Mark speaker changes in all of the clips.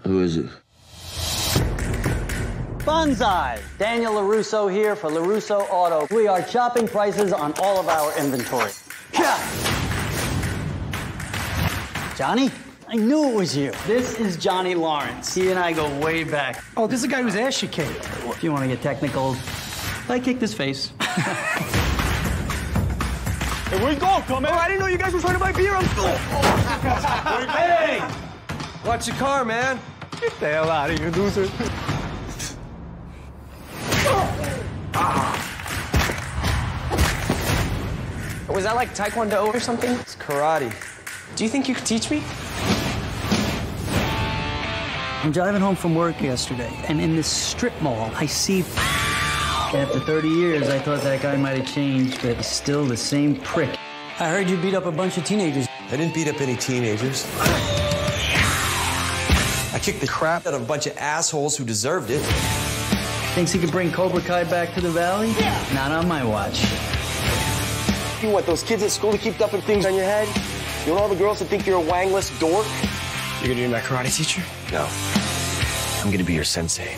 Speaker 1: Who is it?
Speaker 2: Bonsai! Daniel LaRusso here for LaRusso Auto. We are chopping prices on all of our inventory. Johnny? I knew it was you. This is Johnny Lawrence. He and I go way back.
Speaker 3: Oh, this is the guy whose ass you kicked.
Speaker 2: If you want to get technical, I kicked his face.
Speaker 4: Hey, where you going, Coleman? Oh, I didn't know you guys were trying to buy beer. I'm still... Hey! Watch your car, man. Get the hell out of here, loser.
Speaker 5: Was that like Taekwondo or something?
Speaker 4: It's karate.
Speaker 5: Do you think you could teach me?
Speaker 2: I'm driving home from work yesterday, and in this strip mall, I see... After 30 years, I thought that guy might have changed, but he's still the same prick. I heard you beat up a bunch of teenagers.
Speaker 4: I didn't beat up any teenagers. I kicked the crap out of a bunch of assholes who deserved it.
Speaker 2: Thinks he could bring Cobra Kai back to the Valley? Yeah. Not on my watch.
Speaker 4: You want those kids at school to keep dumping things on your head? You want all the girls to think you're a wangless dork?
Speaker 5: You're gonna be my karate teacher?
Speaker 4: No. I'm gonna be your sensei.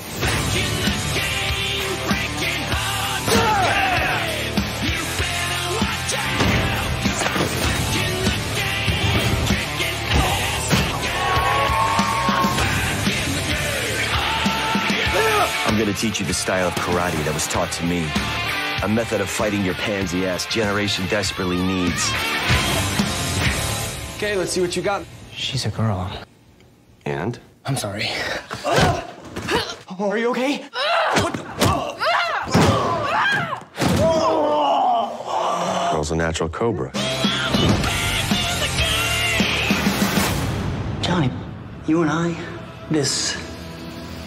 Speaker 1: I'm gonna teach you the style of karate that was taught to me. A method of fighting your pansy ass generation desperately needs.
Speaker 4: Okay, let's see what you got.
Speaker 5: She's a girl.
Speaker 4: And?
Speaker 5: I'm sorry.
Speaker 4: Are you okay? What the? Girl's a natural cobra.
Speaker 2: Johnny, you and I,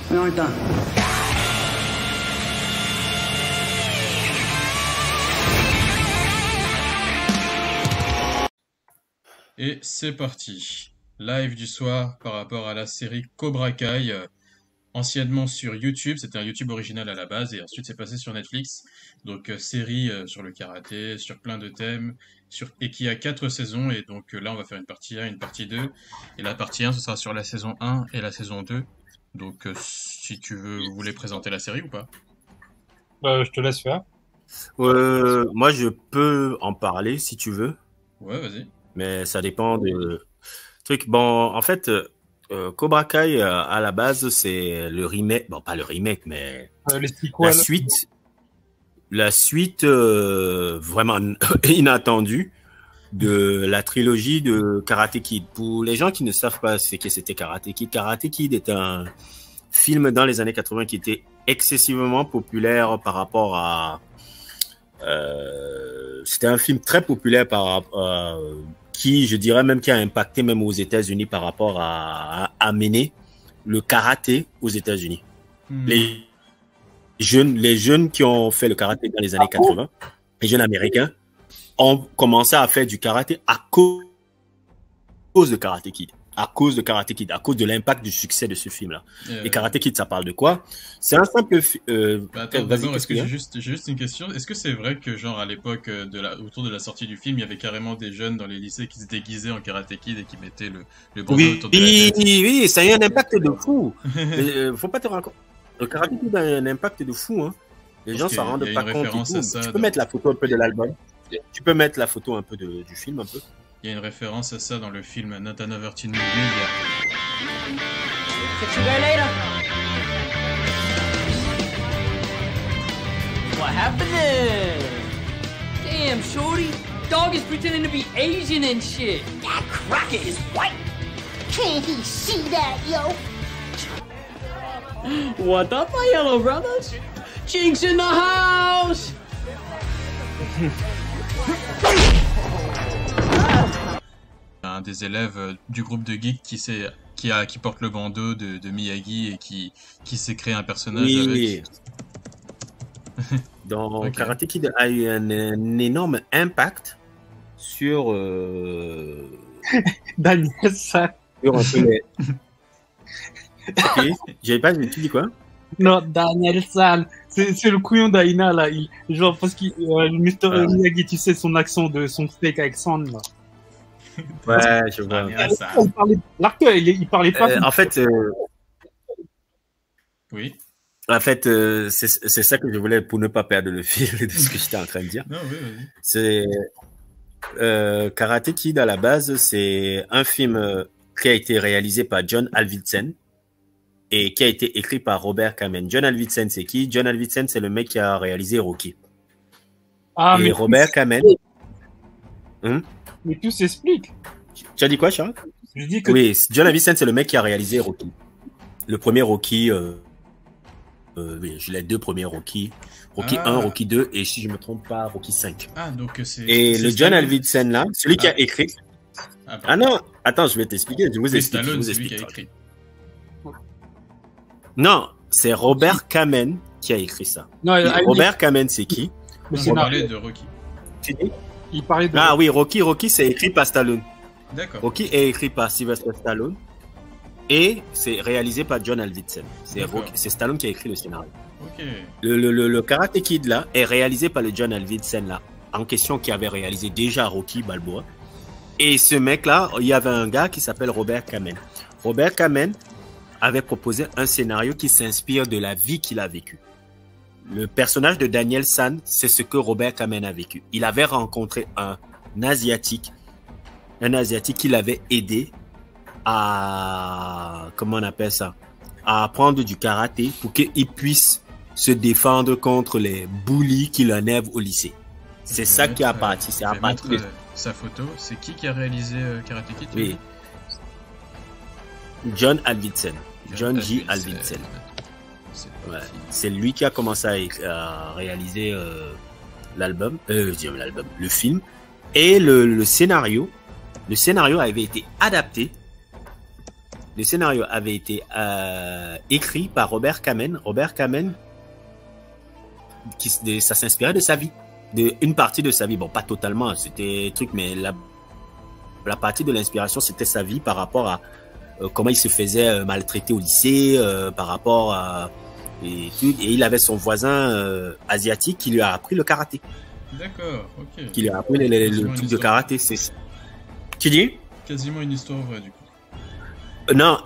Speaker 2: we aren't done.
Speaker 6: Et c'est parti. Live du soir par rapport à la série Cobra Kai, anciennement sur YouTube. C'était un YouTube original à la base et ensuite c'est passé sur Netflix. Donc série sur le karaté, sur plein de thèmes, et qui a 4 saisons. Et donc là on va faire une partie 1, une partie 2. Et la partie 1 ce sera sur la saison 1 et la saison 2. Donc si tu veux, vous voulez présenter la série ou pas?
Speaker 7: Je te laisse faire.
Speaker 8: Moi je peux en parler si tu veux.
Speaker 6: Ouais, vas-y.
Speaker 8: Mais ça dépend de truc. Bon, en fait, Cobra Kai, à la base, c'est le remake. Bon, pas le remake, mais la suite vraiment inattendue de la trilogie de Karate Kid. Pour les gens qui ne savent pas ce que c'était Karate Kid est un film dans les années 80 qui était excessivement populaire par rapport à... c'était un film très populaire par rapport qui, je dirais même, qui a impacté même aux États-Unis par rapport à amener le karaté aux États-Unis. Les jeunes qui ont fait le karaté dans les années 80, les jeunes américains, ont commencé à faire du karaté à cause de Karate Kid. À cause de l'impact du succès de ce film-là. Et Karate Kid, ça parle de quoi? C'est un simple...
Speaker 6: attends, d'abord, est-ce que j'ai juste une question? Est-ce que c'est vrai que, genre, à l'époque, autour de la sortie du film, il y avait carrément des jeunes dans les lycées qui se déguisaient en Karate Kid et qui mettaient le bandeau autour de la tête?
Speaker 8: Oui, ça a eu un impact de fou. Faut pas te rendre compte. Le Karate Kid a un impact de fou, hein. Les gens s'en rendent pas compte. Tu peux mettre la photo un peu de l'album. Tu peux mettre la photo un peu du film, un peu.
Speaker 6: Il y a une référence à ça dans le film Not Another Teen Movie.
Speaker 9: Catch you there later. What happened there? Damn, shorty. Dog is pretending to be Asian and shit.
Speaker 10: That cracker is white. Can't he see that, yo?
Speaker 9: What up, my yellow brothers? Jinx in the house!
Speaker 6: Un des élèves du groupe de geeks qui porte le bandeau de Miyagi et qui s'est créé un personnage avec.
Speaker 8: Oui. Donc, Karate Kid a eu un énorme impact sur
Speaker 7: Daniel San.
Speaker 8: Sur un peu les... Ok, j'avais pas, tu dis quoi?
Speaker 7: Non, Daniel San. C'est le couillon d'Aina, là. Genre, parce que Mr. Miyagi, tu sais, son accent de son fake accent, là.
Speaker 8: Ouais, je vois.
Speaker 7: L'acteur, il parlait pas.
Speaker 8: En fait,
Speaker 6: Oui.
Speaker 8: En fait, c'est ça que je voulais pour ne pas perdre le fil de ce que j'étais en train de dire.
Speaker 6: Non, oui, vas-y.
Speaker 8: C'est Karate Kid à la base, c'est un film qui a été réalisé par John Avildsen et qui a été écrit par Robert Kamen. John Avildsen, c'est qui? John Avildsen, c'est le mec qui a réalisé Rocky.
Speaker 7: Ah,
Speaker 8: et
Speaker 7: mais
Speaker 8: Robert Kamen.
Speaker 7: Mais tout s'explique.
Speaker 8: Tu as dit quoi, Charles?
Speaker 7: Je dis que
Speaker 8: Oui, John Avildsen, c'est le mec qui a réalisé Rocky. Le premier Rocky, oui, les deux premiers Rocky. Rocky 1, Rocky 2 et si je me trompe pas, Rocky 5.
Speaker 6: Ah, donc c'est...
Speaker 8: Et le John Avildsen là, celui qui a écrit...
Speaker 6: Ah
Speaker 8: non, attends, je vais t'expliquer, je vous explique.
Speaker 6: Stallone,
Speaker 8: je vous
Speaker 6: c'est lui
Speaker 8: explique.
Speaker 6: qui a écrit.
Speaker 8: Non, c'est Robert Kamen qui a écrit ça.
Speaker 7: Non,
Speaker 8: Robert Kamen, c'est qui?
Speaker 6: On parlait de Rocky.
Speaker 7: Il parlait de...
Speaker 8: Ah oui, Rocky, c'est écrit par Stallone.
Speaker 6: D'accord.
Speaker 8: Rocky est écrit par Sylvester Stallone et c'est réalisé par John Avildsen. C'est Stallone qui a écrit le scénario.
Speaker 6: Ok.
Speaker 8: Le Karate Kid là est réalisé par le John Avildsen là, en question qui avait réalisé déjà Rocky Balboa. Et ce mec là, il y avait un gars qui s'appelle Robert Kamen. Robert Kamen avait proposé un scénario qui s'inspire de la vie qu'il a vécue. Le personnage de Daniel San, c'est ce que Robert Kamen a vécu. Il avait rencontré un Asiatique qui l'avait aidé à, comment on appelle ça, à apprendre du karaté pour qu'il puisse se défendre contre les bullies qui l'enlèvent au lycée. C'est ça qui a parti. C'est à partir de
Speaker 6: sa photo. C'est qui a réalisé Karate Kid?
Speaker 8: Oui. John Avildsen. John J. Avildsen. Ouais. C'est lui qui a commencé à réaliser le film. Et le scénario avait été adapté. Le scénario avait été écrit par Robert Kamen. Robert Kamen, ça s'inspirait de sa vie. Une partie de sa vie. Bon, pas totalement, c'était truc, mais la partie de l'inspiration, c'était sa vie par rapport à comment il se faisait maltraiter au lycée, par rapport à... Et il avait son voisin asiatique qui lui a appris le karaté.
Speaker 6: D'accord, ok.
Speaker 8: Qui lui a appris le truc de karaté. Tu dis?
Speaker 6: Quasiment une histoire vraie, du coup.
Speaker 8: Non,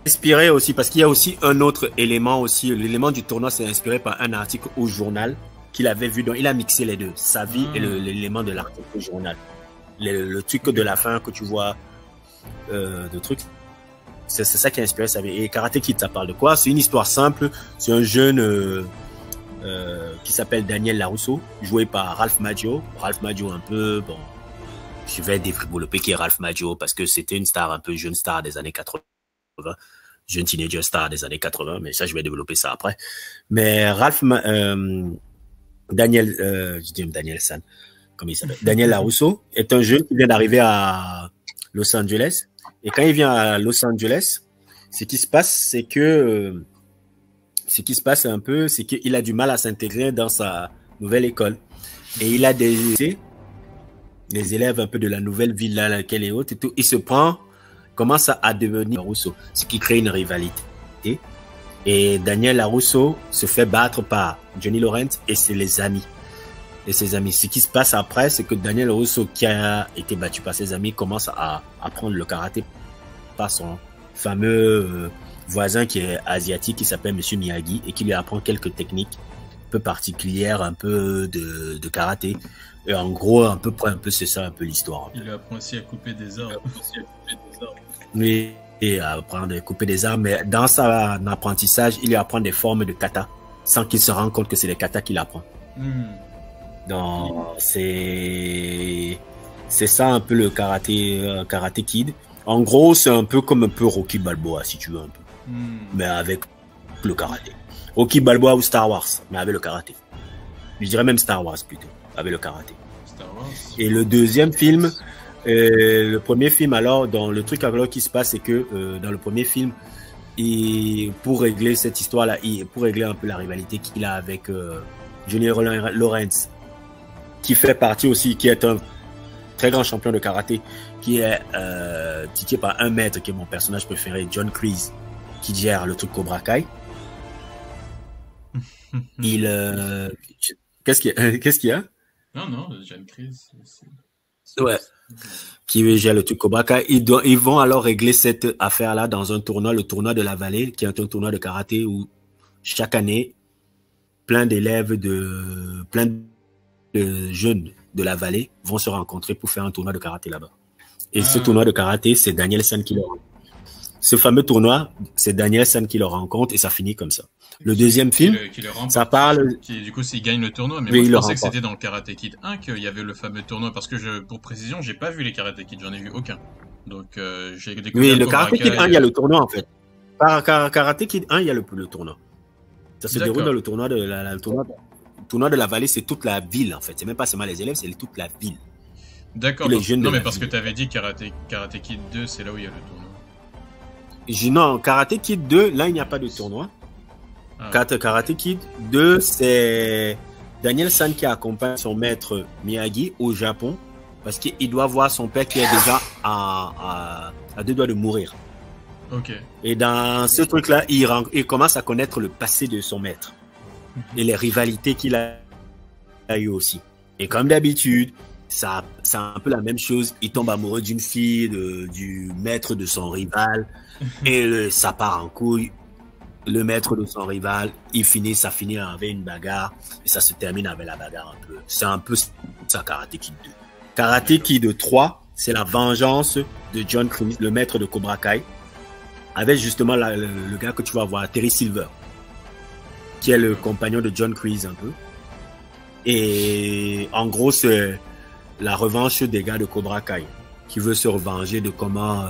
Speaker 8: inspiré aussi, parce qu'il y a aussi un autre élément aussi. L'élément du tournoi, c'est inspiré par un article au journal qu'il avait vu. Donc, il a mixé les deux, sa vie et l'élément de l'article au journal. Le truc de la fin que tu vois, de trucs. C'est ça qui a inspiré sa vie. Et Karate Kid, ça parle de quoi? C'est une histoire simple. C'est un jeune qui s'appelle Daniel Larusso, joué par Ralph Macchio. Ralph Macchio un peu, bon, je vais développer qui est Ralph Macchio parce que c'était une star, un peu jeune star des années 80. Jeune teenager star des années 80, mais ça, je vais développer ça après. Mais Daniel San, comme il s'appelle, Daniel Larusso est un jeune qui vient d'arriver à Los Angeles. Et quand il vient à Los Angeles, ce qui se passe un peu, c'est qu'il a du mal à s'intégrer dans sa nouvelle école. Et il a des élèves un peu de la nouvelle ville là, laquelle est haute et tout. Il commence à devenir Larusso, ce qui crée une rivalité. Et Daniel Larusso se fait battre par Johnny Lawrence et ses amis. Ce qui se passe après, c'est que Daniel Larusso, qui a été battu par ses amis, commence à apprendre le karaté par son fameux voisin qui est asiatique, qui s'appelle Monsieur Miyagi, et qui lui apprend quelques techniques un peu particulières, un peu de karaté. Et en gros, c'est ça, un peu l'histoire.
Speaker 6: Il lui apprend aussi à couper des arbres.
Speaker 8: Oui, et à apprendre à couper des arbres, mais dans son apprentissage, il lui apprend des formes de kata, sans qu'il se rende compte que c'est les kata qu'il apprend. Donc, c'est ça un peu le Karate Kid. En gros, c'est un peu comme un peu Rocky Balboa, si tu veux un peu. Mais avec le karaté. Rocky Balboa ou Star Wars, mais avec le karaté. Je dirais même Star Wars plutôt, avec le karaté.
Speaker 6: Star Wars.
Speaker 8: Et le deuxième film, le premier film alors, dans le truc alors qui se passe, c'est que dans le premier film, pour régler cette histoire-là, pour régler un peu la rivalité qu'il a avec Johnny Lawrence, qui fait partie aussi, qui est un très grand champion de karaté, qui est tiqué par un maître, qui est mon personnage préféré, John Kreese, qui gère le truc Cobra Kai. Qu'est-ce qu'il y a?
Speaker 6: Non, John Kreese.
Speaker 8: Ouais. Qui gère le truc Cobra Kai. Ils vont alors régler cette affaire-là dans un tournoi, le tournoi de la vallée, qui est un tournoi de karaté où chaque année, plein de jeunes de la vallée vont se rencontrer pour faire un tournoi de karaté là-bas. Et ce tournoi de karaté, c'est Daniel San qui le rencontre. Ce fameux tournoi, c'est Daniel San qui le rencontre et ça finit comme ça. Le deuxième film, ça parle...
Speaker 6: Du coup, s'il gagne le tournoi, mais
Speaker 8: oui,
Speaker 6: moi, je pensais que c'était dans le Karate Kid 1 qu'il y avait le fameux tournoi, parce que pour précision, j'ai pas vu les Karate Kid, j'en ai vu aucun. Donc, j'ai découvert...
Speaker 8: Oui, le Karate Kid 1, il y a le tournoi, en fait. Karate Kid 1, il y a le tournoi. Ça se déroule dans le tournoi de la vallée, c'est toute la ville, en fait. C'est même pas seulement les élèves, c'est toute la ville.
Speaker 6: D'accord. Non, mais parce que tu avais dit Karate Kid 2, c'est là où il y a le tournoi.
Speaker 8: Non, Karate Kid 2, là, il n'y a pas de tournoi. Karate Kid 2, c'est Daniel San qui accompagne son maître Miyagi au Japon parce qu'il doit voir son père qui est déjà à 2 doigts de mourir.
Speaker 6: Ok.
Speaker 8: Et dans ce truc-là, il commence à connaître le passé de son maître et les rivalités qu'il a eu aussi. Et comme d'habitude, c'est un peu la même chose. Il tombe amoureux d'une fille, du maître de son rival, et ça part en couille. Le maître de son rival, ça finit avec une bagarre, et ça se termine avec la bagarre un peu. C'est un peu ça, Karate Kid 2. Karate Kid 3, c'est la vengeance de John Kreese, le maître de Cobra Kai, avec justement le gars que tu vas voir, Terry Silver, qui est le compagnon de John Kreese un peu. Et en gros, c'est la revanche des gars de Cobra Kai, qui veut se revenger de comment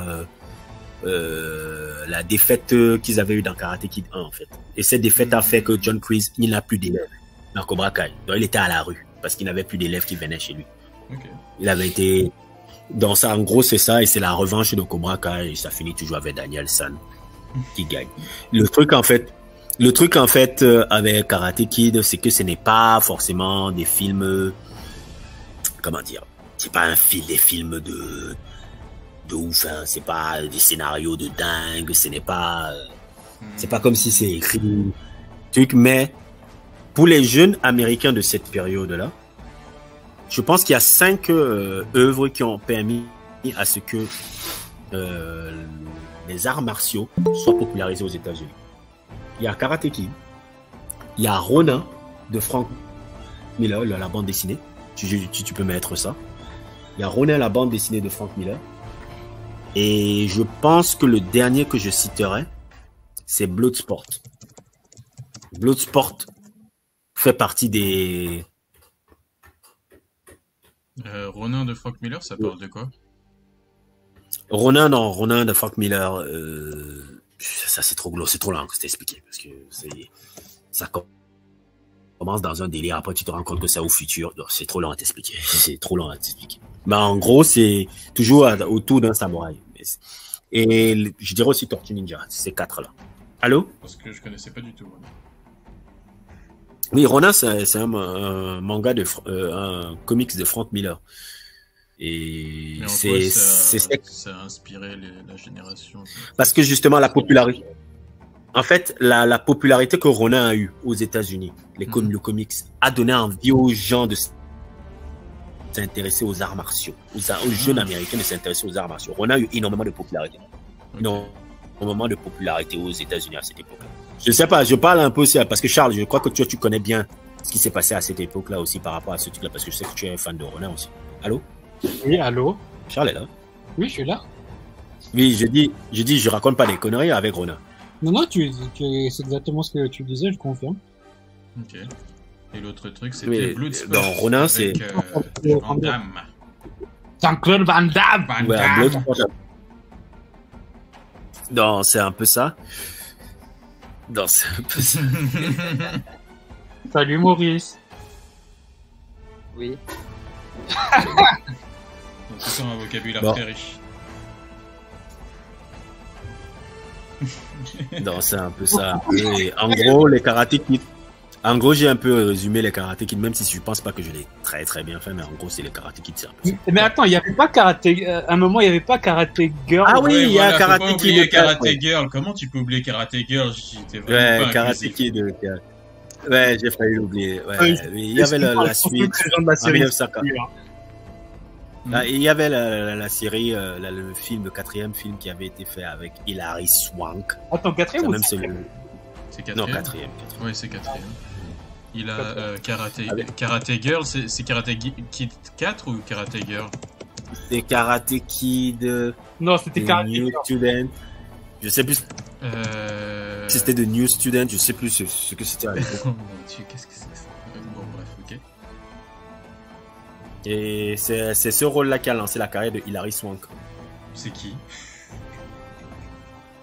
Speaker 8: la défaite qu'ils avaient eue dans Karate Kid 1 en fait. Et cette défaite a fait que John Kreese, il n'a plus d'élèves dans Cobra Kai. Donc il était à la rue parce qu'il n'avait plus d'élèves qui venaient chez lui. Okay. Il avait été dans ça, en gros c'est ça, et c'est la revanche de Cobra Kai, et ça finit toujours avec Daniel San qui gagne. Le truc en fait avec Karate Kid, c'est que ce n'est pas forcément des films, comment dire, c'est pas des films de ouf, hein. C'est pas des scénarios de dingue, c'est pas comme si c'est écrit truc, mais pour les jeunes américains de cette période-là, je pense qu'il y a 5 œuvres qui ont permis à ce que les arts martiaux soient popularisés aux États-Unis. Il y a Karate Kid, il y a Ronin de Frank Miller, la bande dessinée, tu peux mettre ça. Il y a Ronin, la bande dessinée de Frank Miller. Et je pense que le dernier que je citerai, c'est Bloodsport. Bloodsport fait partie des...
Speaker 6: Ronin de Frank Miller, ça parle de quoi?
Speaker 8: Ronin de Frank Miller, ça c'est trop long que t'expliquer, parce que ça commence dans un délire, après tu te rends compte que c'est au futur, donc c'est trop long à t'expliquer. Mais en gros, c'est toujours autour d'un samouraï. Et je dirais aussi Tortue Ninja, ces 4 là. Allô?
Speaker 6: Parce que je connaissais pas du tout.
Speaker 8: Oui, Ronin, c'est un manga un comics de Frank Miller. Et
Speaker 6: ça a inspiré la génération.
Speaker 8: Parce que justement, la popularité. En fait, la popularité que Ronin a eue aux États-Unis, le comics, a donné envie aux gens de s'intéresser aux arts martiaux, aux jeunes américains de s'intéresser aux arts martiaux. Ronin a eu énormément de popularité. Énormément de popularité aux États-Unis à cette époque-là. Je sais pas, je parle un peu aussi, parce que Charles, je crois que tu connais bien ce qui s'est passé à cette époque-là aussi par rapport à ce truc-là, parce que je sais que tu es un fan de Ronin aussi. Allô?
Speaker 7: Oui, allô?
Speaker 8: Charles est là?
Speaker 7: Oui, je suis là.
Speaker 8: Oui, je raconte pas des conneries avec Ronin.
Speaker 7: Non, c'est exactement ce que tu disais, je confirme.
Speaker 6: Ok. Et l'autre truc, c'était Bloodsport.
Speaker 8: Dans Ronin, c'est...
Speaker 6: Van Damme.
Speaker 7: Jean-Claude Van Damme.
Speaker 8: Non, c'est un peu ça.
Speaker 7: Salut Maurice.
Speaker 3: Oui.
Speaker 6: Donc, c'est un vocabulaire très riche.
Speaker 8: Non, c'est un peu ça. Et en gros, les Karate Kid. En gros, j'ai un peu résumé les Karate Kid, même si je pense pas que je l'ai très très bien fait, mais en gros, c'est les Karate Kid, c'est un peu ça.
Speaker 7: Mais attends, il y avait pas à un moment, il y avait pas Karate Girl.
Speaker 8: Ah oui, il y a Karate Kid.
Speaker 6: Karate Girl. Comment tu peux oublier Karate Girl?
Speaker 8: Ouais, Karate Kid. Ouais, j'ai failli l'oublier. Ouais, il y avait la suite. Il y avait la série, le film, le 4e film qui avait été fait avec Hilary Swank.
Speaker 7: Attends, 4e ou
Speaker 8: même
Speaker 6: C'est 4e.
Speaker 8: Non, 4e.
Speaker 6: Oui, c'est 4e. Il a Karate Girl, c'est Karate Kid 4 ou Karate Girl?
Speaker 8: C'est Karate Kid.
Speaker 7: Non, c'était Karate
Speaker 8: New Student. Je sais plus. Si c'était de New Student, je sais plus ce que c'était à l'époque.
Speaker 6: Oh mon dieu, qu'est-ce que c'est que ça? Bon, bref, ok.
Speaker 8: Et c'est ce rôle-là qui a lancé la carrière de Hilary Swank.
Speaker 6: C'est qui?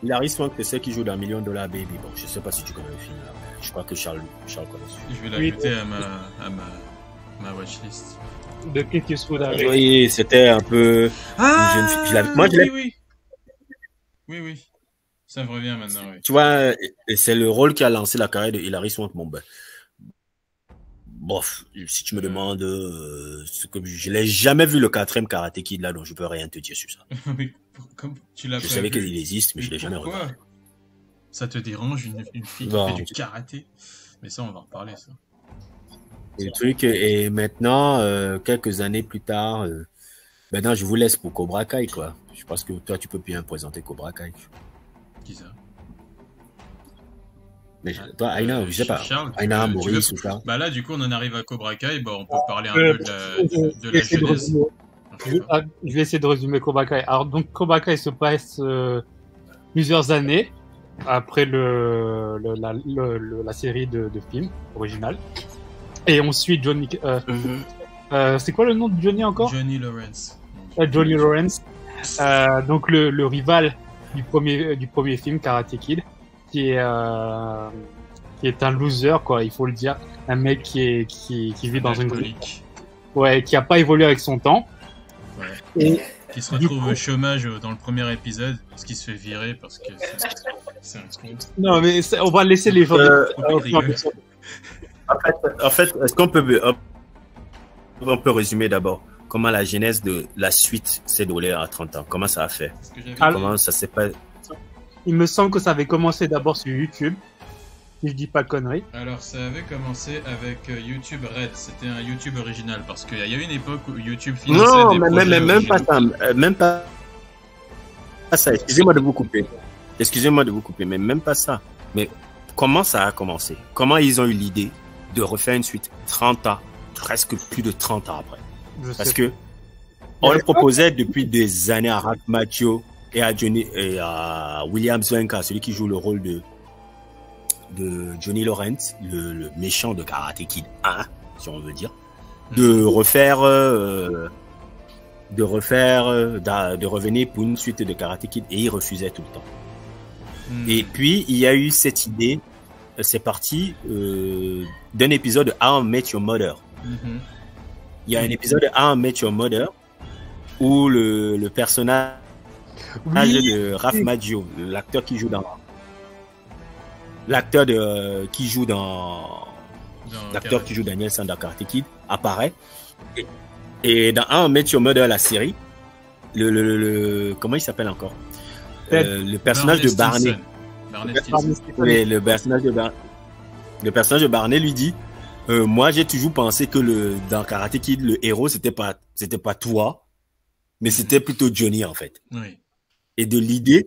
Speaker 8: Hilary Swank, c'est celle qui joue dans $1 Million Baby. Bon, je sais pas si tu connais le film là. Je crois que Charles connaît.
Speaker 6: Je vais l'ajouter à ma watchlist.
Speaker 7: De Clint Eastwood avec.
Speaker 8: Oui, c'était un peu.
Speaker 6: Ah,
Speaker 8: une jeune fille. Moi, je l'ai.
Speaker 6: Oui. Ça me revient maintenant, oui.
Speaker 8: Tu vois, c'est le rôle qui a lancé la carrière de Hilary Swank. Bon, ben. Bof, si tu me demandes ce que je l'ai jamais vu le 4e Karate Kid là, donc je peux rien te dire sur ça.
Speaker 6: Mais comme tu l'as
Speaker 8: je savais qu'il existe, mais je l'ai jamais regardé.
Speaker 6: Ça te dérange une fille qui fait du karaté? Mais ça, on va en reparler, ça.
Speaker 8: Et le truc, et maintenant, quelques années plus tard, maintenant je vous laisse pour Cobra Kai, quoi. Je pense que toi, tu peux bien présenter Cobra Kai.
Speaker 6: Qui ça?
Speaker 8: Mais toi, Aina, je sais pas. Aina, Maurice ou ça.
Speaker 6: Bah là, du coup, on en arrive à Cobra Kai. Bon, on peut parler un peu de la jeunesse.
Speaker 7: Je vais essayer de résumer Cobra Kai. Alors, donc, Cobra Kai se passe plusieurs années après la série de films originale. Et on suit Johnny. C'est quoi le nom de Johnny encore?
Speaker 6: Johnny Lawrence.
Speaker 7: Johnny Lawrence. Donc, le rival du premier film, Karate Kid. Qui est un loser, quoi, il faut le dire. Un mec qui vit dans une... Ouais, qui a pas évolué avec son temps.
Speaker 6: Ouais. Et qui se retrouve au chômage dans le premier épisode, parce qu'il se fait virer, parce que c'est un con.
Speaker 7: Non, mais on va laisser les gens...
Speaker 8: En fait, est-ce qu'on peut résumer d'abord comment la genèse de la suite s'est déroulée à 30 ans? Comment ça a fait? Comment ça s'est pas...
Speaker 7: Il me semble que ça avait commencé d'abord sur YouTube, si je dis pas de conneries.
Speaker 6: Alors, ça avait commencé avec YouTube Red. C'était un YouTube original, parce qu'il y a eu une époque où YouTube finançait des projets
Speaker 8: même pas ça. Même pas ça. Excusez-moi de vous couper, mais même pas ça. Mais comment ça a commencé? Comment ils ont eu l'idée de refaire une suite 30 ans, presque plus de 30 ans après? Parce que on le proposait depuis des années à Ralph Macchio et à William Zwenka, celui qui joue le rôle de Johnny Lawrence, le méchant de Karate Kid 1, si on veut dire, de revenir pour une suite de Karate Kid, et il refusait tout le temps. Et puis il y a eu cette idée, c'est parti d'un épisode de How I Met Your Mother. Il y a un épisode de How I Met Your Mother où le personnage de Ralph Macchio, l'acteur qui joue dans Daniel San dans Karate Kid, apparaît, et dans How I Met Your Mother, la série, comment il s'appelle encore, le personnage de Barney. Le personnage de Barney lui dit, moi j'ai toujours pensé que dans Karate Kid, le héros c'était pas toi, mais c'était plutôt Johnny en fait.
Speaker 6: Oui.
Speaker 8: Et de l'idée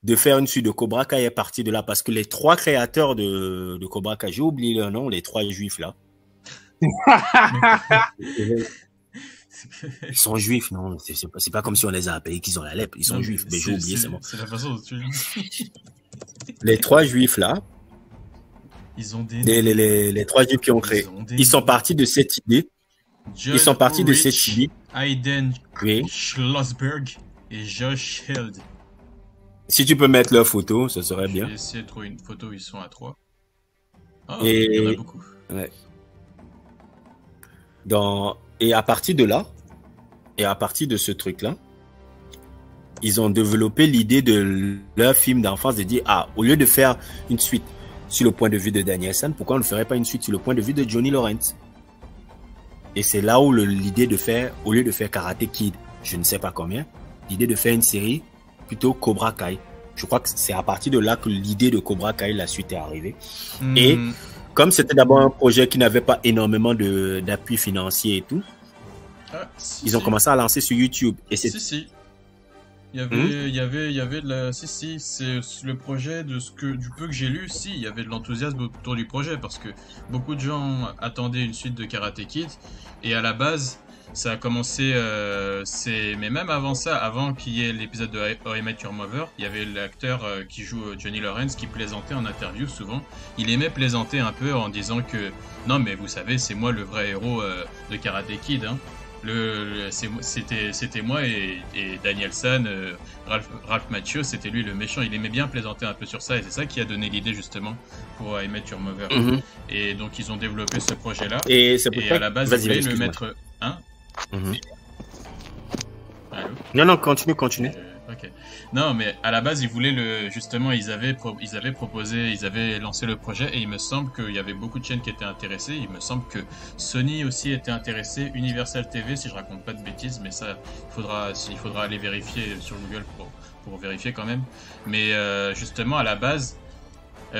Speaker 8: de faire une suite de Cobra Kai est partie de là, parce que les 3 créateurs de Cobra Kai, j'ai oublié leur nom, les 3 juifs là. Ils sont juifs, non, c'est pas comme si on les a appelés qu'ils ont la lèpre, ils sont juifs, mais j'ai oublié, c'est bon.
Speaker 6: C'est la façon dont tu le dis.
Speaker 8: Les 3 juifs là,
Speaker 6: ils ont
Speaker 8: les 3 juifs qui ont créé, ils sont partis de cette idée.
Speaker 6: Aiden Schlossberg et Josh Held.
Speaker 8: Si tu peux mettre leur photo, ce serait bien.
Speaker 6: Je vais essayer de trouver une photo où ils sont à 3. Ah,
Speaker 8: et
Speaker 6: il y en a beaucoup.
Speaker 8: Ouais. Et à partir de là, et à partir de ce truc-là, ils ont développé l'idée de leur film d'enfance de dire, au lieu de faire une suite sur le point de vue de Daniel San, pourquoi on ne ferait pas une suite sur le point de vue de Johnny Lawrence? Et c'est là où l'idée de faire, au lieu de faire Karate Kid, je ne sais pas combien, l'idée de faire une série plutôt Cobra Kai. Je crois que c'est à partir de là que l'idée de Cobra Kai, la suite est arrivée. Et comme c'était d'abord un projet qui n'avait pas énormément d'appui financier et tout, Ils ont commencé à lancer sur YouTube. Et c'est...
Speaker 6: Si. Il y avait de la... Si, c'est le projet du peu que j'ai lu, si, il y avait de l'enthousiasme autour du projet, parce que beaucoup de gens attendaient une suite de Karate Kid, et à la base, ça a commencé, mais même avant ça, avant qu'il y ait l'épisode de How I Met Your Mother, il y avait l'acteur qui joue Johnny Lawrence qui plaisantait en interview souvent. Il aimait plaisanter un peu en disant que, non mais vous savez, c'est moi le vrai héros de Karate Kid, hein. C'était moi et Danielson, Ralph Macchio, c'était lui le méchant. Il aimait bien plaisanter un peu sur ça et c'est ça qui a donné l'idée justement pour I Met Your Mother. Et donc ils ont développé ce projet-là.
Speaker 8: Et
Speaker 6: à la base ils voulaient le mettre. Hein?
Speaker 8: Non, continue.
Speaker 6: Ok. Non, mais à la base, ils voulaient justement, ils avaient lancé le projet et il me semble qu'il y avait beaucoup de chaînes qui étaient intéressées. Il me semble que Sony aussi était intéressé, Universal TV, si je raconte pas de bêtises, mais ça, il faudra aller vérifier sur Google pour vérifier quand même. Mais justement, à la base,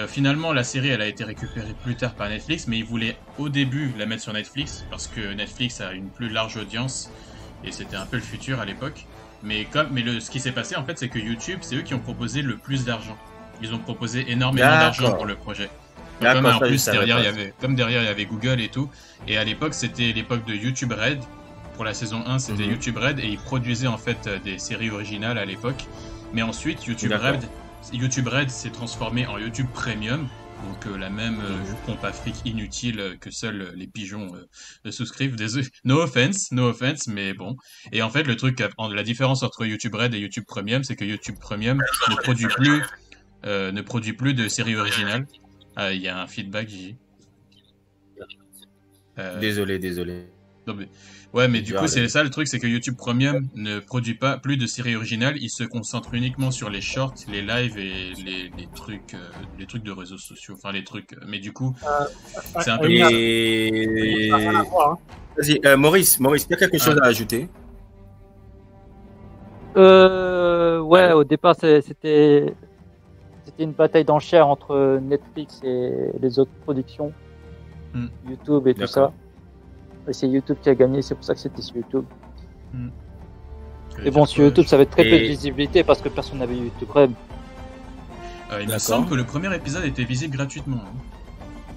Speaker 6: finalement, la série, elle a été récupérée plus tard par Netflix, mais ils voulaient au début la mettre sur Netflix parce que Netflix a une plus large audience et c'était un peu le futur à l'époque. Mais ce qui s'est passé en fait, c'est que YouTube, c'est eux qui ont proposé le plus d'argent. Ils ont proposé énormément d'argent pour le projet. Comme en plus derrière il y avait Google et tout. Et à l'époque, c'était l'époque de YouTube Red. Pour la saison 1, c'était YouTube Red et ils produisaient en fait des séries originales à l'époque. Mais ensuite, YouTube Red s'est transformé en YouTube Premium. Donc la même pompe à fric inutile que seuls les pigeons souscrivent. Désolé. No offense, mais bon. Et en fait, la différence entre YouTube Red et YouTube Premium, c'est que YouTube Premium ne produit plus de séries originales. Il y a un feedback, Gigi.
Speaker 8: Désolé.
Speaker 6: Non, mais du coup, c'est ça le truc, c'est que YouTube Premium ne produit pas plus de séries originales. Il se concentre uniquement sur les shorts, les lives et les trucs de réseaux sociaux. Enfin, les trucs. Mais du coup, c'est un peu.
Speaker 8: Vas-y, Maurice, tu as quelque chose à ajouter?
Speaker 3: Ouais, au départ, c'était une bataille d'enchères entre Netflix et les autres productions, YouTube et tout ça. Et c'est YouTube qui a gagné, c'est pour ça que c'était sur YouTube. Et bon, sur YouTube, ça avait très peu de visibilité parce que personne n'avait YouTube Red.
Speaker 6: Il me semble que le premier épisode était visible gratuitement. Hein.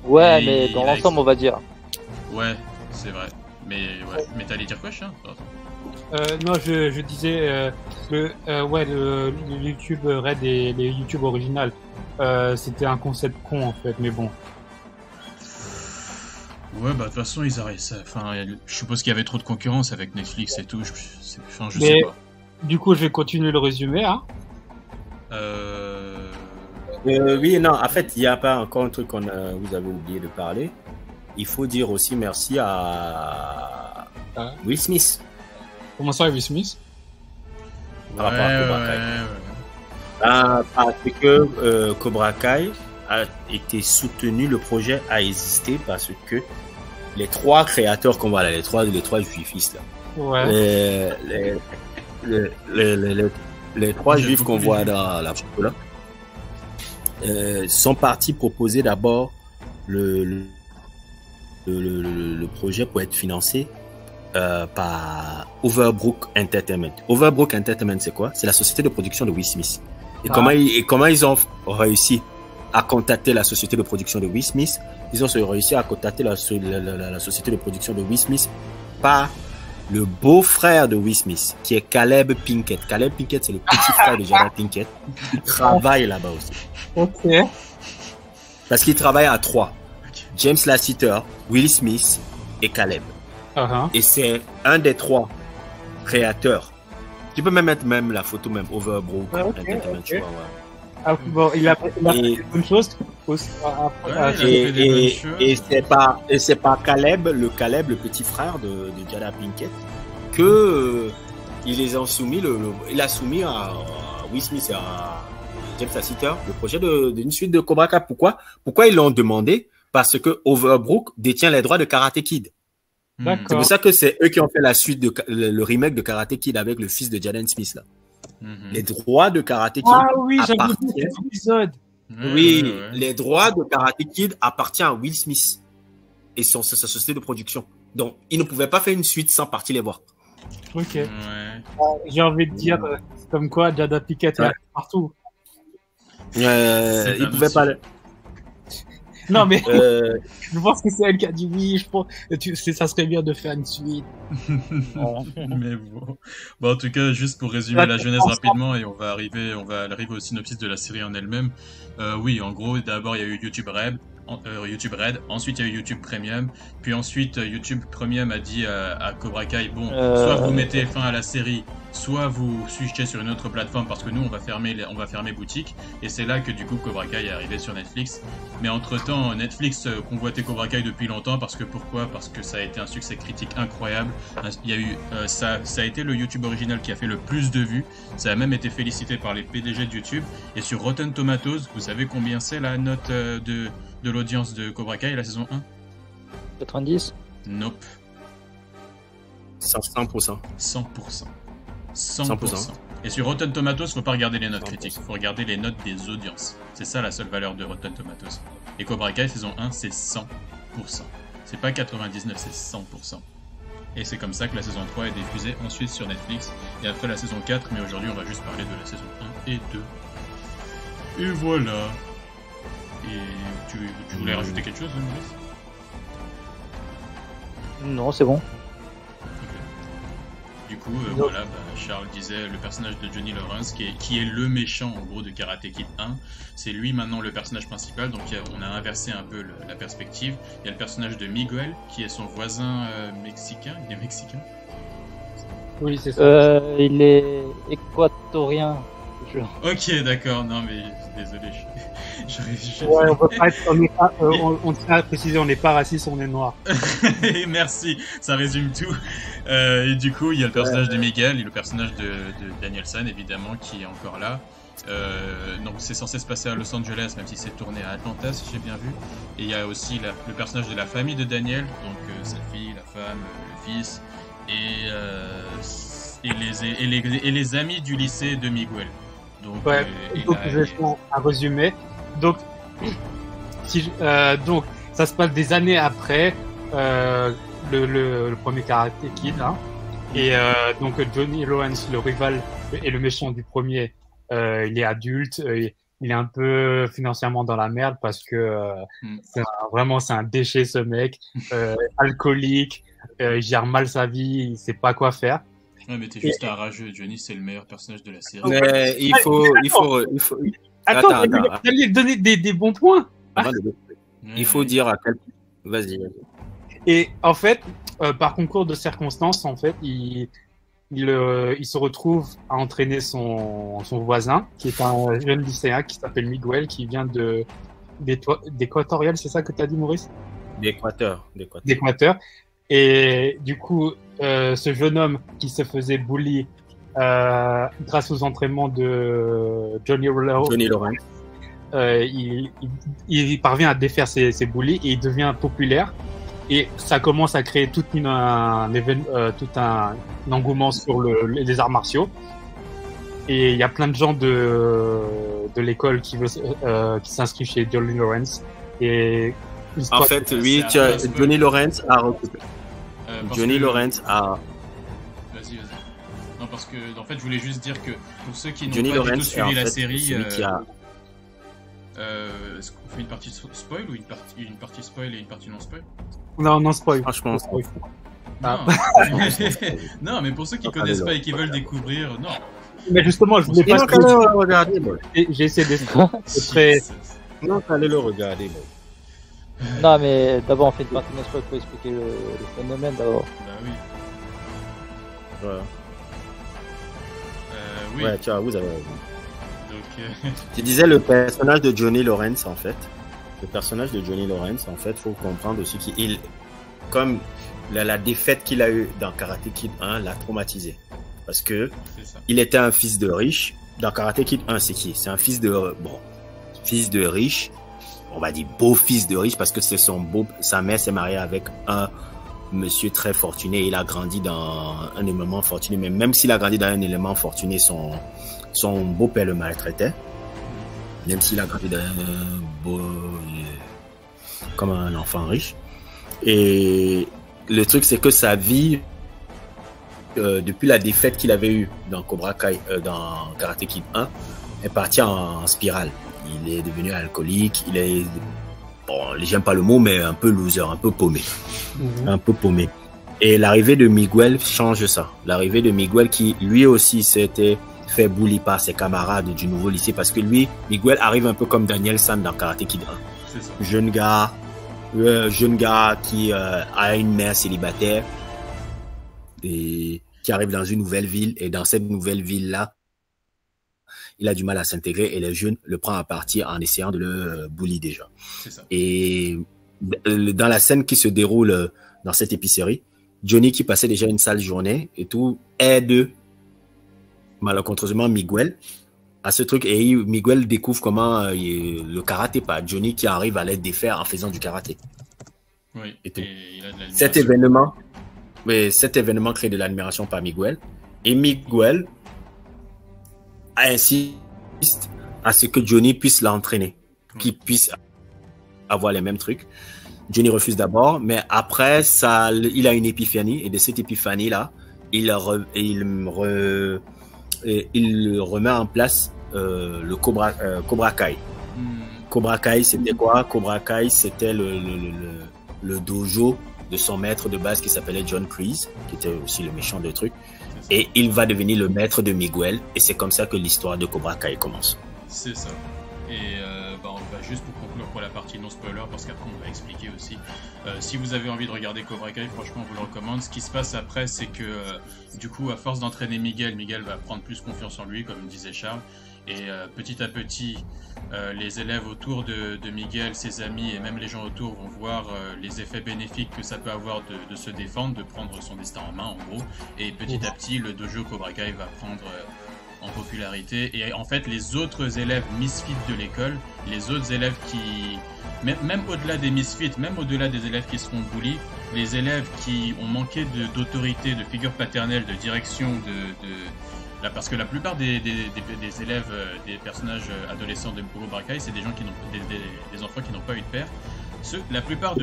Speaker 3: Ouais, mais dans l'ensemble, on va dire.
Speaker 6: Ouais, c'est vrai. Mais t'allais dire quoi, chien?
Speaker 7: Non, je disais le YouTube Red et les YouTube original, c'était un concept con en fait, mais bon.
Speaker 6: Ouais, bah de toute façon, ils arrêtent ça. Enfin, je suppose qu'il y avait trop de concurrence avec Netflix et tout. Je sais pas.
Speaker 7: Du coup, je vais continuer le résumé, hein.
Speaker 8: Oui, non, en fait, il y a pas encore un truc vous avez oublié de parler. Il faut dire aussi merci à Will Smith.
Speaker 7: Comment ça, Will Smith?
Speaker 8: Par rapport à Cobra Kai. Parce que Cobra Kai a été soutenu, le projet a existé parce que les trois créateurs qu'on voit là, les trois juifistes là, les trois juifs qu'on voit dans la photo là, sont partis proposer d'abord le projet pour être financé par Overbrook Entertainment. Overbrook Entertainment, c'est quoi? C'est la société de production de Will Smith. Et comment ils ont réussi à contacter la société de production de Will Smith? Ils ont réussi à contacter la société de production de Will Smith par le beau-frère de Will Smith, qui est Caleb Pinkett. Caleb Pinkett, c'est le petit frère de Jada Pinkett. Il travaille là-bas aussi.
Speaker 7: Ok.
Speaker 8: Parce qu'il travaille à trois. James Lasseter, Will Smith et Caleb. Et c'est un des trois créateurs. Tu peux même mettre la photo même Overbrook Entertainment, tu vois,
Speaker 7: bon, il a fait des bonnes choses.
Speaker 8: Et c'est pas Caleb, le petit frère de Jada Pinkett, que il a soumis à Will Smith et à James Lasseter le projet d'une suite de Cobra Kai. Pourquoi ils l'ont demandé? Parce que Overbrook détient les droits de Karate Kid. C'est pour ça que c'est eux qui ont fait la suite le remake de Karate Kid avec le fils de Jaden Smith là. Les droits de Karate Kid appartiennent. Les droits de Karate Kid appartiennent à Will Smith et sa société de production. Donc, ils ne pouvaient pas faire une suite sans partir les voir.
Speaker 7: Ok. J'ai envie de dire, comme quoi, Jada Pinkett est partout.
Speaker 8: Ils pouvaient pas...
Speaker 7: Non, mais je pense que c'est elle qui a dit oui. Je pense ça serait bien de faire une suite.
Speaker 6: Mais bon. En tout cas, juste pour résumer la genèse rapidement, et on va arriver au synopsis de la série en elle-même. Oui, en gros, d'abord il y a eu YouTube Red, ensuite il y a eu YouTube Premium, puis ensuite YouTube Premium a dit à Cobra Kai, bon, soit vous mettez fin à la série, soit vous switchez sur une autre plateforme parce que nous on va fermer boutique, et c'est là que du coup Cobra Kai est arrivé sur Netflix. Mais entre temps, Netflix convoitait Cobra Kai depuis longtemps parce que ça a été un succès critique incroyable. Il y a eu ça a été le YouTube original qui a fait le plus de vues, ça a même été félicité par les PDG de YouTube, et sur Rotten Tomatoes, vous savez combien c'est la note de l'audience de Cobra Kai la saison 1?
Speaker 3: 90?
Speaker 6: Nope.
Speaker 8: 100%.
Speaker 6: 100%. Et sur Rotten Tomatoes, faut pas regarder les notes critiques, faut regarder les notes des audiences. C'est ça la seule valeur de Rotten Tomatoes. Et Cobra Kai saison 1, c'est 100%. C'est pas 99, c'est 100%. Et c'est comme ça que la saison 3 est diffusée ensuite sur Netflix, et après la saison 4, mais aujourd'hui on va juste parler de la saison 1 et 2. Et voilà. Et tu voulais rajouter quelque chose, Maurice?
Speaker 3: Non, c'est bon.
Speaker 6: Du coup, voilà, Charles disait le personnage de Johnny Lawrence, qui est le méchant en gros de Karate Kid 1, c'est lui maintenant le personnage principal, donc on a inversé un peu la perspective. Il y a le personnage de Miguel, qui est son voisin mexicain. Il est mexicain?
Speaker 7: Oui, c'est ça.
Speaker 3: Il est équatorien.
Speaker 6: Ok, d'accord, non mais désolé.
Speaker 7: Ouais, on tient à préciser, on n'est pas raciste, on est noir.
Speaker 6: Merci, ça résume tout. Et du coup, il y a le personnage de Miguel et le personnage de Danielson, évidemment, qui est encore là. Donc c'est censé se passer à Los Angeles, même si c'est tourné à Atlanta, si j'ai bien vu. Et il y a aussi le personnage de la famille de Daniel, donc sa fille, la femme, le fils, et les amis du lycée de Miguel. Donc,
Speaker 7: donc je vais faire un résumé. Donc, donc, ça se passe des années après le premier Karate Kid, hein. Et donc Johnny Lawrence, le rival et le méchant du premier, il est adulte, il est un peu financièrement dans la merde parce que c'est un déchet ce mec, alcoolique, il gère mal sa vie, il sait pas quoi faire.
Speaker 6: Ouais, mais t'es juste un rageux. Johnny, c'est le meilleur personnage de la série.
Speaker 8: Mais il faut.
Speaker 7: Attends, vous allez donner des bons points.
Speaker 8: Il faut dire à quel. Vas-y.
Speaker 7: Et en fait, par concours de circonstances, en fait, il se retrouve à entraîner son voisin, qui est un jeune lycéen qui s'appelle Miguel, qui vient d'Équatorial, c'est ça que tu as dit, Maurice?
Speaker 8: D'Équateur.
Speaker 7: Et du coup, ce jeune homme qui se faisait bully grâce aux entraînements de Johnny Lawrence, il parvient à défaire ses bullies et il devient populaire. Et ça commence à créer tout un engouement sur les arts martiaux. Et il y a plein de gens de l'école qui s'inscrivent chez Johnny Lawrence. Et
Speaker 8: en fait, lui, Johnny Lawrence a recoupé. Johnny Lawrence a...
Speaker 6: Vas-y. Non, parce que, en fait, je voulais juste dire que pour ceux qui n'ont pas du tout suivi la série... Est-ce qu'on fait une partie spoil ou une partie spoil et une partie non spoil?
Speaker 7: Non spoil.
Speaker 8: Franchement, spoil.
Speaker 6: Non, mais pour ceux qui connaissent pas et qui veulent découvrir, non.
Speaker 7: Mais justement, je voulais pas...
Speaker 8: regarder,
Speaker 7: j'ai essayé d'être très...
Speaker 8: Non, allez le regarder, bon.
Speaker 3: Non, mais d'abord on fait une partie non spoil pour expliquer le phénomène d'abord.
Speaker 6: Bah oui.
Speaker 8: Voilà.
Speaker 6: Oui.
Speaker 8: Ouais, tu vois, vous avez...
Speaker 6: Donc,
Speaker 8: tu disais le personnage de Johnny Lawrence, en fait. Le personnage de Johnny Lawrence, en fait, faut comprendre aussi qu'il, comme la défaite qu'il a eue dans Karate Kid 1 l'a traumatisé. Parce que il était un fils de riche. Dans Karate Kid 1, c'est qui? C'est un fils de riche. On va dire beau-fils de riche parce que c'est sa mère s'est mariée avec un monsieur très fortuné. Il a grandi dans un élément fortuné. Mais même s'il a grandi dans un élément fortuné, son beau-père le maltraitait. Même s'il a grandi dans comme un enfant riche. Et le truc, c'est que sa vie, depuis la défaite qu'il avait eue dans Cobra Kai, dans Karate Kid 1, est partie en spirale. Il est devenu alcoolique, il est, bon, j'aime pas le mot, mais un peu loser, un peu paumé. Un peu paumé. Et l'arrivée de Miguel change ça. L'arrivée de Miguel qui, lui aussi, s'était fait bully par ses camarades du nouveau lycée parce que lui, Miguel arrive un peu comme Daniel San dans Karate Kid 1. Jeune gars qui a une mère célibataire et qui arrive dans une nouvelle ville. Et dans cette nouvelle ville-là, il a du mal à s'intégrer et les jeunes le prennent à partie en essayant de le bully déjà. Et dans la scène qui se déroule dans cette épicerie, Johnny, qui passait déjà une sale journée et tout, aide malencontreusement Miguel à ce truc. Et Miguel découvre comment le karaté par Johnny qui arrive à les défaire en faisant du karaté.
Speaker 6: Oui.
Speaker 8: Et tout. Cet événement crée de l'admiration par Miguel. Et Miguel insiste à ce que Johnny puisse l'entraîner, qu'il puisse avoir les mêmes trucs. Johnny refuse d'abord, mais après, il a une épiphanie, et de cette épiphanie-là, il remet en place le Cobra Kai. Cobra Kai, c'était quoi? Cobra Kai, c'était le dojo de son maître de base qui s'appelait John Kreese, qui était aussi le méchant de truc. Et il va devenir le maître de Miguel, et c'est comme ça que l'histoire de Cobra Kai commence.
Speaker 6: C'est ça. Et on va juste pour conclure pour la partie non spoiler, parce qu'après on va expliquer aussi. Si vous avez envie de regarder Cobra Kai, franchement on vous le recommande. Ce qui se passe après, c'est que du coup, à force d'entraîner Miguel va prendre plus confiance en lui, comme disait Charles. Et petit à petit, les élèves autour de Miguel, ses amis et même les gens autour vont voir les effets bénéfiques que ça peut avoir de se défendre, de prendre son destin en main en gros. Et petit à petit, le dojo Cobra Kai va prendre en popularité. Et en fait, les autres élèves misfits de l'école, les autres élèves qui... Même au-delà des misfits, même au-delà des élèves qui seront bullies, les élèves qui ont manqué d'autorité, de figure paternelle, de direction, parce que la plupart des élèves, des personnages adolescents de Cobra Kai, c'est des gens qui n'ont des enfants qui n'ont pas eu de père. La plupart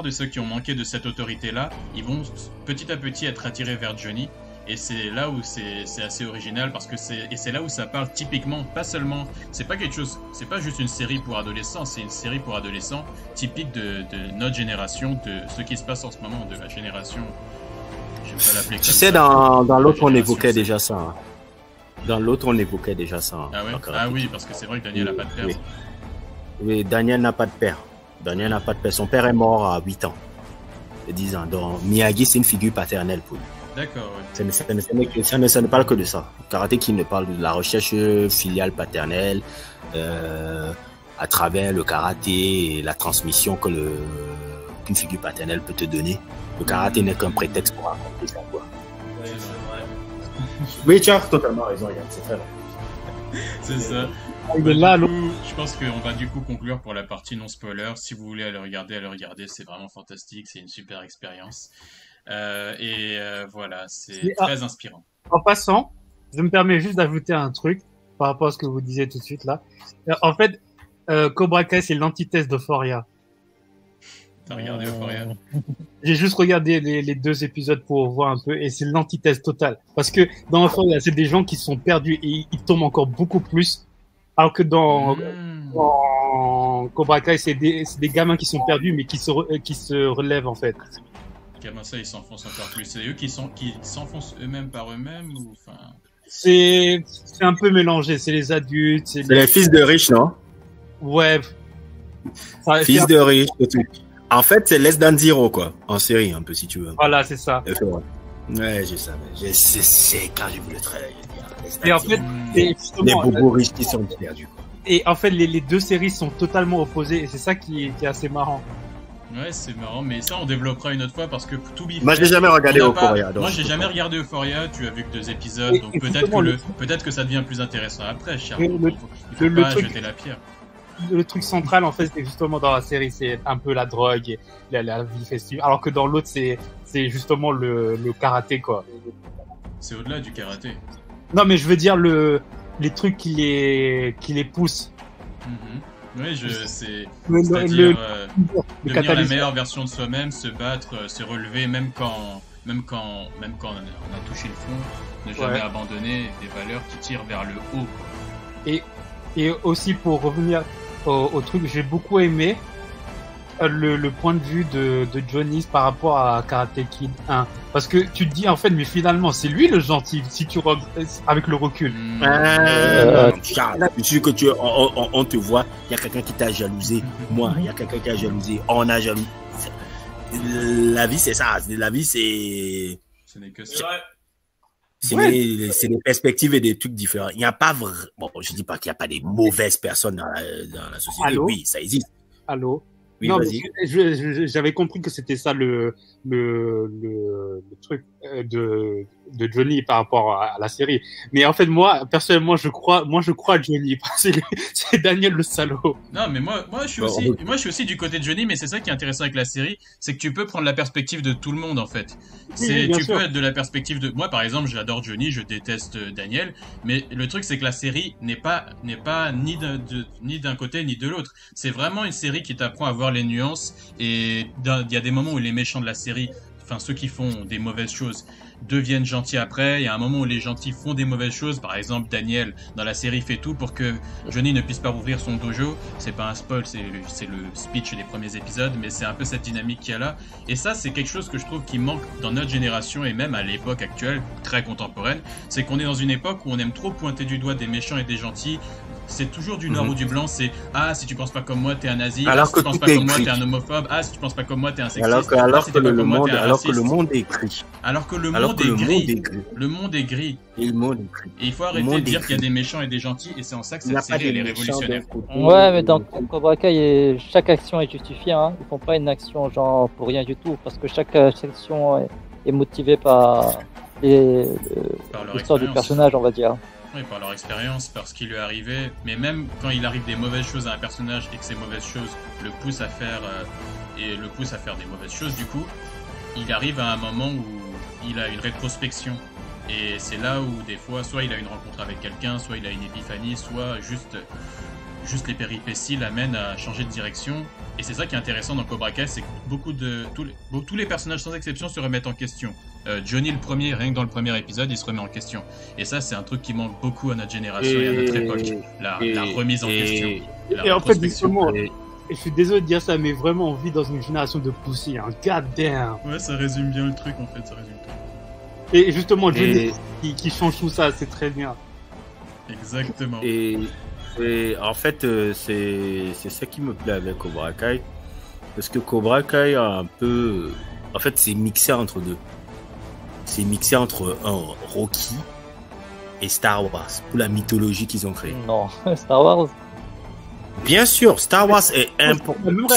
Speaker 6: de ceux qui ont manqué de cette autorité-là, ils vont petit à petit être attirés vers Johnny. Et c'est là où c'est assez original parce que c'est là où ça parle typiquement, pas seulement, c'est pas quelque chose, c'est pas juste une série pour adolescents, c'est une série pour adolescents typique de notre génération, de ce qui se passe en ce moment, de la génération. Je vais pas l'appeler comme ça.
Speaker 8: Tu sais, dans l'autre on évoquait déjà ça. Hein. Dans l'autre on évoquait déjà ça. Hein,
Speaker 6: ah ouais. Ah oui, parce que c'est vrai que Daniel n'a pas de père.
Speaker 8: Oui, Daniel n'a pas de père. Daniel n'a pas de père. Son père est mort à 8 ans. 10 ans. Donc Miyagi c'est une figure paternelle pour lui.
Speaker 6: D'accord. Ouais.
Speaker 8: Ça ne parle que de ça. Karate Kid ne parle de la recherche filiale paternelle à travers le karaté et la transmission qu'une figure paternelle peut te donner. Le karaté n'est qu'un prétexte pour raconter ça. Quoi.
Speaker 6: Ouais, c'est vrai.
Speaker 8: Oui, tu as totalement raison, Yann. C'est très vrai.
Speaker 6: C'est ça. Je pense qu'on va du coup conclure pour la partie non spoiler. Si vous voulez aller regarder, c'est vraiment fantastique. C'est une super expérience. Voilà, c'est très inspirant.
Speaker 7: En passant, je me permets juste d'ajouter un truc par rapport à ce que vous disiez tout de suite là. En fait, Cobra Kai, c'est l'antithèse d'Euphoria.
Speaker 6: T'as regardé Euphoria?
Speaker 7: J'ai juste regardé les 2 épisodes pour voir un peu et c'est l'antithèse totale. Parce que dans Euphoria, c'est des gens qui sont perdus et ils tombent encore beaucoup plus. Alors que dans Cobra Kai, c'est des gamins qui sont perdus mais qui se relèvent en fait.
Speaker 6: Comment ça, ils s'enfoncent encore plus? C'est eux qui s'enfoncent eux-mêmes par eux-mêmes ou enfin...
Speaker 7: C'est un peu mélangé. C'est les adultes.
Speaker 8: C'est les fils de riches, non?
Speaker 7: Ouais.
Speaker 8: Fils de riches, tout. En fait, c'est Less Than Zero, quoi. En série, un peu, si tu veux.
Speaker 7: Voilà, c'est ça.
Speaker 8: Ouais, je savais. C'est quand j'ai vu le trailer.
Speaker 7: Et en fait,
Speaker 8: les bobos riches qui sont perdus, quoi.
Speaker 7: Et en fait, les 2 séries sont totalement opposées et c'est ça qui est assez marrant.
Speaker 6: Ouais, c'est marrant, mais ça on développera une autre fois parce que tout bif.
Speaker 8: Moi, j'ai jamais regardé Euphoria.
Speaker 6: Moi, j'ai jamais regardé Euphoria. Tu as vu que 2 épisodes, donc peut-être que ça devient plus intéressant après. Charles, il faut pas jeter la pierre.
Speaker 7: Le truc central, en fait, c'est justement dans la série, c'est un peu la drogue et la vie festive, alors que dans l'autre, c'est justement le karaté, quoi.
Speaker 6: C'est au-delà du karaté.
Speaker 7: Non, mais je veux dire les trucs qui les poussent.
Speaker 6: Oui, c'est-à-dire devenir la meilleure version de soi-même, se battre, se relever, même quand on a touché le fond, ne jamais abandonner des valeurs qui tirent vers le haut. Quoi.
Speaker 7: Et aussi pour revenir au truc, j'ai beaucoup aimé le point de vue de Johnny par rapport à Karate Kid 1. Parce que tu te dis en fait, mais finalement c'est lui le gentil si tu avec le recul.
Speaker 8: Je suis que on te voit, il y a quelqu'un qui t'a jalousé. Moi, il y a quelqu'un qui a jalousé. On a jalousé. La vie c'est ça. La vie c'est.
Speaker 6: Ce n'est que ça.
Speaker 8: C'est des perspectives et des trucs différents. Il n'y a pas bon, je dis pas qu'il n'y a pas des mauvaises personnes dans la société.
Speaker 7: Allô?
Speaker 8: Oui, ça existe.
Speaker 7: Allô?
Speaker 8: Oui,
Speaker 7: non,
Speaker 8: vas-y.
Speaker 7: J'avais compris que c'était ça le truc de Johnny par rapport à la série. Mais en fait, moi, personnellement, je crois à Johnny. C'est Daniel le salaud.
Speaker 6: Non, mais moi, je suis aussi du côté de Johnny, mais c'est ça qui est intéressant avec la série, c'est que tu peux prendre la perspective de tout le monde, en fait. Tu peux être de la perspective de... Moi, par exemple, j'adore Johnny, je déteste Daniel, mais le truc, c'est que la série n'est pas ni d'un côté, ni de l'autre. C'est vraiment une série qui t'apprend à voir les nuances, et il y a des moments où les méchants de la série, enfin ceux qui font des mauvaises choses, deviennent gentils après. Il y a un moment où les gentils font des mauvaises choses. Par exemple, Daniel, dans la série, fait tout pour que Johnny ne puisse pas rouvrir son dojo. C'est pas un spoil, c'est le speech des premiers épisodes, mais c'est un peu cette dynamique qu'il y a là. Et ça, c'est quelque chose que je trouve qui manque dans notre génération et même à l'époque actuelle, très contemporaine. C'est qu'on est dans une époque où on aime trop pointer du doigt des méchants et des gentils. C'est toujours du noir ou du blanc, c'est « Ah, si tu penses pas comme moi, t'es un nazi. Ah, si tu penses pas comme moi, t'es un homophobe. Ah, si tu penses pas comme moi, t'es un sexiste.
Speaker 8: Alors que le monde est gris.
Speaker 6: Alors que le monde est gris. Le monde est gris.
Speaker 8: Et le monde est gris.
Speaker 6: Et il faut arrêter de dire qu'il y a des méchants et des gentils, et c'est en ça que cette série, elle est révolutionnaire.
Speaker 3: Ouais, mais dans Cobra Kai, chaque action est justifiée. Hein. Ils font pas une action genre pour rien du tout, parce que chaque action est motivée par l'histoire du personnage, on va dire.
Speaker 6: Oui, par leur expérience, par ce qui lui est arrivé, mais même quand il arrive des mauvaises choses à un personnage et que ces mauvaises choses le poussent à faire des mauvaises choses, du coup, il arrive à un moment où il a une rétrospection. Et c'est là où des fois, soit il a une rencontre avec quelqu'un, soit il a une épiphanie, soit juste les péripéties l'amènent à changer de direction. Et c'est ça qui est intéressant dans Cobra Kai, c'est que tous les personnages sans exception se remettent en question. Johnny le premier, rien que dans le premier épisode, il se remet en question. Et ça, c'est un truc qui manque beaucoup à notre génération et à notre époque. La remise en question.
Speaker 7: Et en fait, justement, et je suis désolé de dire ça, mais vraiment, on vit dans une génération de poussies. Hein. God damn.
Speaker 6: Ouais, ça résume bien le truc, en fait. Ça résume tout.
Speaker 7: Et justement, Johnny qui change tout ça, c'est très bien.
Speaker 6: Exactement.
Speaker 8: Et en fait, c'est ça qui me plaît avec Cobra Kai. Parce que Cobra Kai a un peu... En fait, c'est mixé entre deux. C'est mixé entre un Rocky et Star Wars, pour la mythologie qu'ils ont créée.
Speaker 3: Non, Star Wars.
Speaker 8: Bien sûr, Star Wars est important.
Speaker 7: Moi,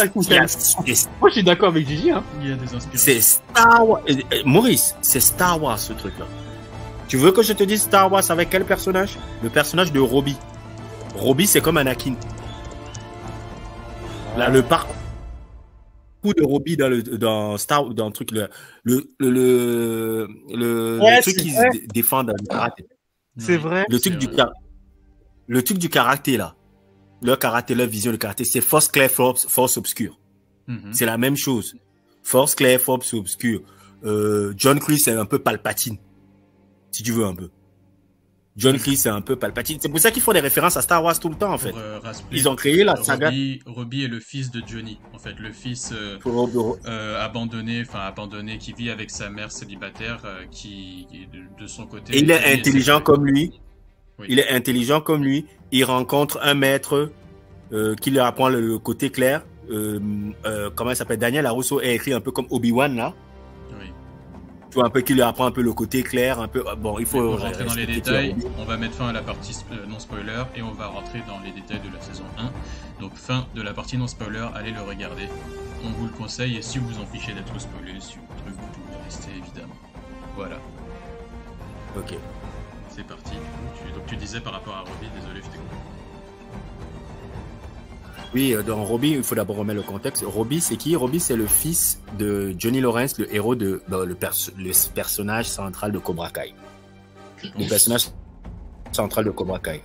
Speaker 7: je suis d'accord avec Gigi. Hein.
Speaker 6: Il y a des inspirations.
Speaker 8: C'est Star Wars. Maurice, c'est Star Wars ce truc-là. Tu veux que je te dise Star Wars avec quel personnage? Le personnage de Robbie. Robbie, c'est comme Anakin. Là, le parcours de Robbie dans le truc, le truc qu'ils défendent dans le karaté.
Speaker 7: C'est vrai.
Speaker 8: Le truc du karaté, là. Leur karaté, leur vision de karaté, c'est force claire, force obscure. C'est la même chose. Force claire, force obscure. John Kreese, c'est un peu Palpatine. Si tu veux un peu. John Kreese, c'est un peu Palpatine. C'est pour ça qu'ils font des références à Star Wars tout le temps, en fait. Ils ont créé la saga.
Speaker 6: Robbie est le fils de Johnny, en fait. Le fils abandonné, qui vit avec sa mère célibataire, qui, de son côté...
Speaker 8: Et il est intelligent comme lui. Oui. Il est intelligent comme lui. Il rencontre un maître qui lui apprend le côté clair. Comment il s'appelle? Daniel LaRusso est écrit un peu comme Obi-Wan, là.
Speaker 6: Oui.
Speaker 8: Tu vois, un peu qui lui apprend un peu le côté clair, un peu... Bon, il faut...
Speaker 6: Pour rentrer dans les détails, on va mettre fin à la partie non-spoiler et on va rentrer dans les détails de la saison 1. Donc, fin de la partie non-spoiler, allez le regarder. On vous le conseille et si vous en fichez d'être spoilé sur le truc, vous pouvez rester, évidemment. Voilà.
Speaker 8: Ok.
Speaker 6: C'est parti. Donc tu disais par rapport à Robbie, désolé, je t'ai coupé.
Speaker 8: Oui, dans Robbie, il faut d'abord remettre le contexte. Robbie, c'est qui? Robbie, c'est le fils de Johnny Lawrence, le héros le personnage central de Cobra Kai. Le personnage central de Cobra Kai.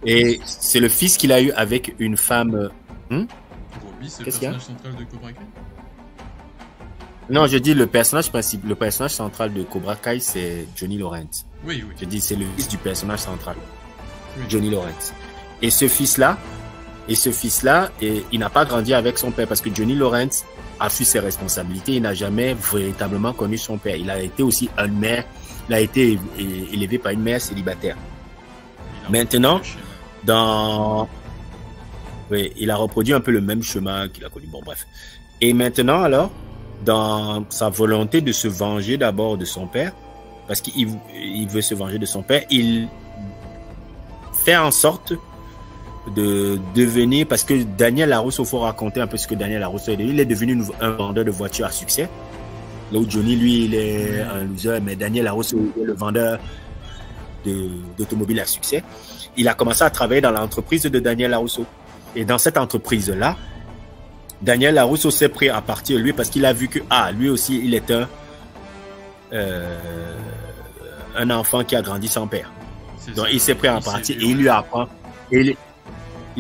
Speaker 8: Et c'est le fils qu'il a eu avec une femme.
Speaker 6: Robbie, c'est le personnage central de Cobra Kai?
Speaker 8: Non, je dis le personnage central de Cobra Kai, c'est Johnny Lawrence.
Speaker 6: Oui.
Speaker 8: Je dis c'est le fils du personnage central,
Speaker 6: Oui.
Speaker 8: Johnny Lawrence. Et ce fils-là, il n'a pas grandi avec son père parce que Johnny Lawrence a fui ses responsabilités. Il n'a jamais véritablement connu son père. Il a été aussi il a été élevé par une mère célibataire. Maintenant, il a reproduit un peu le même chemin qu'il a connu. Bon, bref. Et maintenant, alors, dans sa volonté de se venger d'abord de son père, parce qu'il veut se venger de son père, il fait en sorte de devenir, parce que Daniel LaRusso, il faut raconter un peu ce que Daniel LaRusso est devenu. Il est devenu un vendeur de voitures à succès. Là où Johnny, lui, il est un loser, mais Daniel LaRusso est le vendeur d'automobiles à succès. Il a commencé à travailler dans l'entreprise de Daniel LaRusso. Et dans cette entreprise-là, Daniel LaRusso s'est pris à partir de lui parce qu'il a vu que, lui aussi, il est un enfant qui a grandi sans père. Donc, il s'est pris à partir et il lui apprend. Il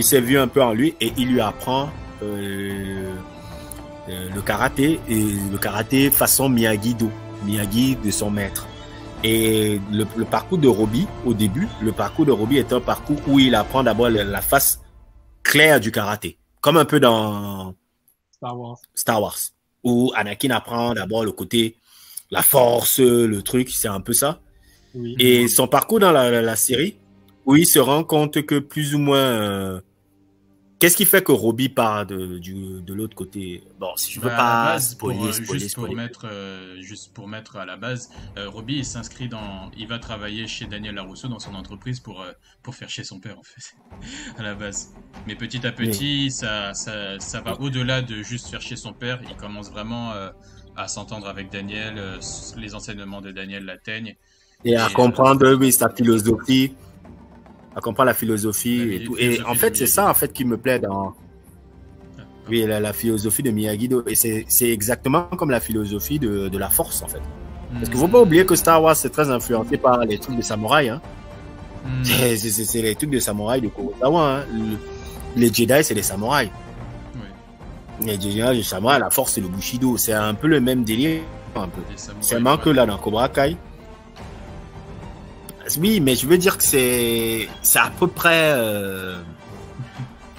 Speaker 8: s'est vu un peu en lui et il lui apprend le karaté, et le karaté façon Miyagi de son maître. Et le parcours de Robbie, au début, est un parcours où il apprend d'abord la face claire du karaté, comme un peu dans Star Wars, où Anakin apprend d'abord le côté, la force, le truc, c'est un peu ça. Oui. Et son parcours dans la série, où il se rend compte que plus ou moins... qu'est-ce qui fait que Robbie part de l'autre côté? Bon, si je veux pas spoiler.
Speaker 6: Juste pour mettre à la base, Robbie, il va travailler chez Daniel LaRusso dans son entreprise pour faire chier son père, en fait, à la base. Mais petit à petit, ça va au-delà de juste faire chier son père. Il commence vraiment à s'entendre avec Daniel, les enseignements de Daniel l'atteignent.
Speaker 8: Et à comprendre sa philosophie. À comprendre la philosophie et tout. Et en fait, c'est ça en fait qui me plaît dans la philosophie de Miyagi-Do. Et c'est exactement comme la philosophie de la force en fait. Parce qu'il ne faut pas oublier que Star Wars c'est très influencé par les trucs de samouraï. Hein. C'est les trucs de samouraï de Kurosawa. Hein. Les Jedi c'est les samouraïs. Oui. Les Jedi, les samouraïs, la force c'est le Bushido. C'est un peu le même délire. Seulement que là dans Cobra Kai. Oui, mais je veux dire que c'est à peu près,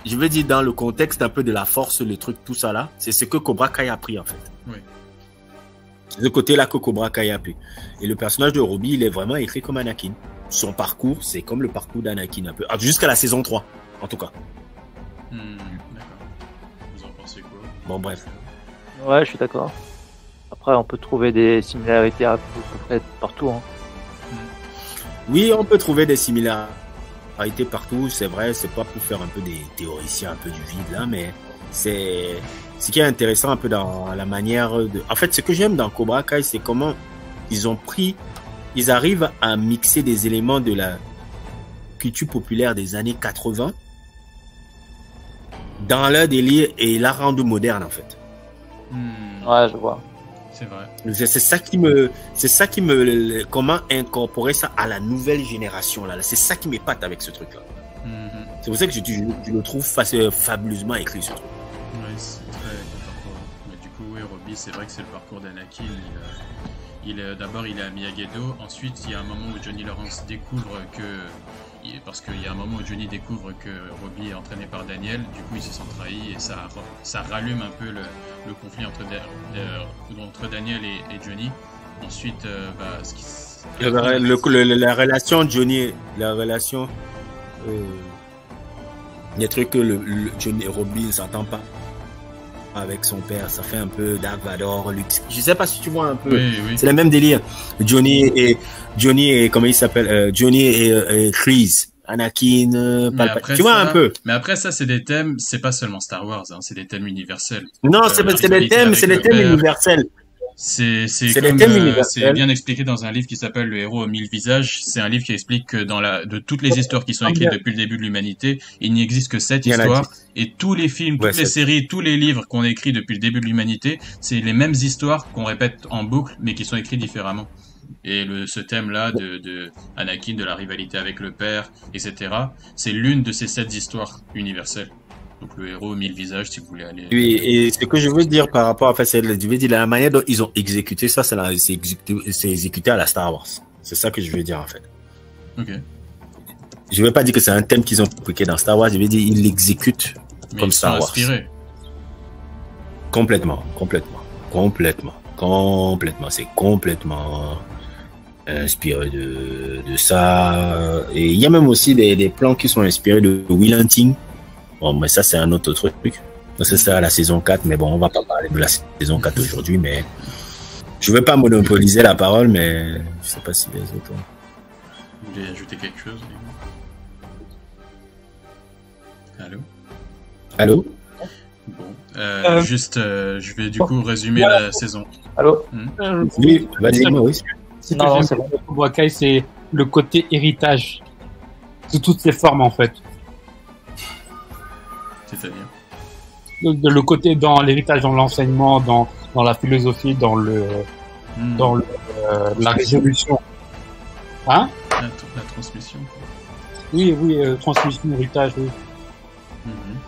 Speaker 8: je veux dire dans le contexte un peu de la force, le truc, tout ça là, c'est ce que Cobra Kai a pris en fait. Oui. C'est ce côté-là que Cobra Kai a pris. Et le personnage de Robbie, il est vraiment écrit comme Anakin. Son parcours, c'est comme le parcours d'Anakin un peu, jusqu'à la saison 3, en tout cas.
Speaker 6: D'accord. Vous en pensez quoi?
Speaker 8: Bon, bref.
Speaker 3: Ouais, je suis d'accord. Après, on peut trouver des similarités à peu près partout, hein.
Speaker 8: Oui, on peut trouver des similarités partout, c'est vrai, c'est pas pour faire un peu des théoriciens un peu du vide là, mais c'est ce qui est intéressant un peu dans la manière de... En fait, ce que j'aime dans Cobra Kai, c'est comment ils arrivent à mixer des éléments de la culture populaire des années 80 dans leur délire et la rendre moderne en fait.
Speaker 3: Ouais, je vois.
Speaker 6: C'est vrai.
Speaker 8: C'est ça qui me, comment incorporer ça à la nouvelle génération là. C'est ça qui m'épate avec ce truc là. C'est pour ça que je le trouve fabuleusement écrit ce truc.
Speaker 6: Oui, c'est très contemporain. Mais du coup, oui, Robbie, c'est vrai que c'est le parcours d'Anakin. D'abord, il est à Miyagi-Do. Ensuite, il y a un moment où Johnny Lawrence découvre parce qu'il y a un moment où Johnny découvre que Robbie est entraîné par Daniel, du coup il se sent trahi et ça rallume un peu le conflit entre Daniel et Johnny. Ensuite,
Speaker 8: la relation Johnny, les trucs que Johnny et Robbie ne s'entendent pas avec son père, ça fait un peu Dark Vador, Luke. Je sais pas si tu vois un peu. Oui. C'est le même délire. Johnny et comment il s'appelle, Johnny et Chris, Anakin, Palpatine. Tu vois un peu.
Speaker 6: Mais après ça, c'est des thèmes. C'est pas seulement Star Wars, hein, c'est des thèmes universels.
Speaker 8: Non, c'est des thèmes universels.
Speaker 6: C'est bien expliqué dans un livre qui s'appelle Le héros aux 1000 visages. C'est un livre qui explique que de toutes les histoires qui sont écrites depuis le début de l'humanité, il n'y existe que 7 histoires. Et tous les films, toutes les séries, tous les livres qu'on écrit depuis le début de l'humanité, c'est les mêmes histoires qu'on répète en boucle, mais qui sont écrits différemment. Et ce thème-là de Anakin, de la rivalité avec le père, etc., c'est l'une de ces 7 histoires universelles. Donc le héros 1000 visages, si vous voulez aller...
Speaker 8: Oui, et ce que je veux dire par rapport à je veux dire la manière dont ils ont exécuté ça, c'est exécuté à la Star Wars. C'est ça que je veux dire en fait.
Speaker 6: Ok.
Speaker 8: Je ne veux pas dire que c'est un thème qu'ils ont appliqué dans Star Wars, je veux dire ils l'exécutent comme Star Wars.
Speaker 6: Inspirés.
Speaker 8: Complètement. C'est complètement inspiré de ça. Et il y a même aussi des plans qui sont inspirés de Will Hunting. Bon, mais ça, c'est un autre truc. Ça, c'est à la saison 4, mais bon, on va pas parler de la saison 4 aujourd'hui, mais je veux pas monopoliser la parole, mais je sais pas si les autres...
Speaker 6: Vous voulez ajouter quelque chose?
Speaker 8: Allô?
Speaker 6: Bon, juste, je vais du coup résumer la saison.
Speaker 3: Allô?
Speaker 8: Oui, vas-y, moi, oui.
Speaker 7: Ce que j'aime de Cobra Kai, c'est le côté héritage sous toutes ses formes, en fait.
Speaker 6: C'est-à-dire
Speaker 7: le côté dans l'héritage, dans l'enseignement, dans la philosophie, dans la résolution. Hein?
Speaker 6: La transmission.
Speaker 7: Oui, transmission, héritage, oui.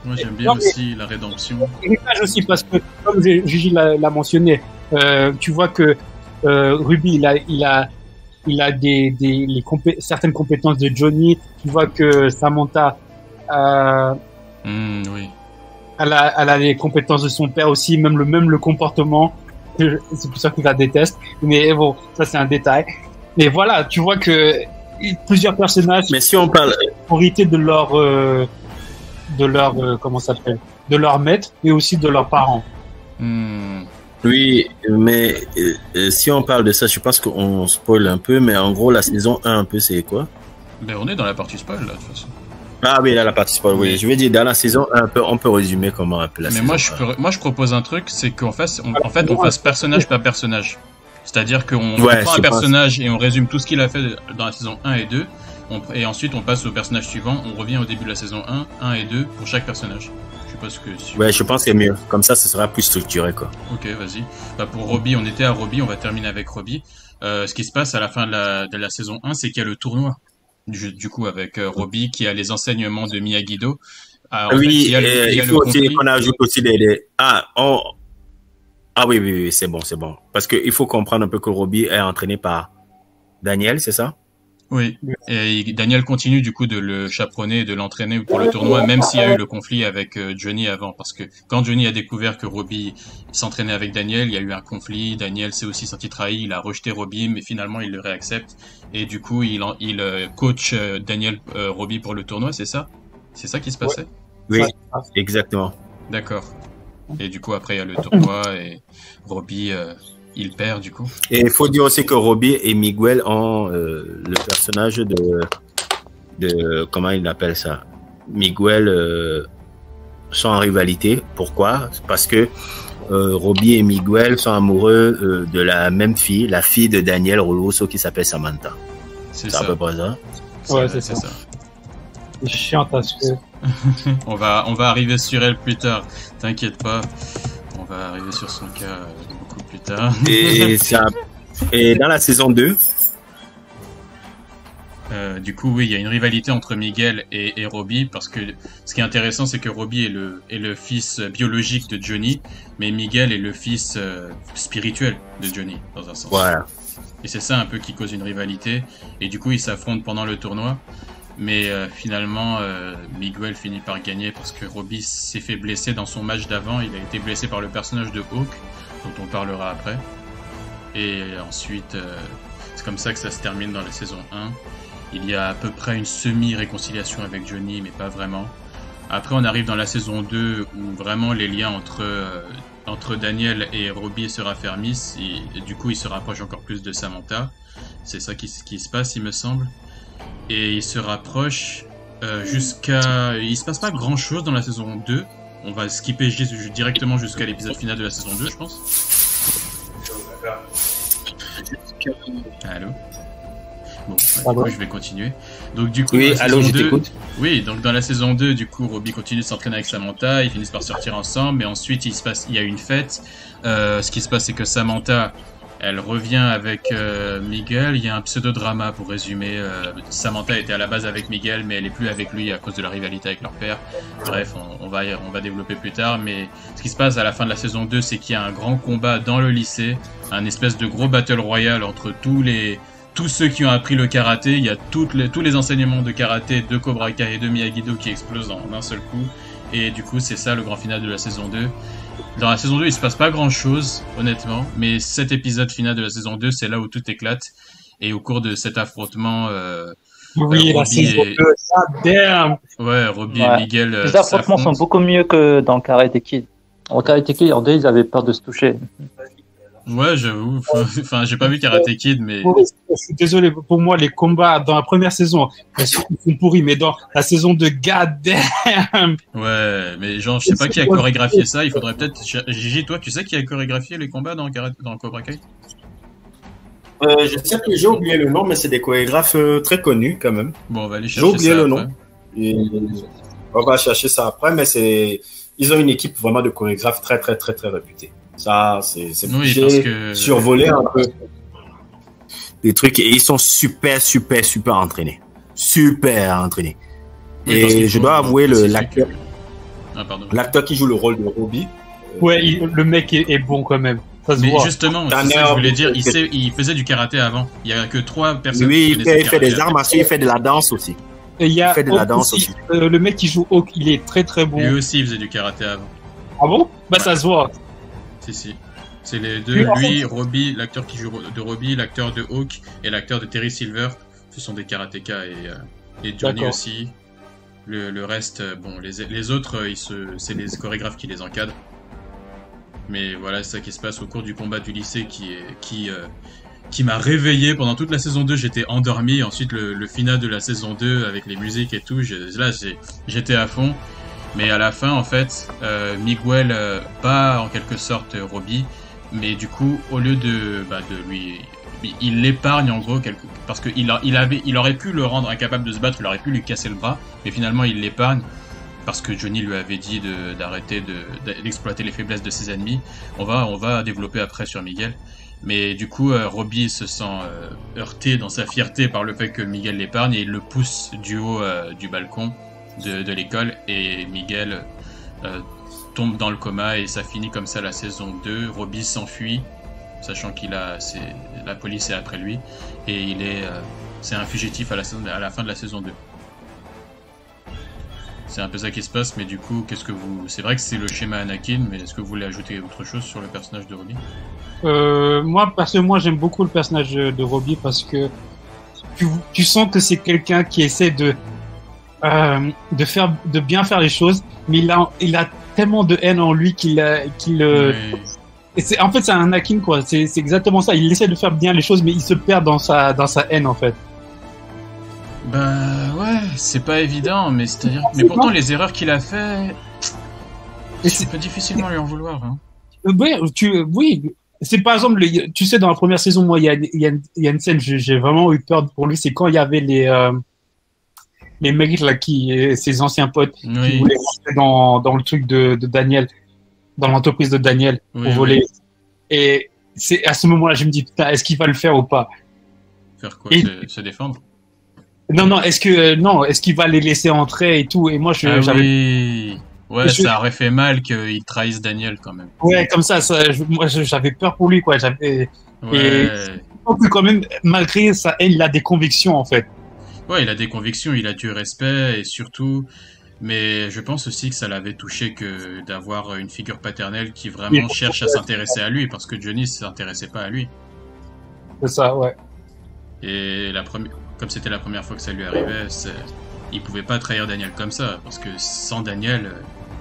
Speaker 6: Moi j'aime bien aussi la rédemption.
Speaker 7: Héritage aussi parce que, comme Gigi l'a mentionné, tu vois que Ruby il a certaines compétences de Johnny. Tu vois que Samantha
Speaker 6: oui.
Speaker 7: Elle a les compétences de son père aussi, même le comportement. C'est pour ça qu'il la déteste. Mais bon, ça c'est un détail. Mais voilà, tu vois que plusieurs personnages.
Speaker 8: Mais si on parle
Speaker 7: hérité de leur comment ça s'appelle, de leur maître et aussi de leurs parents.
Speaker 8: Oui, mais si on parle de ça, je pense qu'on spoil un peu, mais en gros la saison 1 un peu c'est quoi?
Speaker 6: Ben on est dans la partie spoil là de toute façon.
Speaker 8: Ah oui, là la partie spoil, oui. Je veux dire dans la saison 1 on peut résumer comment un peu la saison.
Speaker 6: Mais moi je propose un truc, c'est qu'en fait on fasse personnage par personnage. C'est-à-dire qu'on prend un personnage et on résume tout ce qu'il a fait dans la saison 1 et 2. Et ensuite, on passe au personnage suivant. On revient au début de la saison 1 et 2 pour chaque personnage. Je sais pas ce que...
Speaker 8: Ouais, je pense que c'est mieux. Comme ça, ce sera plus structuré, quoi.
Speaker 6: Ok, vas-y. Bah, pour Robbie, on était à Robbie. On va terminer avec Robbie. Ce qui se passe à la fin de la saison 1, c'est qu'il y a le tournoi. Du coup, avec Robbie qui a les enseignements de Miyagi-Do.
Speaker 8: Oui, il faut aussi qu'on ajoute aussi Ah oui, c'est bon. Parce qu'il faut comprendre un peu que Robbie est entraîné par Daniel, c'est ça?
Speaker 6: Oui, et Daniel continue du coup de le chaperonner et de l'entraîner pour le tournoi, même s'il y a eu le conflit avec Johnny avant, parce que quand Johnny a découvert que Robbie s'entraînait avec Daniel, il y a eu un conflit, Daniel s'est aussi senti trahi, il a rejeté Robbie, mais finalement il le réaccepte, et du coup il coach Daniel Robbie pour le tournoi, c'est ça? C'est ça qui se passait?
Speaker 8: Oui, exactement.
Speaker 6: D'accord. Et du coup après il y a le tournoi, et Robbie... il perd du coup.
Speaker 8: Et il faut dire aussi que Robbie et Miguel ont le personnage de comment il appelle ça? Miguel sont en rivalité. Pourquoi? Parce que Robbie et Miguel sont amoureux de la même fille, la fille de Daniel Russo qui s'appelle Samantha.
Speaker 6: C'est ça.
Speaker 8: à peu près ça.
Speaker 7: Ouais, c'est ça. C'est chiant parce que...
Speaker 6: on va arriver sur elle plus tard. T'inquiète pas. On va arriver sur son cas beaucoup plus tard.
Speaker 8: Et dans la saison 2,
Speaker 6: du coup, oui, il y a une rivalité entre Miguel et Robbie, parce que ce qui est intéressant, c'est que Robbie est le fils biologique de Johnny, mais Miguel est le fils spirituel de Johnny, dans un sens.
Speaker 8: Voilà.
Speaker 6: Et c'est ça un peu qui cause une rivalité, et du coup, ils s'affrontent pendant le tournoi, mais finalement, Miguel finit par gagner parce que Robbie s'est fait blesser dans son match d'avant, il a été blessé par le personnage de Hawk, dont on parlera après, et ensuite, c'est comme ça que ça se termine dans la saison 1. Il y a à peu près une semi-réconciliation avec Johnny, mais pas vraiment. Après, on arrive dans la saison 2, où vraiment les liens entre Daniel et Robbie se raffermissent, et du coup, il se rapproche encore plus de Samantha. C'est ça qui se passe, il me semble. Et il se rapproche jusqu'à... Il se passe pas grand-chose dans la saison 2. On va skipper directement jusqu'à l'épisode final de la saison 2, je pense. Allô? Bon, du coup, je vais continuer. Donc, du coup,
Speaker 8: oui,
Speaker 6: allô, je t'écoute. Oui, donc dans la saison 2, du coup, Robbie continue de s'entraîner avec Samantha, ils finissent par sortir ensemble, mais ensuite, il y a une fête. Ce qui se passe, c'est que Samantha Elle revient avec Miguel. Il y a un pseudo-drama pour résumer. Samantha était à la base avec Miguel, mais elle est plus avec lui à cause de la rivalité avec leur père. Bref, on va développer plus tard. Mais ce qui se passe à la fin de la saison 2, c'est qu'il y a un grand combat dans le lycée, un espèce de gros battle royal entre tous ceux qui ont appris le karaté. Il y a tous les enseignements de karaté de Cobra Kai et de Miyagi-Do qui explosent en un seul coup. Et du coup, c'est ça le grand final de la saison 2. Dans la saison 2, il se passe pas grand chose, honnêtement, mais cet épisode final de la saison 2, c'est là où tout éclate. Et au cours de cet affrontement,
Speaker 7: oui, la saison 2, ça damn!
Speaker 6: Ouais, Robbie et Miguel.
Speaker 3: Les affrontements sont beaucoup mieux que dans Karate Kid. En Karate Kid, en deux, ils avaient peur de se toucher.
Speaker 6: Ouais, j'avoue. Enfin, j'ai pas vu Karate Kid, mais.
Speaker 7: Je suis désolé, pour moi, les combats dans la première saison, ils sont pourris, mais dans la saison 2, goddamn!
Speaker 6: Ouais, mais genre, je sais pas qui a chorégraphié ça. Il faudrait peut-être. Gigi, toi, tu sais qui a chorégraphié les combats dans Cobra Kai?
Speaker 8: Je sais que j'ai oublié le nom, mais c'est des chorégraphes très connus quand même.
Speaker 6: Bon, on va aller chercher ça.
Speaker 8: J'ai oublié le nom. Et on va chercher ça après, mais ils ont une équipe vraiment de chorégraphes très, très, très, très réputée. Ça, c'est
Speaker 6: oui,
Speaker 8: j'ai survolé un peu des trucs et ils sont super, super, super entraînés. Super entraînés. Oui, et je dois avouer, l'acteur qui joue le rôle de Robbie.
Speaker 7: Ouais, le mec est bon quand même. Ça se voit.
Speaker 6: Justement, c'est ça que je voulais dire. Il faisait du karaté avant. Il y a que 3 personnes.
Speaker 8: Oui, il fait des arts martiaux, il fait de la danse aussi.
Speaker 7: Et il fait de la danse aussi. Le mec qui joue Hawk, il est très très bon.
Speaker 6: Lui aussi, il faisait du karaté avant.
Speaker 7: Ah bon? Bah, ouais. Ça se voit.
Speaker 6: Si. C'est les deux. Lui, Robbie, l'acteur qui joue de Robbie, l'acteur de Hawk et l'acteur de Terry Silver. Ce sont des karatékas et Johnny aussi. Le reste, bon, les autres, c'est les chorégraphes qui les encadrent. Mais voilà, c'est ça qui se passe au cours du combat du lycée qui m'a réveillé pendant toute la saison 2. J'étais endormi. Ensuite, le final de la saison 2 avec les musiques et tout, j'étais à fond. Mais à la fin, en fait, Miguel bat en quelque sorte Robbie. Mais du coup, au lieu de lui... Il l'épargne en gros, parce qu'il aurait pu le rendre incapable de se battre, il aurait pu lui casser le bras. Mais finalement, il l'épargne. Parce que Johnny lui avait dit d'arrêter d'exploiter les faiblesses de ses ennemis. On va développer après sur Miguel. Mais du coup, Robbie se sent heurté dans sa fierté par le fait que Miguel l'épargne et il le pousse du haut du balcon de l'école. Et Miguel tombe dans le coma et ça finit comme ça la saison 2. Robbie s'enfuit, sachant la police est après lui. Et c'est un fugitif à la fin de la saison 2. C'est un peu ça qui se passe, mais du coup, c'est vrai que c'est le schéma Anakin, mais est-ce que vous voulez ajouter autre chose sur le personnage de Robbie?
Speaker 7: Moi, j'aime beaucoup le personnage de Robbie parce que tu sens que c'est quelqu'un qui essaie de bien faire les choses, mais il a tellement de haine en lui qu'il en fait, c'est un Anakin, quoi. C'est exactement ça. Il essaie de faire bien les choses, mais il se perd dans sa haine, en fait.
Speaker 6: Bah ouais, c'est pas évident, mais mais pourtant les erreurs qu'il a fait, tu peux difficilement lui en vouloir. Hein.
Speaker 7: Oui, c'est par exemple, tu sais, dans la première saison, moi, il y a une scène, j'ai vraiment eu peur pour lui, c'est quand il y avait les mecs là ses anciens potes, qui voulaient rentrer dans le truc de Daniel, dans l'entreprise de Daniel pour voler. Et c'est à ce moment-là, je me dis putain, est-ce qu'il va le faire ou pas?
Speaker 6: Faire quoi? Se défendre?
Speaker 7: Non, est-ce qu'il va les laisser entrer et tout? Et moi,
Speaker 6: oui. Ouais, ça aurait fait mal qu'ils trahissent Daniel quand même.
Speaker 7: Ouais, comme ça, moi, j'avais peur pour lui, quoi. Et quand même, malgré sa haine, il a des convictions, en fait.
Speaker 6: Ouais, il a des convictions, il a du respect et surtout, mais je pense aussi que ça l'avait touché que d'avoir une figure paternelle qui vraiment cherche à s'intéresser à lui, parce que Johnny ne s'intéressait pas à lui.
Speaker 7: C'est ça, ouais.
Speaker 6: Et comme c'était la première fois que ça lui arrivait, il pouvait pas trahir Daniel comme ça, parce que sans Daniel,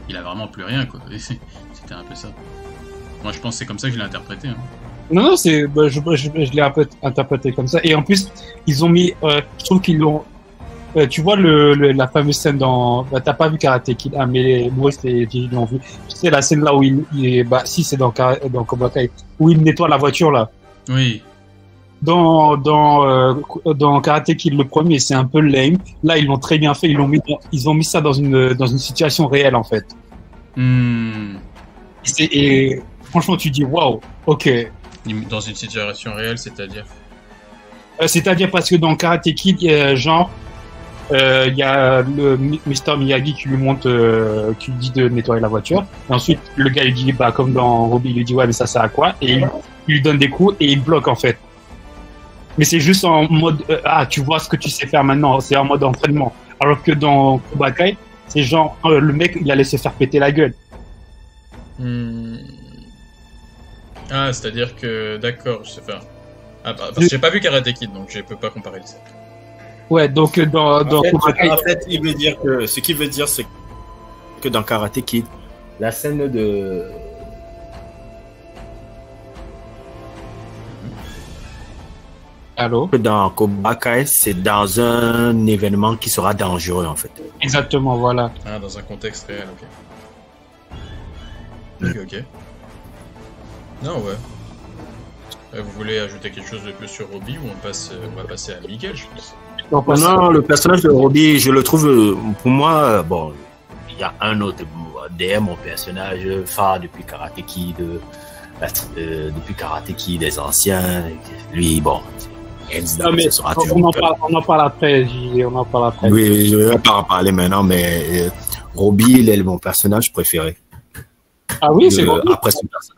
Speaker 6: il a vraiment plus rien, quoi. C'était un peu ça. Moi, je pense que c'est comme ça que je l'ai interprété. Hein.
Speaker 7: Non, je l'ai un peu interprété comme ça. Et en plus, ils ont mis, je trouve qu'ils l'ont. Tu vois la fameuse scène dans. T'as pas vu Karate Kid, mais moi et Gigi l'ont vu. Tu sais la scène là où si c'est dans Cobra Kai, où il nettoie la voiture là.
Speaker 6: Oui.
Speaker 7: Dans Karate Kid le premier, c'est un peu lame. Là, ils l'ont très bien fait. Ils ont mis ça dans une situation réelle en fait. Et franchement, tu dis waouh, ok.
Speaker 6: Dans une situation réelle, c'est-à-dire
Speaker 7: C'est-à-dire parce que dans Karate Kid, genre, il y a le Mr. Miyagi qui lui montre, qui lui dit de nettoyer la voiture. Et ensuite, le gars, il dit, bah, comme dans Robbie, il lui dit, ouais, mais ça sert à quoi? Et il lui donne des coups et il bloque, en fait. Mais c'est juste en mode, tu vois ce que tu sais faire maintenant. C'est en mode entraînement. Alors que dans Cobra Kai, c'est genre, le mec, il allait se faire péter la gueule.
Speaker 6: Ah, c'est-à-dire que, d'accord, je sais pas. Ah, parce que j'ai pas vu Karate Kid, donc je peux pas comparer ça.
Speaker 7: Ouais, donc dans
Speaker 8: Cobra Kai, en fait, il veut dire que ce qu'il veut dire, c'est que dans Karate Kid, la scène de
Speaker 7: Allô?
Speaker 8: Dans Cobra Kai, c'est dans un événement qui sera dangereux, en fait.
Speaker 7: Exactement, voilà.
Speaker 6: Ah, dans un contexte réel, ok. Ok. Non, ouais. Vous voulez ajouter quelque chose de plus sur Robbie ou on va passer à Miguel, je pense.
Speaker 8: Non, le personnage de Robbie, je le trouve, pour moi, bon, il y a un autre, DM, mon personnage phare depuis Karate Kid, des anciens, lui, bon.
Speaker 7: Non, mais on en parle après,
Speaker 8: Oui, je vais pas en parler maintenant, mais Robbie, il est mon personnage préféré.
Speaker 7: Ah oui, c'est Robbie.
Speaker 8: Après ce personnage.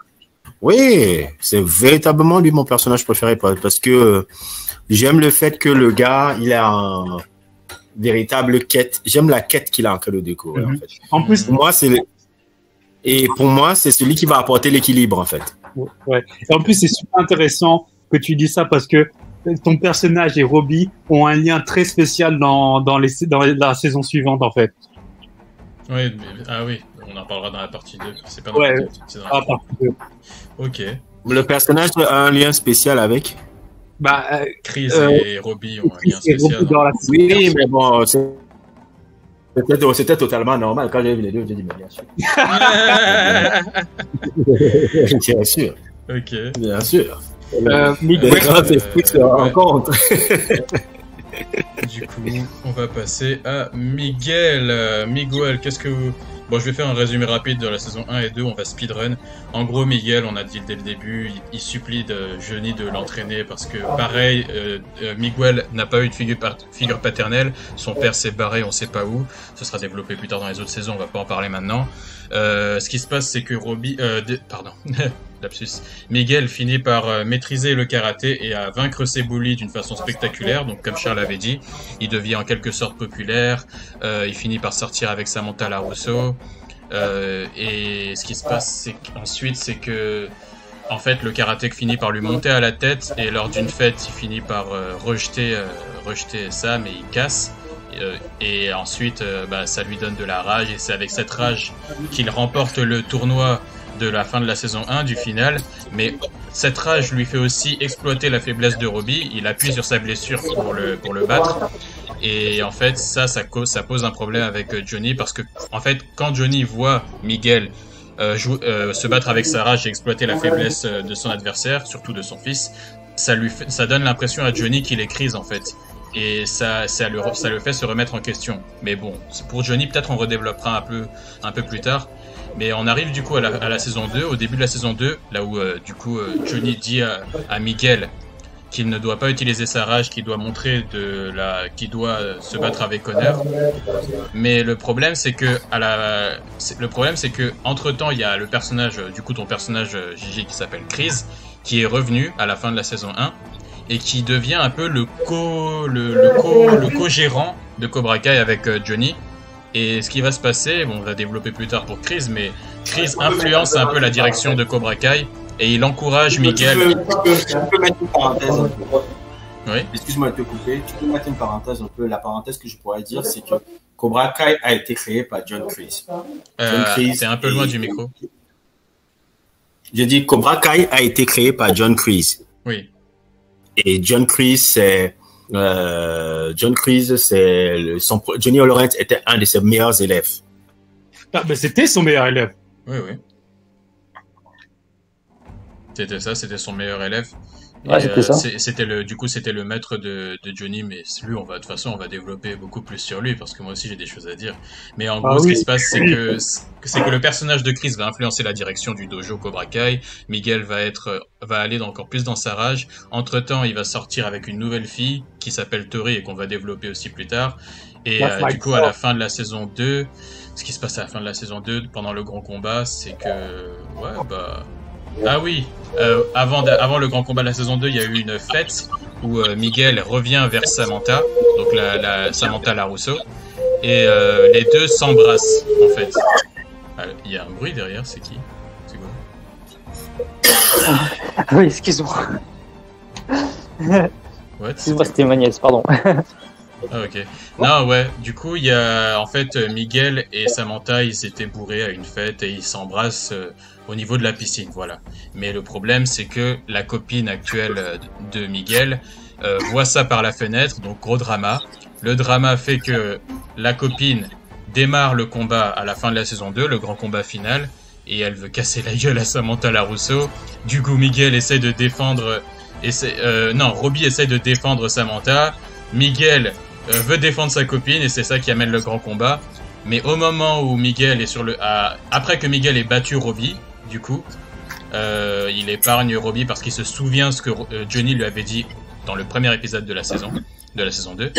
Speaker 8: Oui, c'est véritablement lui mon personnage préféré parce que j'aime le fait que le gars, il a un véritable quête. J'aime la quête qu'il a en train de découvrir. En fait.
Speaker 7: En plus,
Speaker 8: pour moi, c'est celui qui va apporter l'équilibre en fait.
Speaker 7: Ouais. Et en plus, c'est super intéressant que tu dis ça parce que ton personnage et Robbie ont un lien très spécial dans la saison suivante en fait.
Speaker 6: Oui, oui, on en parlera dans la partie 2. C'est pas dans la partie 2. Ok.
Speaker 8: Le personnage a un lien spécial avec
Speaker 6: Chris et Robbie ont un lien spécial.
Speaker 8: Oui, mais bon, c'était totalement normal. Quand j'ai vu les deux, j'ai dit, mais bien sûr. Bien sûr.
Speaker 6: Ok.
Speaker 8: Bien sûr.
Speaker 7: Miguel,
Speaker 6: Du coup, on va passer à Miguel. Miguel, qu'est-ce que vous... Bon, je vais faire un résumé rapide de la saison 1 et 2, on va speedrun. En gros, Miguel, on a dit dès le début, il supplie Johnny de l'entraîner parce que, pareil, Miguel n'a pas eu de figure paternelle, son père s'est barré, on sait pas où, ce sera développé plus tard dans les autres saisons, on va pas en parler maintenant. Ce qui se passe, c'est que lapsus. Miguel finit par maîtriser le karaté et à vaincre ses bullies d'une façon spectaculaire. Donc, comme Charles avait dit, il devient en quelque sorte populaire. Il finit par sortir avec Samantha LaRusso. Et ce qui se passe, ensuite, c'est que, en fait, le karaté finit par lui monter à la tête. Et lors d'une fête, il finit par rejeter Sam et il casse. Et ensuite, ça lui donne de la rage. Et c'est avec cette rage qu'il remporte le tournoi de la fin de la saison 1, du final, mais cette rage lui fait aussi exploiter la faiblesse de Robbie, il appuie sur sa blessure pour le battre, et en fait ça pose un problème avec Johnny, parce que en fait quand Johnny voit Miguel se battre avec sa rage et exploiter la faiblesse de son adversaire, surtout de son fils, ça donne l'impression à Johnny qu'il est Chris en fait. Et ça le fait se remettre en question. Mais bon, pour Johnny, peut-être on redéveloppera un peu plus tard. Mais on arrive du coup à la saison 2, au début de la saison 2, là où Johnny dit à Miguel qu'il ne doit pas utiliser sa rage, qu'il doit montrer qu'il doit se battre avec honneur. Mais le problème c'est que entre-temps, il y a le personnage, ton personnage Gigi qui s'appelle Chris, qui est revenu à la fin de la saison 1 et qui devient un peu le co-gérant de Cobra Kai avec Johnny. Et ce qui va se passer, on va développer plus tard pour Chris, mais Chris influence un peu la direction de Cobra Kai et il encourage Miguel.
Speaker 8: Tu peux mettre une parenthèse un peu.
Speaker 6: Oui.
Speaker 8: Excuse-moi de te couper. Tu peux mettre une parenthèse un peu. La parenthèse que je pourrais dire, c'est que Cobra Kai a été créé par John Chris.
Speaker 6: C'est un peu loin du micro.
Speaker 8: Je dis Cobra Kai a été créé par John Chris.
Speaker 6: Oui.
Speaker 8: Et John Chris, Johnny Lawrence était un de ses meilleurs élèves.
Speaker 7: Ah, ben c'était son meilleur élève.
Speaker 6: Oui. C'était son meilleur élève.
Speaker 3: Ouais, c'était ça.
Speaker 6: C'était le maître de Johnny, mais lui, de toute façon, on va développer beaucoup plus sur lui, parce que moi aussi, j'ai des choses à dire. Mais en gros, ce qui se passe, c'est que le personnage de Chris va influencer la direction du dojo Cobra Kai. Miguel va aller encore plus dans sa rage. Entre-temps, il va sortir avec une nouvelle fille, qui s'appelle Tori, et qu'on va développer aussi plus tard. Et du coup, à la fin de la saison 2, ce qui se passe à la fin de la saison 2, pendant le grand combat, c'est que... Ah oui, avant le grand combat de la saison 2, il y a eu une fête où Miguel revient vers Samantha, donc Samantha LaRusso, et les deux s'embrassent, en fait. Il y a un bruit derrière, c'est qui? C'est quoi?
Speaker 3: Oui, excuse-moi. Excuse-moi, c'était ma nièce, pardon.
Speaker 6: Ah, ok. Non, ouais, du coup, il y a, en fait, Miguel et Samantha, ils étaient bourrés à une fête et ils s'embrassent au niveau de la piscine, voilà. Mais le problème, c'est que la copine actuelle de Miguel voit ça par la fenêtre, donc gros drama. Le drama fait que la copine démarre le combat à la fin de la saison 2, le grand combat final, et elle veut casser la gueule à Samantha LaRusso. Du coup, Miguel essaie de défendre... Robbie essaie de défendre Samantha. Miguel veut défendre sa copine et c'est ça qui amène le grand combat. Mais au moment où Miguel est après que Miguel ait battu Robbie, du coup, il épargne Robbie parce qu'il se souvient ce que Johnny lui avait dit dans le premier épisode de la saison 2.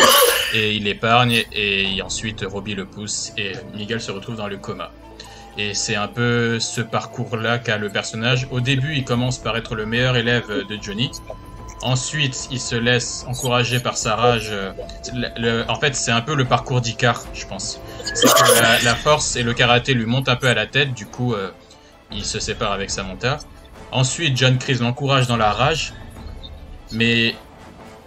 Speaker 6: Et il l'épargne et ensuite Robbie le pousse et Miguel se retrouve dans le coma. Et c'est un peu ce parcours-là qu'a le personnage. Au début, il commence par être le meilleur élève de Johnny. Ensuite, il se laisse encourager par sa rage. En fait, c'est un peu le parcours d'Icar, je pense. C'est que la force et le karaté lui montent un peu à la tête. Du coup, il se sépare avec Samantha. Ensuite, John Chris l'encourage dans la rage. Mais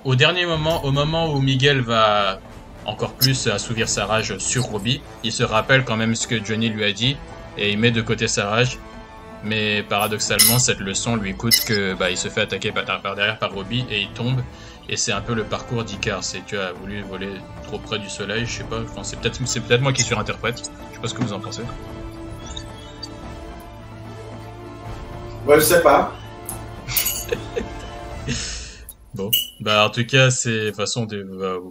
Speaker 6: au dernier moment, au moment où Miguel va encore plus assouvir sa rage sur Robbie, il se rappelle quand même ce que Johnny lui a dit et il met de côté sa rage. Mais paradoxalement, cette leçon lui coûte que il se fait attaquer par derrière par Robbie et il tombe. Et c'est un peu le parcours d'Icar. C'est tu as voulu voler trop près du soleil, je sais pas. Enfin, c'est peut-être moi qui surinterprète. Je sais pas ce que vous en pensez.
Speaker 11: Ouais, je sais pas.
Speaker 6: Bon, en tout cas, c'est de toute façon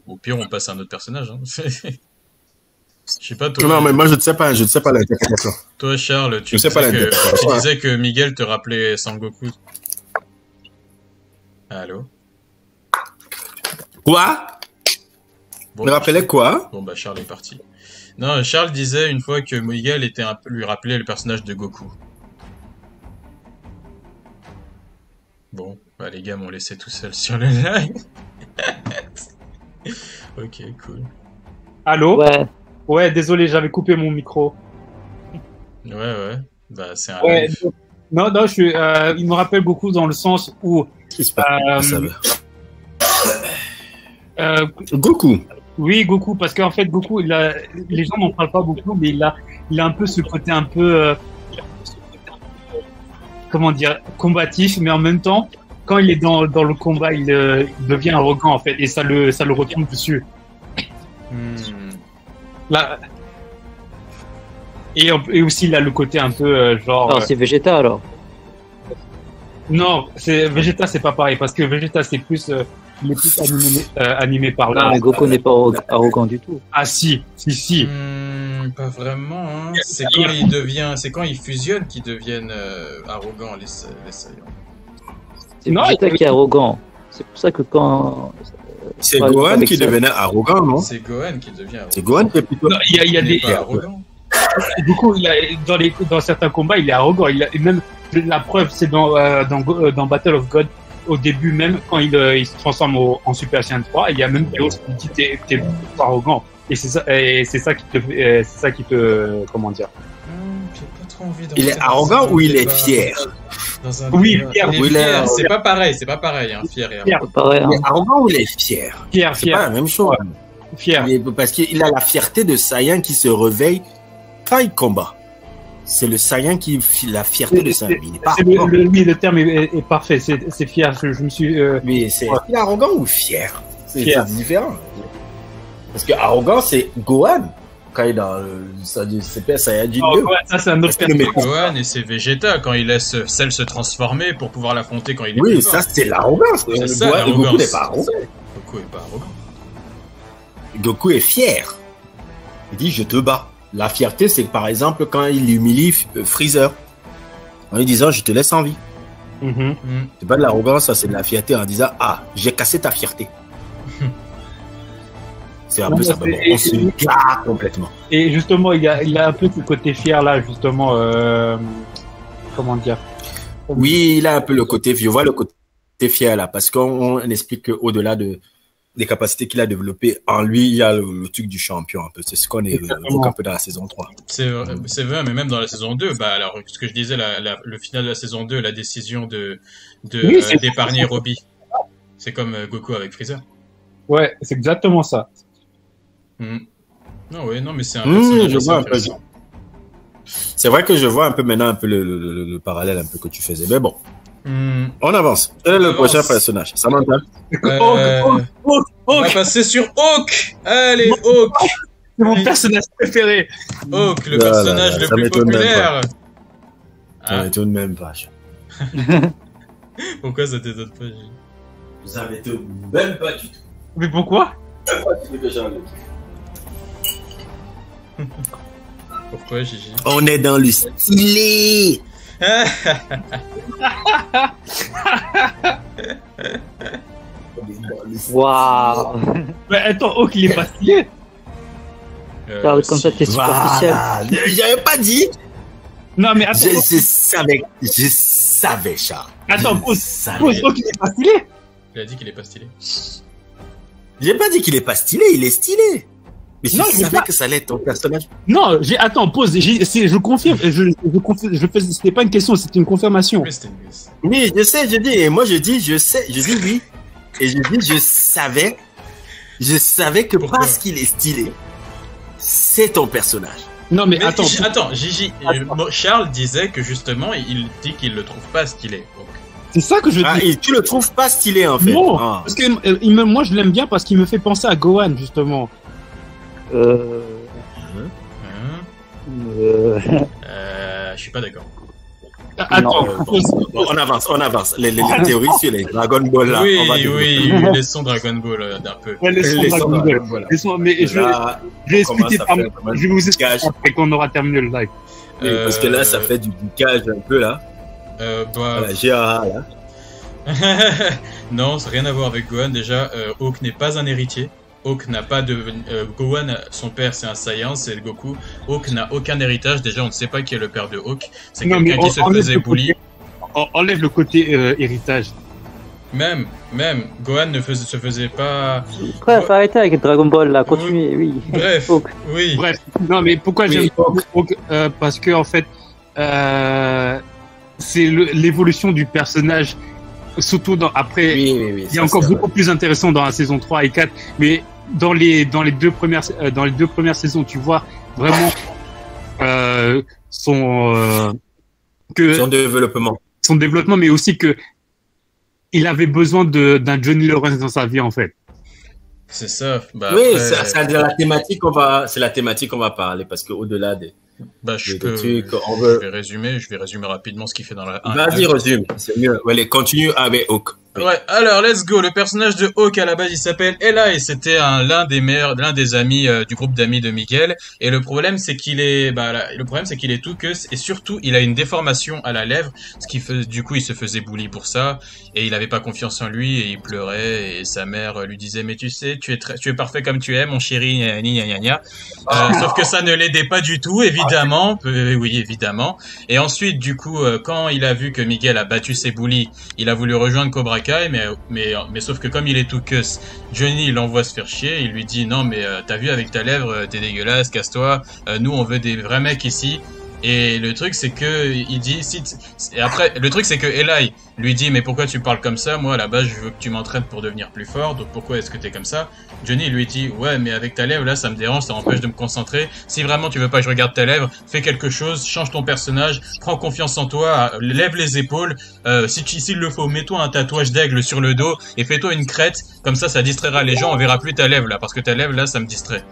Speaker 6: au pire on passe à un autre personnage. Hein. Je sais pas toi.
Speaker 11: Non, mais moi je ne sais pas l'interprétation.
Speaker 6: Toi, Charles, tu disais que Miguel te rappelait Sangoku. Allô?
Speaker 11: Quoi? Bon, me rappelait quoi?
Speaker 6: Bon, Charles est parti. Non, Charles disait une fois que Miguel lui rappelait le personnage de Goku. Bon, les gars m'ont laissé tout seul sur le live. Ok, cool.
Speaker 7: Allô? Ouais, désolé, j'avais coupé mon micro.
Speaker 6: Ouais. C'est un live.
Speaker 7: Non, il me rappelle beaucoup dans le sens où...
Speaker 11: Goku.
Speaker 7: Oui, Goku, parce qu'en fait, Goku, les gens n'en parlent pas beaucoup, mais il a un peu ce côté un peu... comment dire, combatif, mais en même temps, quand il est dans le combat, il devient arrogant, en fait, et ça le retombe dessus. Là... Et aussi, il a le côté un peu genre...
Speaker 3: Alors, c'est Vegeta, alors?
Speaker 7: Non, Vegeta, c'est pas pareil, parce que Vegeta, c'est plus... il est plus animé par là.
Speaker 3: Non, mais Goku n'est pas arrogant du tout.
Speaker 7: Ah si.
Speaker 6: Pas vraiment, hein. C'est quand ils fusionnent qu'ils deviennent arrogants, les Saiyans.
Speaker 3: C'est Vegeta qui est arrogant. C'est pour ça que quand...
Speaker 11: C'est Gohan qui devenait arrogant, non?
Speaker 6: C'est Gohan qui devient arrogant.
Speaker 11: C'est Gohan qui est plutôt...
Speaker 7: Non, il y a des... Du coup, dans certains combats, il est arrogant. Et même la preuve, c'est dans Battle of God, au début même, quand il se transforme en Super Saiyan 3, il y a même Chaos qui dit t'es arrogant. Et c'est ça qui te comment dire.
Speaker 6: J'ai pas trop envie
Speaker 11: il est arrogant ou il est fier?
Speaker 7: Oui,
Speaker 6: fier. C'est pas pareil, hein, fier et arrogant.
Speaker 11: Il est arrogant ou il est fier?
Speaker 7: Fier.
Speaker 11: C'est pas la même chose.
Speaker 7: Fier.
Speaker 11: Parce qu'il a la fierté de Saiyan qui se réveille quand il combat. C'est le Saiyan qui la fierté de Saiyan. Il n'est pas arrogant.
Speaker 7: Le terme est parfait. C'est fier. Je me suis.
Speaker 11: Mais il est arrogant ou fier? C'est différent. Parce que arrogant, c'est Gohan. Kai dans Super Saiyajin 2.
Speaker 7: Ouais, ça c'est un autre personnage.
Speaker 6: Gohan et ses Vegeta quand il laisse Cell se transformer pour pouvoir l'affronter quand il est
Speaker 11: Oui,
Speaker 6: plus
Speaker 11: ça
Speaker 6: fort.
Speaker 11: c'est l'arrogance.
Speaker 6: C'est ça,
Speaker 11: Goku
Speaker 6: l'arrogance.
Speaker 11: n'est pas arrogant.
Speaker 6: Goku est pas arrogant.
Speaker 11: Goku est fier. Il dit je te bats. La fierté, c'est par exemple quand il humilie Freezer en lui disant je te laisse en vie. C'est pas de l'arrogance, ça c'est de la fierté en disant ah j'ai cassé ta fierté. C'est un peu ça. Bon, on se gare complètement.
Speaker 7: Et justement, il a un peu ce côté fier là, justement. Comment dire?
Speaker 11: Oui, il a un peu le côté, je vois le côté fier là, parce qu'on explique qu'au-delà des capacités qu'il a développées en lui, il y a le truc du champion un peu. C'est ce qu'on évoque un peu dans la saison 3.
Speaker 6: C'est vrai, mais même dans la saison 2, bah alors ce que je disais, le final de la saison 2, la décision d'épargner Robbie. C'est comme Goku avec Freezer.
Speaker 7: Ouais, c'est exactement ça.
Speaker 6: Non, ouais, non, mais c'est un personnage
Speaker 11: je
Speaker 6: assez
Speaker 11: vois un peu.
Speaker 6: intéressant.
Speaker 11: C'est vrai que je vois un peu maintenant un peu le parallèle un peu que tu faisais. Mais bon, on avance. Quel est le prochain personnage? Samantha.
Speaker 6: On va passer sur Hawk. Allez, Hawk.
Speaker 7: C'est mon personnage préféré.
Speaker 6: Hawk, le personnage le plus populaire.
Speaker 11: Ça m'étonne même pas.
Speaker 6: Pourquoi ça t'étonne pas, Gigi?
Speaker 11: Ça m'étonne même pas du tout.
Speaker 7: Mais pourquoi?
Speaker 6: Pourquoi, Gigi?
Speaker 11: On est dans le stylé.
Speaker 3: Waouh.
Speaker 7: Mais attends, Hawk, il est pas stylé.
Speaker 3: Comme ça, t'es superficiel.
Speaker 11: J'avais pas dit.
Speaker 7: Non, mais attends.
Speaker 11: Je savais, Charles.
Speaker 7: Attends, pause, Hawk, il est pas stylé.
Speaker 6: Il a dit qu'il est pas stylé.
Speaker 11: J'ai pas dit qu'il est pas stylé, il est stylé. Mais
Speaker 7: non,
Speaker 11: je savais que ça allait être ton personnage.
Speaker 7: Non, attends, pause. Je confirme. C'était pas une question, c'était une confirmation.
Speaker 11: Oui, je sais, je dis. Et moi, je dis, je sais. Je dis oui. Et je dis, je savais. Je savais que parce qu'il est stylé, c'est ton personnage.
Speaker 7: Non, mais attends.
Speaker 6: Gigi. Charles disait que justement, il dit qu'il le trouve pas stylé. Donc.
Speaker 7: C'est ça que je dis.
Speaker 11: Et tu le trouves pas stylé en fait.
Speaker 7: Non, parce que moi je l'aime bien parce qu'il me fait penser à Gohan justement.
Speaker 6: Je suis pas d'accord.
Speaker 7: Attends,
Speaker 11: on avance. Les théories sur les Dragon Ball là.
Speaker 6: Oui, laissons Dragon Ball d'un peu.
Speaker 7: Ouais, laissons Dragon Ball. Mais je vais expliquer je vais vous expliquer après qu'on aura terminé le live.
Speaker 11: Parce que là, ça fait du boucage un peu là. Voilà, GAA là.
Speaker 6: Non, ça n'a rien à voir avec Gohan. Déjà, Hawk n'est pas un héritier. Hawk n'a pas de... Gohan, son père, c'est un Saiyan, c'est le Goku. Hawk n'a aucun héritage. Déjà, on ne sait pas qui est le père de Hawk. C'est quelqu'un qui se faisait bully.
Speaker 7: Enlève le côté héritage.
Speaker 6: Même, Gohan se faisait pas...
Speaker 3: Frère, faut arrêter avec Dragon Ball, là, continuez, oui.
Speaker 6: Bref, oui.
Speaker 7: Bref, non, mais pourquoi j'aime Hawk parce que, en fait, c'est l'évolution du personnage, surtout après, il y a encore beaucoup plus intéressant dans la saison 3 et 4, mais dans les deux premières saisons, tu vois vraiment son développement, mais aussi que il avait besoin d'un Johnny Lawrence dans sa vie en fait.
Speaker 6: C'est ça.
Speaker 11: Bah, oui, c'est la thématique qu'on va parler parce que au-delà des
Speaker 6: je vais résumer rapidement ce qu'il fait dans la.
Speaker 11: Vas-y, résume, c'est mieux. Allez, continue avec Hawk.
Speaker 6: Ouais, alors let's go. Le personnage de Hawk à la base, il s'appelle Eli et c'était l'un des amis du groupe d'amis de Miguel. Et le problème c'est qu'il est, tout queue et surtout il a une déformation à la lèvre, ce qui fait, du coup il se faisait bully pour ça et il avait pas confiance en lui et il pleurait et sa mère lui disait mais tu sais tu es parfait comme tu es mon chéri gna. Sauf que ça ne l'aidait pas du tout évidemment, oui évidemment. Et ensuite du coup quand il a vu que Miguel a battu ses bullies, il a voulu rejoindre Cobra Kai, mais sauf que comme il est tout cuss, Johnny il l'envoie se faire chier, il lui dit non mais t'as vu avec ta lèvre, t'es dégueulasse, casse-toi, nous on veut des vrais mecs ici. Et le truc c'est que il dit le truc c'est que Eli lui dit mais pourquoi tu parles comme ça, moi à la base je veux que tu m'entraînes pour devenir plus fort, donc pourquoi est-ce que t'es comme ça? Johnny lui dit ouais mais avec ta lèvre là ça me dérange, ça m'empêche de me concentrer, si vraiment tu veux pas que je regarde ta lèvre, fais quelque chose, change ton personnage, prends confiance en toi, lève les épaules, s'il le faut mets-toi un tatouage d'aigle sur le dos et fais-toi une crête, comme ça distraira les gens, on verra plus ta lèvre là, parce que ta lèvre là ça me distrait.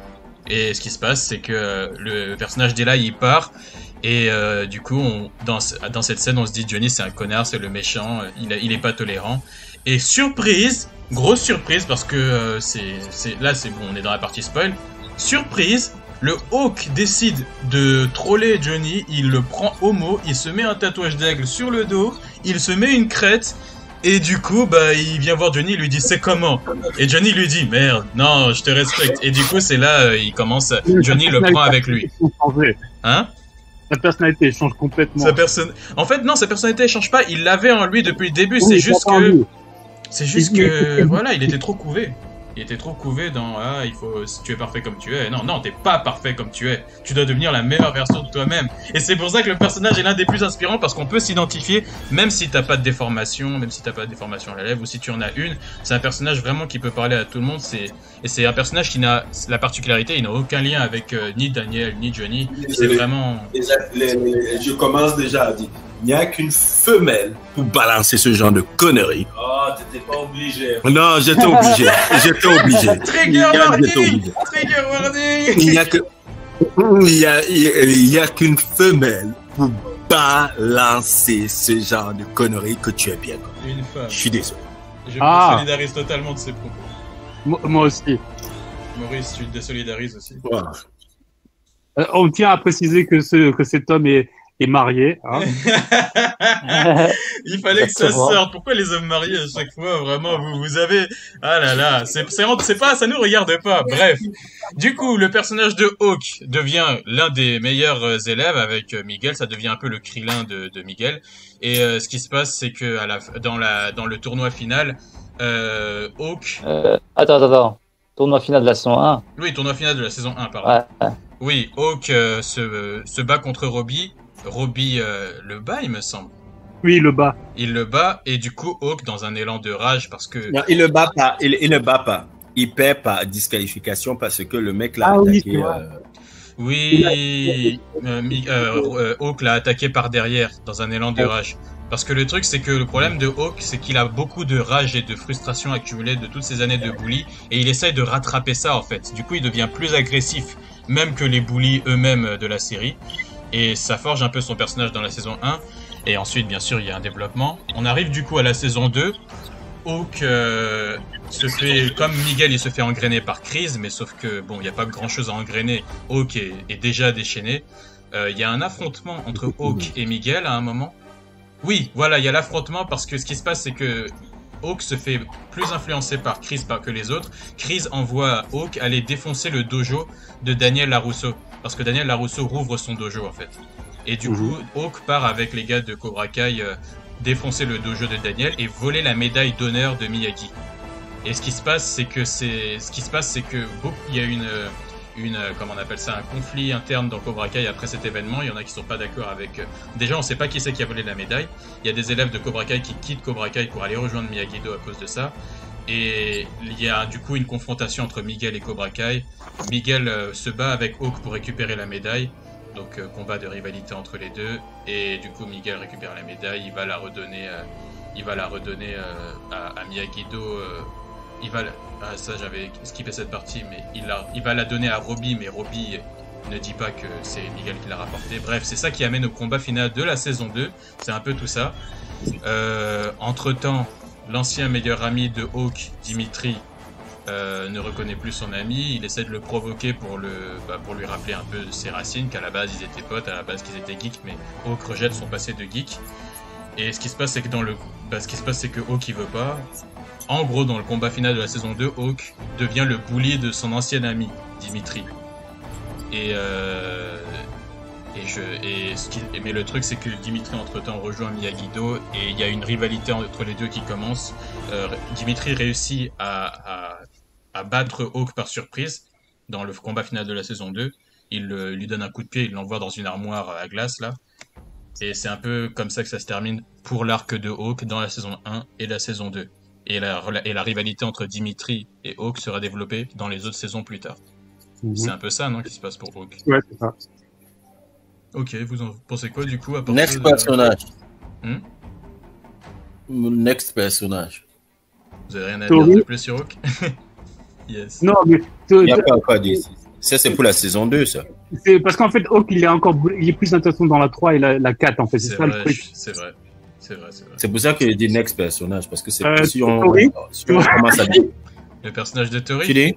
Speaker 6: Et ce qui se passe, c'est que le personnage d'Eli, il part. Et du coup, dans cette scène, on se dit Johnny, c'est un connard, c'est le méchant, il est pas tolérant. Et surprise, grosse surprise, parce que là, c'est bon, on est dans la partie spoil. Surprise, le Hawk décide de troller Johnny, il le prend au mot, il se met un tatouage d'aigle sur le dos, il se met une crête. Et du coup, bah, il vient voir Johnny, il lui dit c'est comment? Et Johnny lui dit merde, non, je te respecte. Et du coup, c'est là, il commence, Johnny le prend avec lui. Hein?
Speaker 7: Sa personnalité change complètement.
Speaker 6: En fait, non, sa personnalité elle change pas. Il l'avait en lui depuis le début. Oui, c'est juste que, voilà, il était trop couvé. Il était trop couvé dans si tu es parfait comme tu es. Non, t'es pas parfait comme tu es. Tu dois devenir la meilleure version de toi-même. Et c'est pour ça que le personnage est l'un des plus inspirants parce qu'on peut s'identifier, même si t'as pas de déformation, à la lèvre ou si tu en as une. C'est un personnage vraiment qui peut parler à tout le monde. Et c'est un personnage qui n'a la particularité, il n'a aucun lien avec ni Daniel ni Johnny. C'est vraiment.
Speaker 11: Je commence déjà à dire. Il n'y a qu'une femelle pour balancer ce genre de conneries. Oh, t'étais pas obligé. Non, j'étais obligé.
Speaker 6: Trigger warning.
Speaker 11: Il n'y a qu'une femelle pour balancer ce genre de conneries que tu es bien.
Speaker 6: Une femme.
Speaker 11: Je suis désolé.
Speaker 6: Je me solidarise totalement de ces propos.
Speaker 7: Moi aussi.
Speaker 6: Maurice, tu te désolidarises aussi.
Speaker 11: Voilà.
Speaker 7: On tient à préciser que cet homme est marié. Hein.
Speaker 6: Il fallait que ça sorte. Pourquoi les hommes mariés à chaque fois, vraiment, vous avez... Ah là là, c'est pas, ça nous regarde pas. Bref. Du coup, le personnage de Hawk devient l'un des meilleurs élèves avec Miguel. Ça devient un peu le Krillin de Miguel. Et ce qui se passe, c'est que dans le tournoi final, Hawk...
Speaker 3: Attends. Tournoi final de la saison 1.
Speaker 6: Oui, tournoi final de la saison 1, pardon. Ouais. Oui, Hawk se bat contre Robbie. Robbie le bat, il me semble.
Speaker 7: Oui, il le bat.
Speaker 6: Il le bat, et du coup, Hawk, dans un élan de rage, parce que...
Speaker 11: Non, il le bat pas. Il le bat pas. Il perd par disqualification parce que le mec l'a attaqué.
Speaker 6: Oui, Hawk l'a attaqué par derrière, dans un élan de rage. Parce que le truc, c'est que le problème de Hawk, c'est qu'il a beaucoup de rage et de frustration accumulée de toutes ces années de bully, et il essaye de rattraper ça, en fait. Du coup, il devient plus agressif, même que les bullies eux-mêmes de la série. Et ça forge un peu son personnage dans la saison 1. Et ensuite, bien sûr, il y a un développement. On arrive du coup à la saison 2. Hawk se fait, comme Miguel, il se fait engrainer par Chris, mais sauf que, bon, il n'y a pas grand-chose à engrainer. Hawk est déjà déchaîné. Il y a un affrontement entre Hawk et Miguel à un moment. Oui, voilà, il y a l'affrontement parce que ce qui se passe, c'est que Hawk se fait plus influencer par Chris que les autres. Chris envoie Hawk aller défoncer le dojo de Daniel LaRusso. Parce que Daniel LaRusso rouvre son dojo, en fait. Et du coup, Hawk part avec les gars de Cobra Kai défoncer le dojo de Daniel et voler la médaille d'honneur de Miyagi. Et ce qui se passe, c'est que il y a comment on appelle ça, un conflit interne dans Cobra Kai après cet événement. Il y en a qui sont pas d'accord avec... Déjà, on sait pas qui c'est qui a volé la médaille. Il y a des élèves de Cobra Kai qui quittent Cobra Kai pour aller rejoindre Miyagi-Do à cause de ça. Et il y a du coup une confrontation entre Miguel et Cobra Kai. Miguel se bat avec Hawk pour récupérer la médaille. Donc combat de rivalité entre les deux. Et du coup Miguel récupère la médaille, il va la redonner à Miyagi-Do. Ça j'avais skippé cette partie, mais il va la donner à Robbie, mais Robbie ne dit pas que c'est Miguel qui l'a rapporté. Bref, c'est ça qui amène au combat final de la saison 2. C'est un peu tout ça. Entre-temps, l'ancien meilleur ami de Hawk, Dimitri, ne reconnaît plus son ami. Il essaie de le provoquer pour lui rappeler un peu de ses racines, qu'à la base ils étaient potes, à la base qu'ils étaient geeks, mais Hawk rejette son passé de geek. Et ce qui se passe, c'est que Hawk il veut pas. En gros, dans le combat final de la saison 2, Hawk devient le bully de son ancien ami, Dimitri. Mais le truc, c'est que Dimitri, entre-temps, rejoint Miyagi-Do et il y a une rivalité entre les deux qui commence. Dimitri réussit à battre Hawk par surprise dans le combat final de la saison 2. Il lui donne un coup de pied, il l'envoie dans une armoire à glace, là. Et c'est un peu comme ça que ça se termine pour l'arc de Hawk dans la saison 1 et la saison 2. Et la rivalité entre Dimitri et Hawk sera développée dans les autres saisons plus tard. C'est un peu ça, non, qui se passe pour Hawk?
Speaker 7: Ouais, c'est ça.
Speaker 6: Ok, vous en pensez quoi du coup à part
Speaker 11: Next personnage. Next personnage.
Speaker 6: Vous avez rien à dire de plus sur Hawk? Yes.
Speaker 7: Non, mais
Speaker 11: il n'y a pas encore dit. Ça, c'est pour la saison 2, ça.
Speaker 7: C'est parce qu'en fait, Hawk, il est plus intéressant dans la 3 et la 4, en fait. C'est ça le truc.
Speaker 6: C'est vrai.
Speaker 11: C'est pour ça que j'ai dit next personnage, parce que c'est si on
Speaker 7: commence
Speaker 11: à dire.
Speaker 6: Le personnage de Tori.
Speaker 11: Tu dis?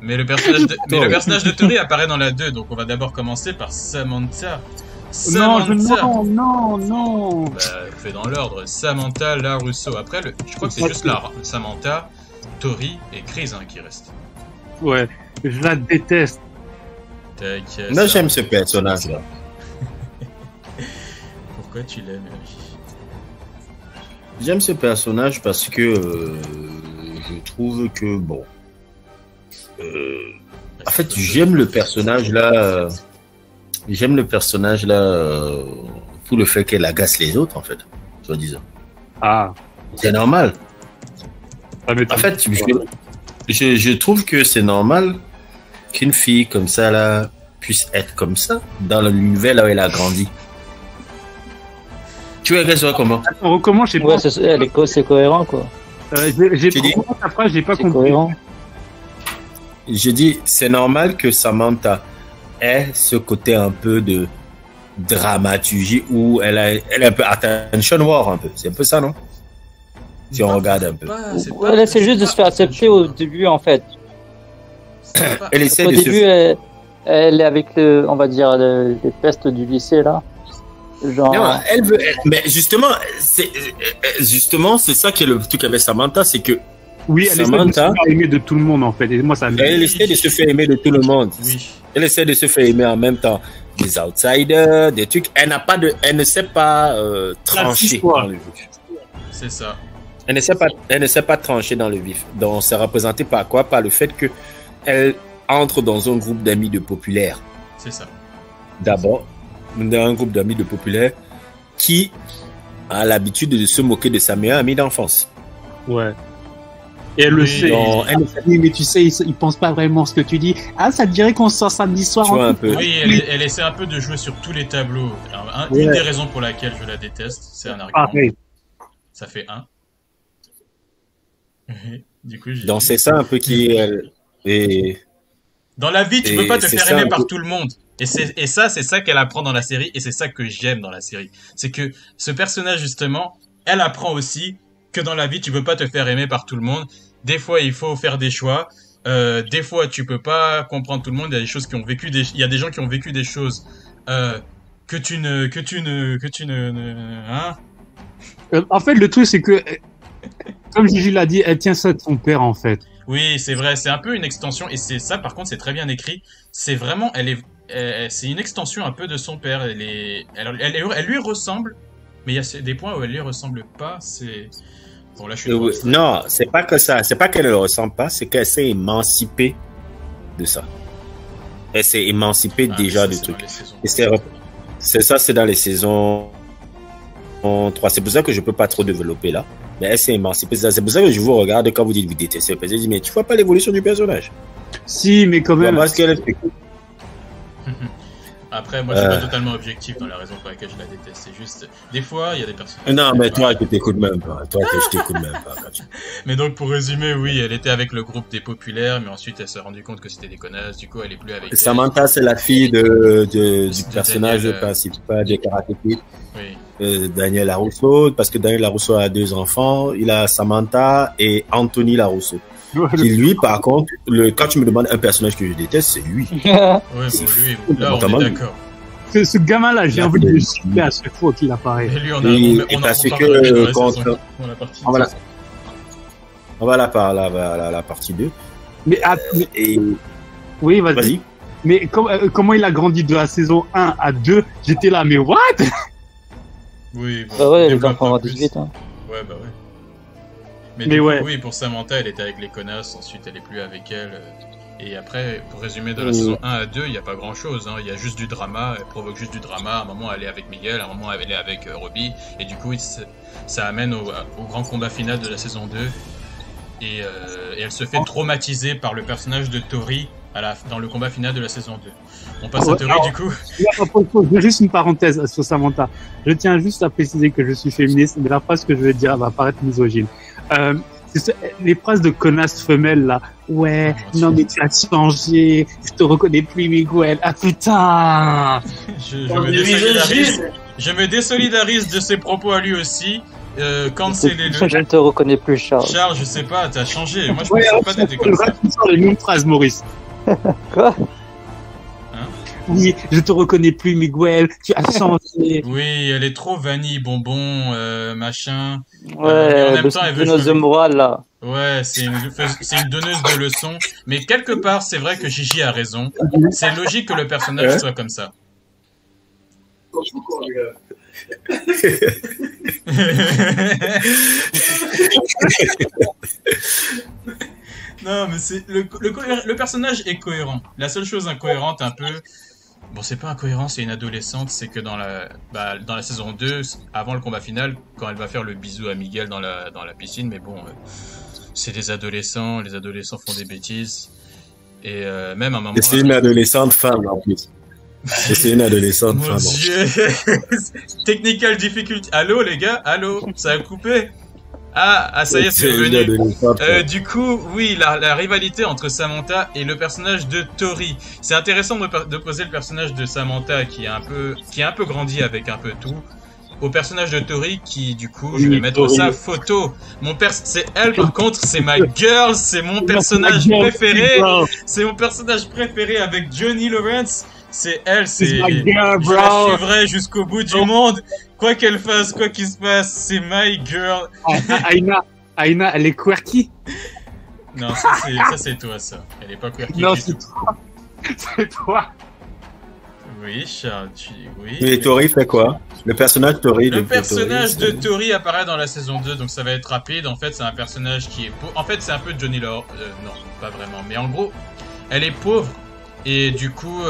Speaker 6: Mais le personnage de Tori apparaît dans la 2, donc on va d'abord commencer par Samantha.
Speaker 7: Non.
Speaker 6: Bah, fait dans l'ordre. Samantha LaRusso. Après, je crois que c'est juste là. Samantha, Tori et Chris qui restent.
Speaker 7: Ouais, je la déteste.
Speaker 11: Moi, j'aime ce personnage-là.
Speaker 6: Pourquoi tu l'aimes,
Speaker 11: J'aime ce personnage parce que je trouve que, bon... en fait, j'aime le personnage là... pour le fait qu'elle agace les autres, en fait, soi-disant.
Speaker 7: Ah.
Speaker 11: C'est normal. En fait, je trouve que c'est normal qu'une fille comme ça, là, puisse être comme ça dans l'univers là où elle a grandi. Tu vois qu'elle soit comment?
Speaker 7: Comment je sais pas.
Speaker 3: Ouais, c'est cohérent, quoi.
Speaker 7: J'ai pas compris.
Speaker 3: Cohérent.
Speaker 11: J'ai dit, c'est normal que Samantha ait ce côté un peu de dramaturgie où elle est un peu attention war, un peu. C'est un peu ça, non? Si on regarde un peu.
Speaker 3: Elle essaie juste de se faire accepter au début, en fait.
Speaker 11: Elle essaie
Speaker 3: au début, elle est avec, on va dire, les pestes du lycée, là. Genre...
Speaker 11: Non, elle veut... Mais justement, c'est ça qui est le truc avec Samantha, c'est que
Speaker 7: oui, elle essaie de se faire aimer de tout le monde, en fait. Et moi,
Speaker 11: elle essaie de se faire aimer de tout le monde.
Speaker 6: Oui.
Speaker 11: Elle essaie de se faire aimer en même temps des outsiders, des trucs. Elle ne sait pas trancher dans le vif.
Speaker 6: C'est ça.
Speaker 11: Elle ne sait pas trancher dans le vif. Donc, c'est représenté par quoi? Par le fait que elle entre dans un groupe d'amis de populaires.
Speaker 6: C'est ça.
Speaker 11: D'abord, dans un groupe d'amis de populaires qui a l'habitude de se moquer de sa meilleure amie d'enfance.
Speaker 7: Ouais. Et elle le sait. Elle dit, mais tu sais, il pense pas vraiment ce que tu dis. Ah, ça te dirait qu'on sort samedi soir
Speaker 11: un peu.
Speaker 6: Oui, elle essaie un peu de jouer sur tous les tableaux. Alors, une des raisons pour laquelle je la déteste, c'est un argument. Ça fait 1. Du coup,
Speaker 11: donc c'est ça un peu qui est...
Speaker 6: Dans la vie, tu peux pas te faire aimer par tout le monde. Et ça, c'est ça qu'elle apprend dans la série, et c'est ça que j'aime dans la série. C'est que ce personnage, justement, elle apprend aussi que dans la vie, tu peux pas te faire aimer par tout le monde. Des fois, il faut faire des choix. Des fois, tu peux pas comprendre tout le monde. Il y a des choses qui ont vécu il y a des gens qui ont vécu des choses que tu ne hein.
Speaker 7: En fait, le truc, c'est que, comme Gigi l'a dit, elle tient ça de son père, en fait.
Speaker 6: Oui, c'est vrai. C'est un peu une extension, et c'est ça. Par contre, c'est très bien écrit. C'est vraiment, c'est une extension un peu de son père. Elle lui ressemble, mais il y a des points où elle lui ressemble pas. C'est bon, là, je suis
Speaker 11: non, c'est pas que ça. C'est pas qu'elle ne le ressemble pas, c'est qu'elle s'est émancipée de ça. Elle s'est émancipée déjà du truc. Et c'est ça, c'est dans les saisons 3. C'est pour ça que je peux pas trop développer là. Mais elle s'est émancipée. C'est pour ça que je vous regarde quand vous dites que vous détestez le personnage. Je dis, mais tu vois pas l'évolution du personnage?
Speaker 7: Si, mais quand même.
Speaker 11: Parce qu'elle
Speaker 6: Après, moi, je suis pas totalement objectif dans la raison pour laquelle je la déteste. C'est juste, des fois, il y a des personnes.
Speaker 11: Non, mais toi, je t'écoute même pas. Je t'écoute même pas.
Speaker 6: Mais donc, pour résumer, oui, elle était avec le groupe des populaires, mais ensuite, elle s'est rendue compte que c'était des connasses. Du coup, elle est plus avec.
Speaker 11: Samantha, c'est la fille du personnage principal de Karate Kid.
Speaker 6: Oui.
Speaker 11: Daniel LaRusso, parce que Daniel LaRusso a 2 enfants. Il a Samantha et Anthony LaRusso. Qui lui, par contre, quand tu me demandes un personnage que je déteste, c'est lui.
Speaker 6: Ouais, bon, lui, là, on est d'accord.
Speaker 7: Ce gamin-là, j'ai envie de le citer à chaque fois qu'il apparaît.
Speaker 6: Et lui, on
Speaker 11: va la partie 2.
Speaker 7: Mais, oui, vas-y. Mais comment il a grandi de la saison 1 à 2, j'étais là, mais what?
Speaker 6: Oui, bon,
Speaker 3: bah ouais, il va prendre 18 ans.
Speaker 6: Ouais, bah ouais. Mais du coup, oui, pour Samantha, elle était avec les connasses, ensuite elle est plus avec elle. Et après, pour résumer, de la saison 1 à 2, il n'y a pas grand chose. Hein. Il y a juste du drama, elle provoque juste du drama. À un moment, elle est avec Miguel, à un moment, elle est avec Robbie. Et du coup, ça amène au grand combat final de la saison 2. Et elle se fait traumatiser par le personnage de Tori dans le combat final de la saison 2. On passe à Tori, du coup.
Speaker 7: Juste une parenthèse sur Samantha. Je tiens juste à préciser que je suis féministe, mais la phrase que je vais dire va paraître misogyne. Les phrases de connasse femelle là. Ouais, non mais tu as changé, je te reconnais plus Miguel. Ah putain.
Speaker 6: Je me désolidarise de ses propos à lui aussi. Cancellez-le.
Speaker 3: Je ne te reconnais plus, Charles.
Speaker 6: Charles, je sais pas, t'as changé. Moi, je pensais pas d'être comme ça.
Speaker 7: Tu sors les mêmes phrases, Maurice.
Speaker 3: Quoi?
Speaker 7: Oui, je te reconnais plus, Miguel. Tu as changé.
Speaker 6: Oui, elle est trop vanille, bonbon, machin.
Speaker 3: Ouais,
Speaker 6: en même temps, elle veut
Speaker 3: jouer... de morale, là.
Speaker 6: Ouais, c'est une donneuse de leçons. Mais quelque part, c'est vrai que Gigi a raison. C'est logique que le personnage soit comme ça. Non, mais c'est le personnage est cohérent. La seule chose incohérente un peu, bon, c'est pas incohérent, c'est une adolescente, c'est que dans la saison 2, avant le combat final, quand elle va faire le bisou à Miguel dans la piscine, mais bon, c'est des adolescents, les adolescents font des bêtises, et même à un moment...
Speaker 11: Et c'est une adolescente femme en plus. Et c'est une adolescente
Speaker 6: Mon
Speaker 11: femme.
Speaker 6: Dieu. Technical difficulty. Allô les gars, allô, ça a coupé. Ah, ça y est, c'est revenu. Du coup, oui, la rivalité entre Samantha et le personnage de Tori. C'est intéressant de poser le personnage de Samantha qui est un peu grandi avec un peu tout, au personnage de Tori qui, du coup, je vais mettre sa photo. C'est elle, par contre, c'est my girl, c'est mon personnage préféré. C'est mon personnage préféré avec Johnny Lawrence. C'est elle, je la suivrai jusqu'au bout du monde. Quoi qu'elle fasse, quoi qu'il se passe, c'est my girl.
Speaker 7: Aina, elle est quirky.
Speaker 6: Non, ça c'est toi, ça. Elle est pas quirky.
Speaker 7: Non, c'est toi. C'est toi.
Speaker 6: Oui, Charles, oui.
Speaker 11: Mais Tori fait quoi? Le personnage Tori.
Speaker 6: Le personnage de Tori apparaît dans la saison 2, donc ça va être rapide. En fait, c'est un personnage qui est pauvre. En fait, c'est un peu Johnny Law. Non, pas vraiment. Mais en gros, elle est pauvre. Et du coup,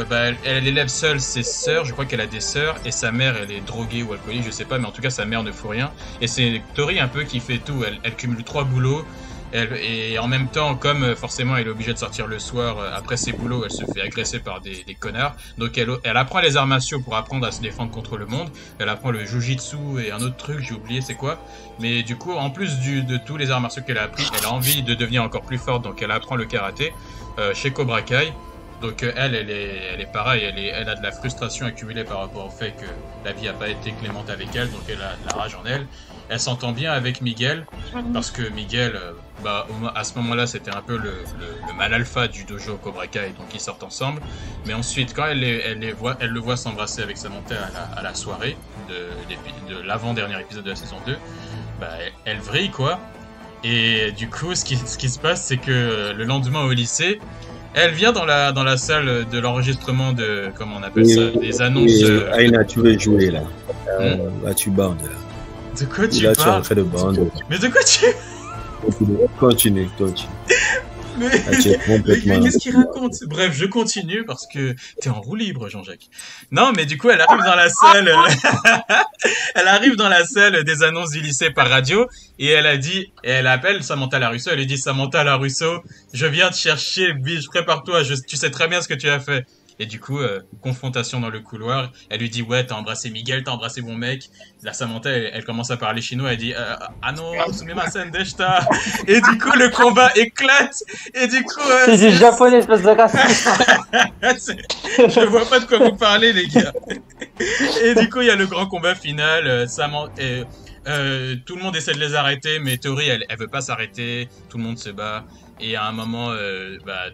Speaker 6: elle élève seule ses sœurs, je crois qu'elle a des sœurs, et sa mère, elle est droguée ou alcoolique, je sais pas, mais en tout cas, sa mère ne fout rien. Et c'est Tori un peu qui fait tout, elle cumule 3 boulots, et en même temps, comme forcément elle est obligée de sortir le soir après ses boulots, elle se fait agresser par des connards. Donc elle apprend les arts martiaux pour apprendre à se défendre contre le monde, elle apprend le jujitsu et un autre truc, j'ai oublié c'est quoi. Mais du coup, en plus de tous les arts martiaux qu'elle a appris, elle a envie de devenir encore plus forte, donc elle apprend le karaté chez Cobra Kai. Donc elle est pareille, elle a de la frustration accumulée par rapport au fait que la vie n'a pas été clémente avec elle, donc elle a de la rage en elle. Elle s'entend bien avec Miguel, parce que Miguel, à ce moment-là, c'était un peu le mal alpha du dojo Cobra Kai, donc ils sortent ensemble. Mais ensuite, quand elle le voit s'embrasser avec Samantha à la soirée de l'avant-dernier épisode de la saison 2, elle vrille, quoi. Et du coup, ce qui se passe, c'est que le lendemain au lycée, elle vient dans la salle de l'enregistrement de, comment on appelle ça, des annonces.
Speaker 11: Aina, tu veux jouer là. Là, tu bandes là.
Speaker 6: De quoi tu
Speaker 11: parles? Là,
Speaker 6: parles?
Speaker 11: tu es en train de bande.
Speaker 6: Mais de quoi tu...
Speaker 11: Continue.
Speaker 6: Mais qu'est-ce qu'il raconte? Bref, je continue parce que t'es en roue libre, Jean-Jacques. Non, mais du coup, elle arrive dans la salle. Elle arrive dans la salle des annonces du lycée par radio et elle appelle Samantha Larusso. Elle lui dit, Samantha Larusso, je viens te chercher, biche, prépare-toi. Tu sais très bien ce que tu as fait. Et du coup, confrontation dans le couloir. Elle lui dit, ouais, t'as embrassé Miguel, t'as embrassé mon mec. La Samantha, elle commence à parler chinois. Elle dit, ah non, sumimasen deshita. Et du coup, le combat éclate. Et du coup,
Speaker 3: c'est du japonais, espèce de raciste.
Speaker 6: Je vois pas de quoi vous parlez, les gars. Et du coup, il y a le grand combat final. Tout le monde essaie de les arrêter, mais Tori, elle veut pas s'arrêter. Tout le monde se bat. Et à un moment,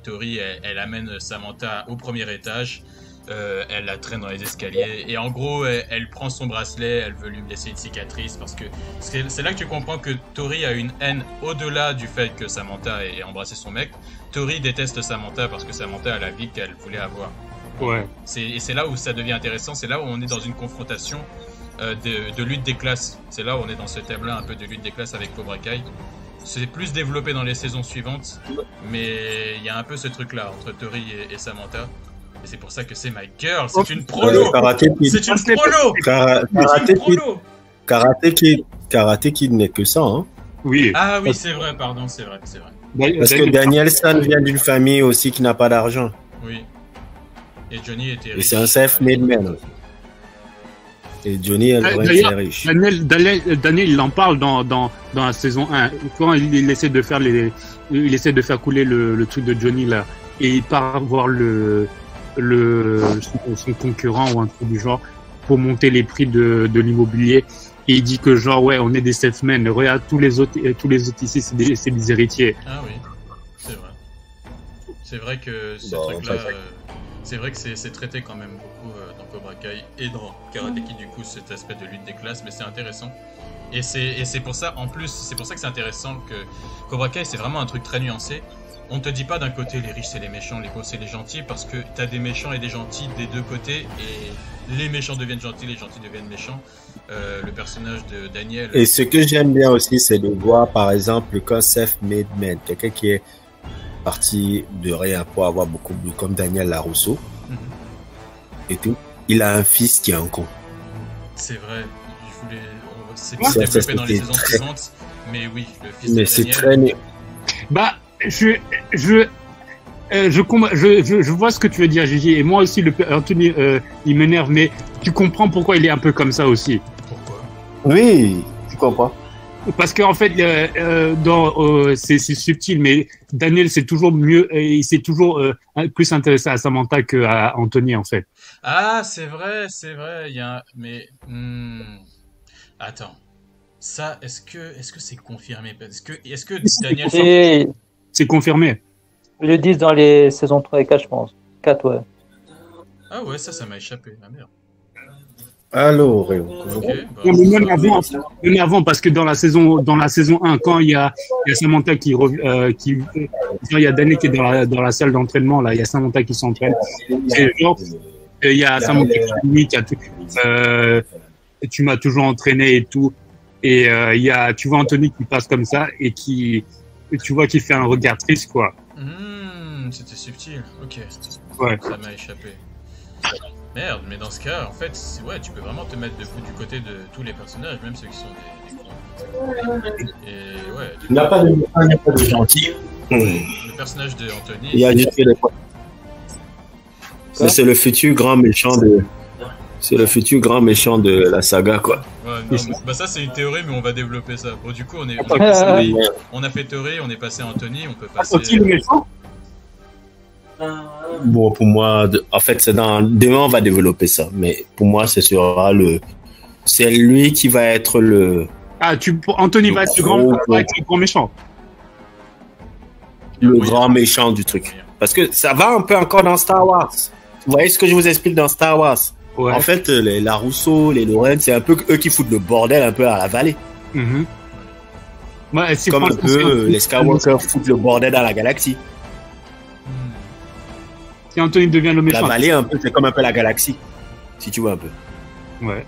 Speaker 6: Tori, elle amène Samantha au premier étage. Elle la traîne dans les escaliers. Et en gros, elle prend son bracelet. Elle veut lui laisser une cicatrice. Parce que c'est là que tu comprends que Tori a une haine au-delà du fait que Samantha ait embrassé son mec. Tori déteste Samantha parce que Samantha a la vie qu'elle voulait avoir.
Speaker 7: Ouais.
Speaker 6: Et c'est là où ça devient intéressant. C'est là où on est dans une confrontation de lutte des classes. C'est là où on est dans ce thème-là un peu de lutte des classes avec Cobra Kai. C'est plus développé dans les saisons suivantes, mais il y a un peu ce truc-là entre Tori et Samantha. Et c'est pour ça que c'est my girl, c'est une prolo. C'est une prolo.
Speaker 11: Karate Kid n'est que ça, hein.
Speaker 7: Oui.
Speaker 6: Ah oui, c'est vrai, pardon, c'est vrai.
Speaker 11: Parce que Daniel San vient d'une famille aussi qui n'a pas d'argent.
Speaker 6: Oui. Et Johnny était riche.
Speaker 11: Et c'est un self-made man. Et Johnny, elle devrait être riche.
Speaker 7: Daniel, il en parle dans la saison 1. Quand il essaie de faire couler le truc de Johnny là, et il part voir son concurrent ou un truc du genre pour monter les prix de l'immobilier. Et il dit que genre ouais, on est des self-men. Regarde tous les autres ici, c'est des héritiers.
Speaker 6: Ah oui, c'est vrai. C'est vrai que ce truc-là, c'est vrai que c'est traité quand même beaucoup dans Cobra Kai et dans Karate Kid, du coup, cet aspect de lutte des classes, mais c'est intéressant. Et c'est pour ça, en plus, c'est pour ça que c'est intéressant que Cobra Kai, c'est vraiment un truc très nuancé. On te dit pas d'un côté les riches c'est les méchants, les pauvres c'est les gentils, parce que t'as des méchants et des gentils des deux côtés, et les méchants deviennent gentils, les gentils deviennent méchants. Le personnage de Daniel...
Speaker 11: Et ce que j'aime bien aussi, c'est de voir, par exemple, qu'un self-made man, quelqu'un qui est parti de rien pour avoir beaucoup de... comme Daniel Larousseau, et tout, il a un fils qui est un con.
Speaker 6: C'est vrai, c'est pas développé dans les saisons suivantes, mais oui, le fils de Daniel...
Speaker 11: c'est très...
Speaker 7: Bah, je vois ce que tu veux dire, Gigi, et moi aussi, Anthony, il m'énerve, mais tu comprends pourquoi il est un peu comme ça aussi.
Speaker 6: Pourquoi?
Speaker 11: Oui, tu comprends.
Speaker 7: Parce qu'en fait, c'est subtil, mais Daniel, c'est toujours mieux, il s'est toujours plus intéressé à Samantha qu'à Anthony, en fait.
Speaker 6: Ah, c'est vrai, il y a mais attends. Ça, est-ce que c'est confirmé? Est-ce que Daniel...
Speaker 7: C'est confirmé.
Speaker 3: Ils le disent dans les saisons 3 et 4, je pense. 4, ouais.
Speaker 6: Ah ouais, ça m'a échappé. Ah merde.
Speaker 11: Allô, Réo.
Speaker 6: Okay,
Speaker 7: même avant, parce que dans la saison 1, quand il y a Samantha il y a Daniel qui est dans la salle d'entraînement, là, il y a Samantha qui s'entraîne. C'est genre, il y a Samantha qui a tout, tu m'as toujours entraîné et tout. Et tu vois Anthony qui passe comme ça et tu vois qu'il fait un regard triste, quoi.
Speaker 6: C'était subtil, ok.
Speaker 7: Ouais.
Speaker 6: Ça m'a échappé. Merde, mais dans ce cas, en fait, ouais, tu peux vraiment te mettre du côté de tous les personnages, même ceux qui sont des cons. Et ouais.
Speaker 11: Il n'y a pas de gentil.
Speaker 6: Le personnage de Anthony.
Speaker 11: Il y a juste des points. C'est le futur grand méchant de. C'est le futur grand méchant de la saga, quoi.
Speaker 6: Ouais, non, bah ça c'est une théorie, mais on va développer ça. Bon, du coup, on a fait théorie, on est passé à Anthony, on peut passer...
Speaker 7: le méchant?
Speaker 11: Bon, pour moi, en fait, c'est demain, on va développer ça. Mais pour moi, c'est lui qui va être le...
Speaker 7: Ah, Anthony va être le grand méchant.
Speaker 11: Le grand méchant du truc. Parce que ça va un peu encore dans Star Wars. Vous voyez ce que je vous explique dans Star Wars? Ouais. En fait, les Larousseau, les Lorraine, c'est un peu eux qui foutent le bordel un peu à la vallée.
Speaker 7: Ouais,
Speaker 11: comme un peu les Skywalker foutent le bordel dans la galaxie.
Speaker 7: Si Anthony devient le méchant.
Speaker 11: La vallée, un peu, c'est comme un peu la galaxie, si tu vois un peu.
Speaker 7: Ouais.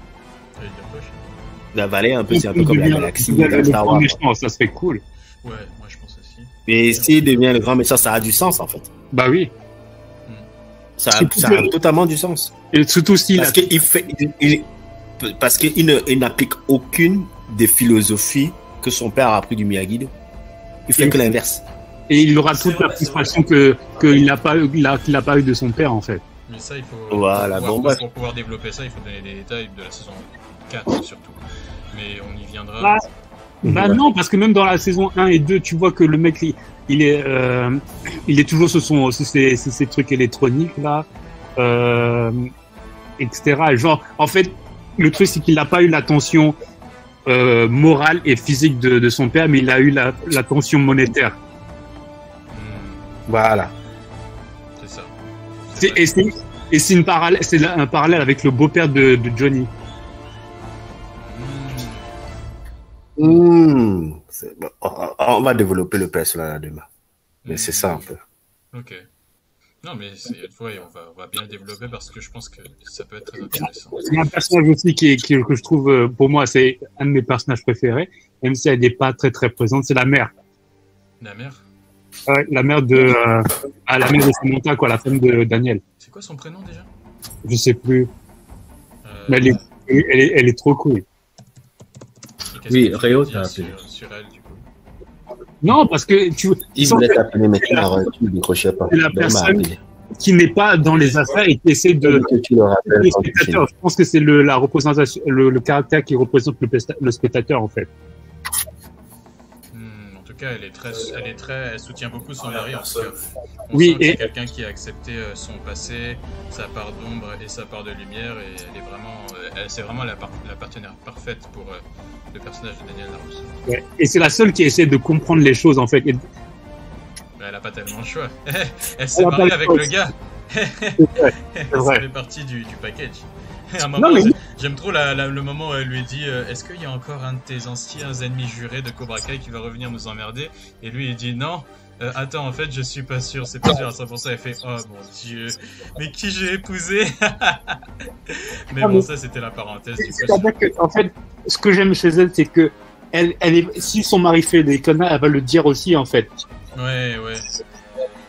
Speaker 11: La vallée, un peu, c'est un peu comme la galaxie.
Speaker 7: Le grand méchant, ça serait cool.
Speaker 6: Ouais, moi je pense aussi.
Speaker 11: Et s'il devient le grand méchant, ça a du sens en fait.
Speaker 7: Bah oui.
Speaker 11: Ça a totalement du sens.
Speaker 7: Et surtout s'il
Speaker 11: parce qu'il n'applique aucune des philosophies que son père a appris du Miyagi-Do. Il fait que l'inverse.
Speaker 7: Et il aura toute la frustration qu'il n'a pas eu de son père en fait.
Speaker 6: Mais ça, il faut.
Speaker 11: Voilà,
Speaker 6: pour pouvoir développer ça, il faut donner des détails de la saison 4 surtout. Mais on y viendra.
Speaker 7: Bah non, parce que même dans la saison 1 et 2, tu vois que le mec, il est toujours sur ses trucs électroniques là, etc. Et genre, en fait, le truc c'est qu'il n'a pas eu l'attention morale et physique de son père, mais il a eu l'attention monétaire.
Speaker 11: Voilà.
Speaker 6: C'est ça.
Speaker 7: C'est un parallèle avec le beau-père de Johnny.
Speaker 11: On va développer le personnage demain. Mais c'est ça un peu.
Speaker 6: Ok. Non, mais on va bien le développer parce que je pense que ça peut être très intéressant.
Speaker 7: C'est un personnage aussi que je trouve, pour moi, c'est un de mes personnages préférés, même si elle n'est pas très très présente, c'est la mère.
Speaker 6: La mère?
Speaker 7: Ouais, la mère de Samantha, quoi, la femme de Daniel.
Speaker 6: C'est quoi son prénom déjà?
Speaker 7: Je sais plus. Mais elle est trop cool.
Speaker 11: Oui, Réo t'a appelé.
Speaker 6: Sur elle, du coup.
Speaker 7: Non, parce que
Speaker 11: il voulait t'appeler, mais tu ne décrochais pas.
Speaker 7: qui n'est pas dans les affaires et qui essaie de... Le spectateur, je pense que c'est la représentation, le caractère qui représente le spectateur, en fait.
Speaker 6: En tout cas, elle soutient beaucoup son mari, en tout cas. On
Speaker 7: Oui,
Speaker 6: sent que
Speaker 7: et...
Speaker 6: c'est quelqu'un qui a accepté son passé, sa part d'ombre et sa part de lumière, et elle est vraiment, c'est vraiment la partenaire parfaite pour le personnage de Daniel LaRusso.
Speaker 7: Ouais. Et c'est la seule qui essaie de comprendre les choses, en fait. Et...
Speaker 6: Elle a pas tellement le choix. Elle s'est mariée avec le gars. Ça fait partie du package. À un moment, j'aime trop le moment où elle lui dit est-ce qu'il y a encore un de tes anciens ennemis jurés de Cobra Kai qui va revenir nous emmerder? Et lui il dit non. Attends, en fait, je suis pas sûr, c'est pas sûr à 100%. Elle fait oh mon dieu, mais qui j'ai épousé? Mais bon, ça c'était la parenthèse.
Speaker 7: C'est-à-dire que, en fait, ce que j'aime chez elle, c'est que si son mari fait des conneries, elle va le dire aussi, en fait.
Speaker 6: Ouais.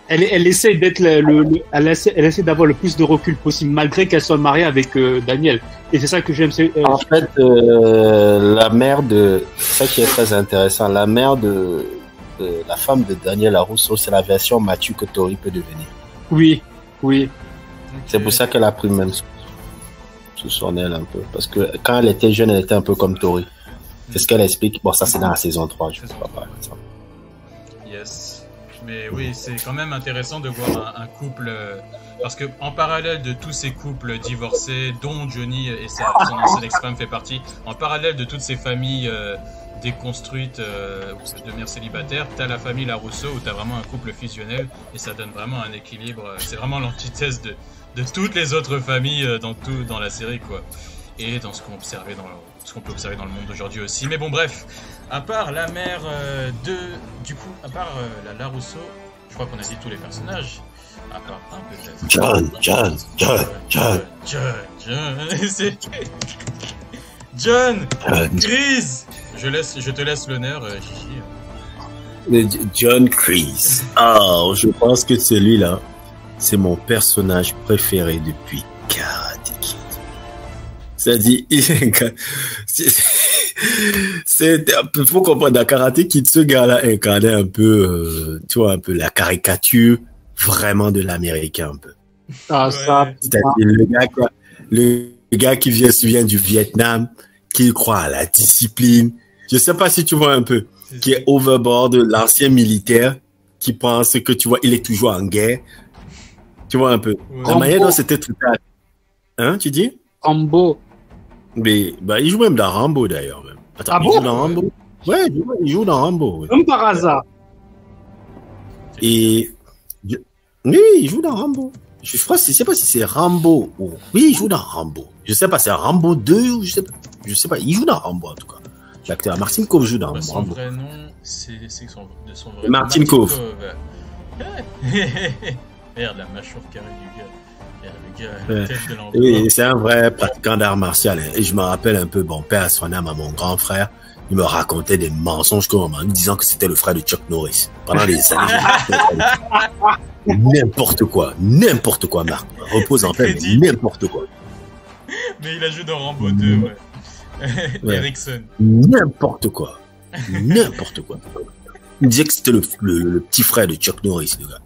Speaker 7: Elle essaie d'être elle essaie d'avoir le plus de recul possible malgré qu'elle soit mariée avec Daniel. Et c'est ça que j'aime.
Speaker 11: En fait, la mère de, ça qui est très intéressant, la mère de la femme de Daniel LaRusso, c'est la version mature que Tori peut devenir.
Speaker 7: Oui.
Speaker 11: C'est pour ça qu'elle a pris même sous son aile un peu, parce que quand elle était jeune, elle était un peu comme Tori. C'est ce qu'elle explique. Bon, ça c'est dans la saison 3, je ne sais pas par exemple.
Speaker 6: Yes. Mais oui, c'est quand même intéressant de voir un couple, parce que en parallèle de tous ces couples divorcés, dont Johnny et son ancienne ex-femme fait partie, en parallèle de toutes ces familles déconstruites de mères célibataires, t'as la famille LaRusso où t'as vraiment un couple fusionnel et ça donne vraiment un équilibre. C'est vraiment l'antithèse de toutes les autres familles dans la série, quoi. Et dans ce qu'on peut observer dans le monde d'aujourd'hui aussi. Mais bon, bref, à part la mère à part la LaRusso, je crois qu'on a dit tous les personnages. À part un peut-être. John, Chris. Je te laisse l'honneur, Gigi.
Speaker 11: John Chris. Je pense que celui-là, c'est mon personnage préféré depuis Karate Kid. C'est-à-dire, faut comprendre, dans Karate Kid, ce gars-là incarnait un peu, tu vois, un peu la caricature vraiment de l'américain, un peu. C'est-à-dire le gars qui vient du Vietnam, qui croit à la discipline. Je sais pas si tu vois un peu, qui est overboard, l'ancien militaire, qui pense que, tu vois, il est toujours en guerre. Tu vois un peu. La manière dont c'était tout à... Hein, tu dis?
Speaker 7: Rambo.
Speaker 11: Mais, il joue même dans Rambo, d'ailleurs, même. Attends, il joue dans Rambo? Ouais, il joue dans Rambo. Ouais.
Speaker 7: Comme par hasard.
Speaker 11: Et... Oui, il joue dans Rambo. Je sais pas si c'est Rambo ou... Oui, il joue dans Rambo. Je sais pas, c'est Rambo 2 ou je sais pas. Il joue dans Rambo, en tout cas. L'acteur Martin Kove joue dans Rambo.
Speaker 6: Son vrai nom, c'est son vrai
Speaker 11: Martin
Speaker 6: nom.
Speaker 11: Kove.
Speaker 6: Merde, la mâchoire carrée du gars. Le gars, la tête de l'emploi.
Speaker 11: Oui, c'est un vrai pratiquant d'art martial. Et je me rappelle un peu, bon père, son âme à mon grand frère, il me racontait des mensonges comme en disant que c'était le frère de Chuck Norris. Pendant des années, n'importe quoi, Marc. Repose en paix, mais n'importe quoi.
Speaker 6: Mais il a joué dans Rambo 2, ouais. Erickson.
Speaker 11: N'importe quoi. Il disait que c'était le petit frère de Chuck Norris, le gars.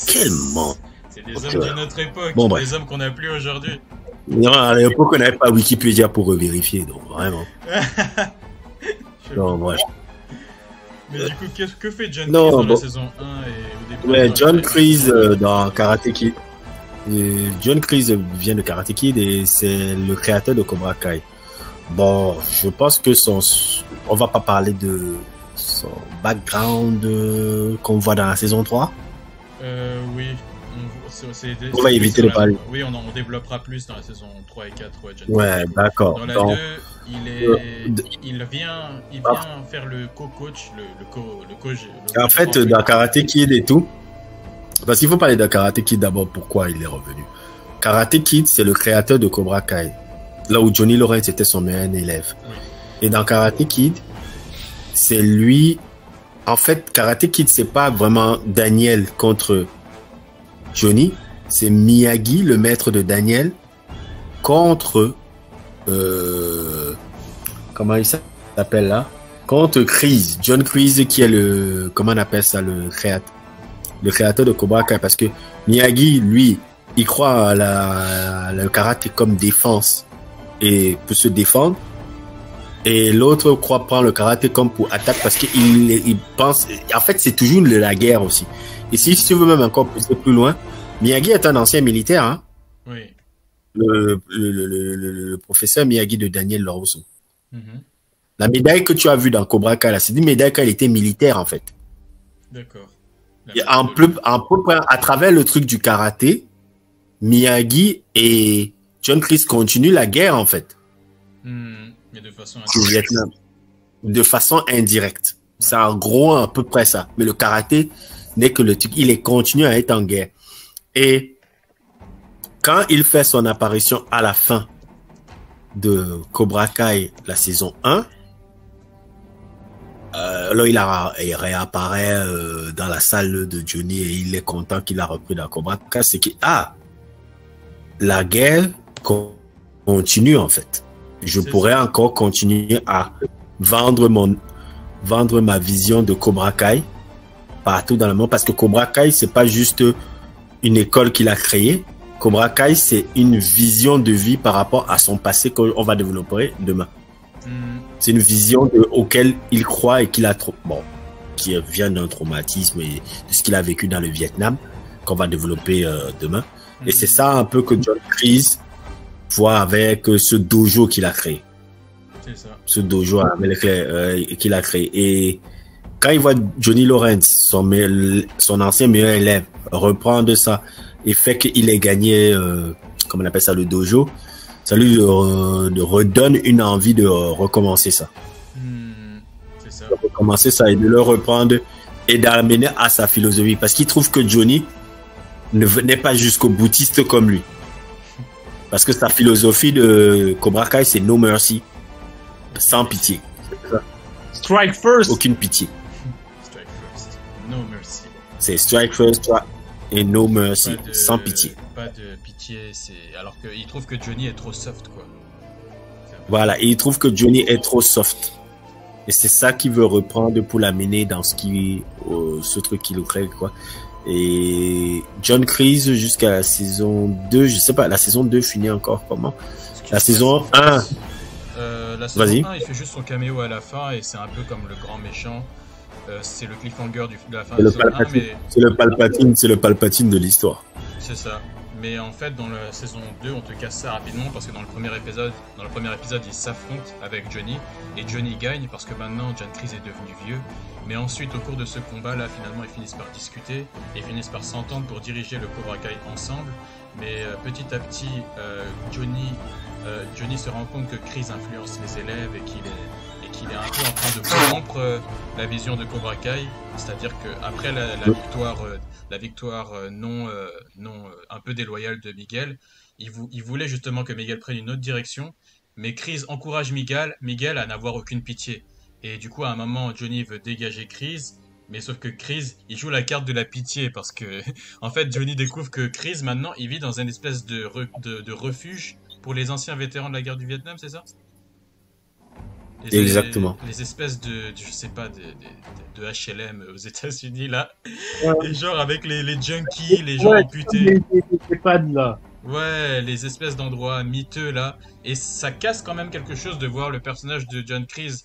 Speaker 11: Quel mensonge.
Speaker 6: C'est des hommes de notre époque, des hommes qu'on n'a plus aujourd'hui.
Speaker 11: Non, à l'époque, on n'avait pas Wikipédia pour vérifier, donc vraiment. Non, bref.
Speaker 6: Mais du coup, que fait John Kreese dans la saison 1 et au début?
Speaker 11: Ouais, John Kreese dans Karate Kid. John Kreese vient de Karate Kid et c'est le créateur de Cobra Kai. Bon, je pense que on va pas parler de son background qu'on voit dans la saison 3.
Speaker 6: Oui.
Speaker 11: On va éviter de parler.
Speaker 6: Oui, on développera plus dans la saison 3 et 4.
Speaker 11: Ouais, d'accord.
Speaker 6: Dans la 2, il vient faire le co-coach, le coach.
Speaker 11: En fait, dans Karate Kid et tout, parce qu'il faut parler de Karate Kid d'abord, pourquoi il est revenu. Karate Kid, c'est le créateur de Cobra Kai. Là où Johnny Lawrence était son meilleur élève. Oui. Et dans Karate Kid, c'est lui... En fait, Karate Kid, c'est pas vraiment Daniel contre Johnny, c'est Miyagi, le maître de Daniel, contre... comment il s'appelle là? Contre Kreese. John Kreese qui est le... Comment on appelle ça? Le créateur. le créateur de Cobra Kai, parce que Miyagi, lui, il croit à le karaté comme défense et peut se défendre. Et l'autre prend le karaté comme pour attaque parce qu'il pense... En fait, c'est toujours la guerre aussi. Et si tu veux même encore plus loin, Miyagi est un ancien militaire. Hein?
Speaker 6: Oui.
Speaker 11: Le professeur Miyagi de Daniel LaRusso. La médaille que tu as vue dans Cobra Kai, c'est une médaille quand il était militaire, en fait.
Speaker 6: D'accord.
Speaker 11: À travers le truc du karaté, Miyagi et John Kreese continuent la guerre, en fait.
Speaker 6: Mais de façon
Speaker 11: indirecte. Vietnam. De façon indirecte. Ouais. C'est en gros à peu près ça. Mais le karaté n'est que le truc. Il continue à être en guerre. Et quand il fait son apparition à la fin de Cobra Kai, la saison 1, là, il réapparaît dans la salle de Johnny et il est content qu'il a repris dans Cobra Kai. C'est que, la guerre continue en fait. Je pourrais encore continuer à vendre ma vision de Cobra Kai partout dans le monde parce que Cobra Kai, c'est pas juste une école qu'il a créée. Cobra Kai, c'est une vision de vie par rapport à son passé qu'on va développer demain. C'est une vision auquel il croit et qui vient d'un traumatisme et de ce qu'il a vécu dans le Vietnam qu'on va développer demain. Et c'est ça un peu que John Kreese voit avec ce dojo qu'il a créé.
Speaker 6: C'est ça.
Speaker 11: Ce dojo qu'il a créé. Et quand il voit Johnny Lawrence, son ancien meilleur élève, reprendre ça et fait qu'il ait gagné, comment on appelle ça, le dojo, ça lui redonne une envie de recommencer ça.
Speaker 6: C'est ça.
Speaker 11: De recommencer ça et de le reprendre et d'amener à sa philosophie. Parce qu'il trouve que Johnny n'est pas jusqu'au boutiste comme lui. Parce que sa philosophie de Cobra Kai, c'est no mercy. Sans pitié.
Speaker 7: Strike first.
Speaker 11: Aucune pitié.
Speaker 6: Strike first. No mercy.
Speaker 11: C'est strike first et no mercy. Sans pitié.
Speaker 6: Pas de pitié, alors qu'il trouve que Johnny est trop soft, quoi.
Speaker 11: Voilà, et il trouve que Johnny est trop soft. Et c'est ça qu'il veut reprendre pour l'amener dans ce truc qu'il crée, quoi. Et John Kreese jusqu'à la saison 2, je sais pas, la saison 2 finit encore comment? La saison 1.
Speaker 6: La saison 1, il fait juste son caméo à la fin et c'est un peu comme le grand méchant. C'est le cliffhanger de la fin de la saison 1. Mais...
Speaker 11: C'est le Palpatine de l'histoire.
Speaker 6: C'est ça. Mais en fait, dans la saison 2, on te casse ça rapidement parce que dans le premier épisode, ils s'affrontent avec Johnny et Johnny gagne parce que maintenant John Kreese est devenu vieux. Mais ensuite, au cours de ce combat-là, finalement, ils finissent par discuter et finissent par s'entendre pour diriger le Cobra Kai ensemble. Mais petit à petit, Johnny se rend compte que Kreese influence les élèves et qu'il est un peu en train de rompre la vision de Cobra Kai. C'est-à-dire qu'après la victoire non un peu déloyale de Miguel, il voulait justement que Miguel prenne une autre direction, mais Kreese encourage Miguel à n'avoir aucune pitié. Et du coup, à un moment, Johnny veut dégager Kreese, mais sauf que Kreese, il joue la carte de la pitié parce que, en fait, Johnny découvre que Kreese, maintenant, il vit dans une espèce de refuge pour les anciens vétérans de la guerre du Vietnam, c'est ça?
Speaker 11: Exactement.
Speaker 6: Les espèces je sais pas, de HLM aux États-Unis là, et genre avec les junkies, les gens amputés.
Speaker 7: Là.
Speaker 6: Ouais, les espèces d'endroits miteux là, et ça casse quand même quelque chose de voir le personnage de John Kreese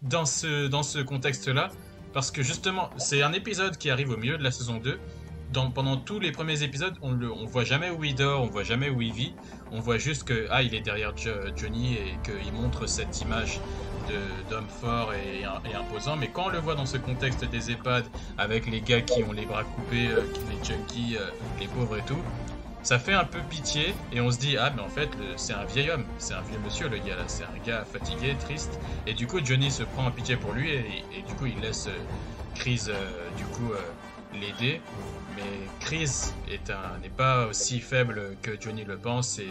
Speaker 6: dans ce contexte-là, parce que justement, c'est un épisode qui arrive au milieu de la saison 2. Pendant tous les premiers épisodes, on voit jamais où il dort, on voit jamais où il vit. On voit juste que il est derrière Johnny et qu'il montre cette image d'homme fort et imposant. Mais quand on le voit dans ce contexte des EHPAD, avec les gars qui ont les bras coupés, les junkies, les pauvres et tout, ça fait un peu pitié et on se dit mais en fait c'est un vieil homme, c'est un vieux monsieur le gars là, c'est un gars fatigué, triste. Et du coup Johnny se prend en pitié pour lui et du coup il laisse Kreese l'aider. Mais Kreese n'est pas aussi faible que Johnny le pense et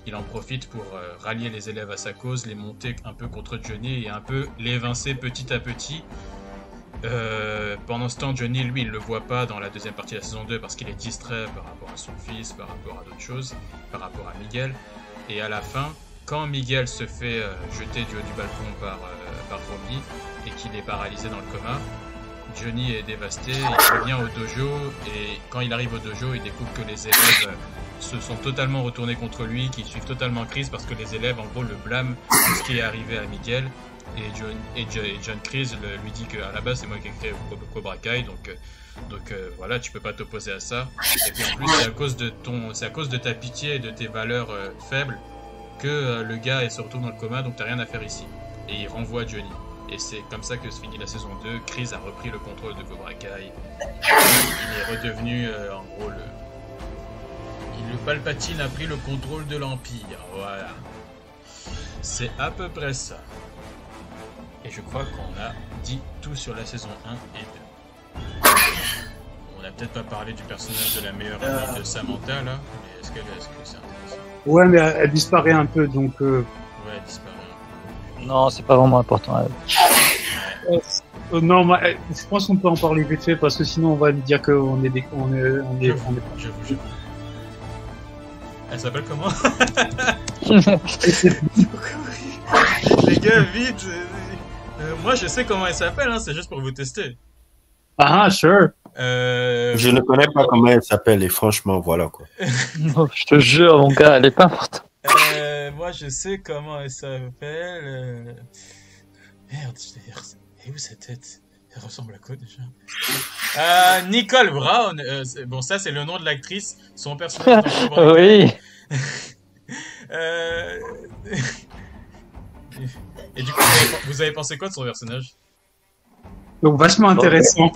Speaker 6: il en profite pour rallier les élèves à sa cause, les monter un peu contre Johnny et un peu l'évincer petit à petit. Pendant ce temps, Johnny, lui, il le voit pas dans la deuxième partie de la saison 2 parce qu'il est distrait par rapport à son fils, par rapport à d'autres choses, par rapport à Miguel. Et à la fin, quand Miguel se fait jeter du haut du balcon par Robbie et qu'il est paralysé dans le coma, Johnny est dévasté, il revient au dojo et quand il arrive au dojo, il découvre que les élèves se sont totalement retournés contre lui, qu'ils suivent totalement Chris parce que les élèves en gros le blâment de ce qui est arrivé à Miguel et John Chris lui dit qu'à la base c'est moi qui ai créé Cobra Kai donc voilà, tu peux pas t'opposer à ça. Et puis en plus c'est à cause de ta pitié et de tes valeurs faibles que le gars se retrouve dans le coma, donc t'as rien à faire ici. Et il renvoie Johnny. Et c'est comme ça que se finit la saison 2. Chris a repris le contrôle de Cobra Kai. Il est redevenu en gros le Palpatine a pris le contrôle de l'Empire. Voilà. C'est à peu près ça. Et je crois qu'on a dit tout sur la saison 1 et 2. On n'a peut-être pas parlé du personnage de la meilleure amie de Samantha là, mais est-ce que c'est intéressant?
Speaker 7: Ouais, mais elle disparaît un peu, donc...
Speaker 6: Ouais, elle disparaît.
Speaker 3: Non, c'est pas vraiment important.
Speaker 7: Non, je pense qu'on peut en parler vite fait, parce que sinon on va me dire qu'on est des...
Speaker 6: J'avoue. Elle s'appelle comment? Les gars, vite! Moi je sais comment elle s'appelle, hein, c'est juste pour vous tester.
Speaker 7: Ah, sure.
Speaker 11: Je ne connais pas comment elle s'appelle et franchement, voilà quoi.
Speaker 3: Non, je te jure, mon gars, elle est pas morte.
Speaker 6: Moi je sais comment elle s'appelle. Merde, et où sa tête? Elle ressemble à quoi déjà? Nicole Brown. Bon, ça c'est le nom de l'actrice. Son personnage dans Cobra Kai.
Speaker 3: Oui.
Speaker 6: Et du coup, vous avez pensé quoi de son personnage?
Speaker 7: Donc vachement intéressant.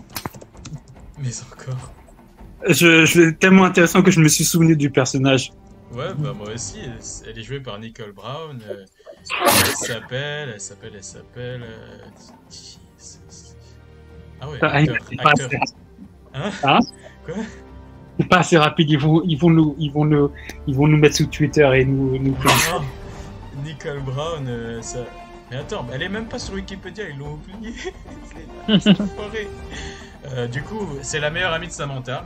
Speaker 6: Mais encore.
Speaker 7: Tellement intéressant que je me suis souvenu du personnage.
Speaker 6: Ouais, bah moi aussi. Elle est jouée par Nicole Brown. Elle s'appelle. Ah ouais. Acteur.
Speaker 7: Hein?
Speaker 6: Quoi?
Speaker 7: C'est pas assez rapide. Ils vont nous mettre sous Twitter et nous.
Speaker 6: Non. Nicole Brown, ça. Mais attends, elle est même pas sur Wikipédia, ils l'ont oublié. C'est foiré. Du coup, c'est la meilleure amie de Samantha.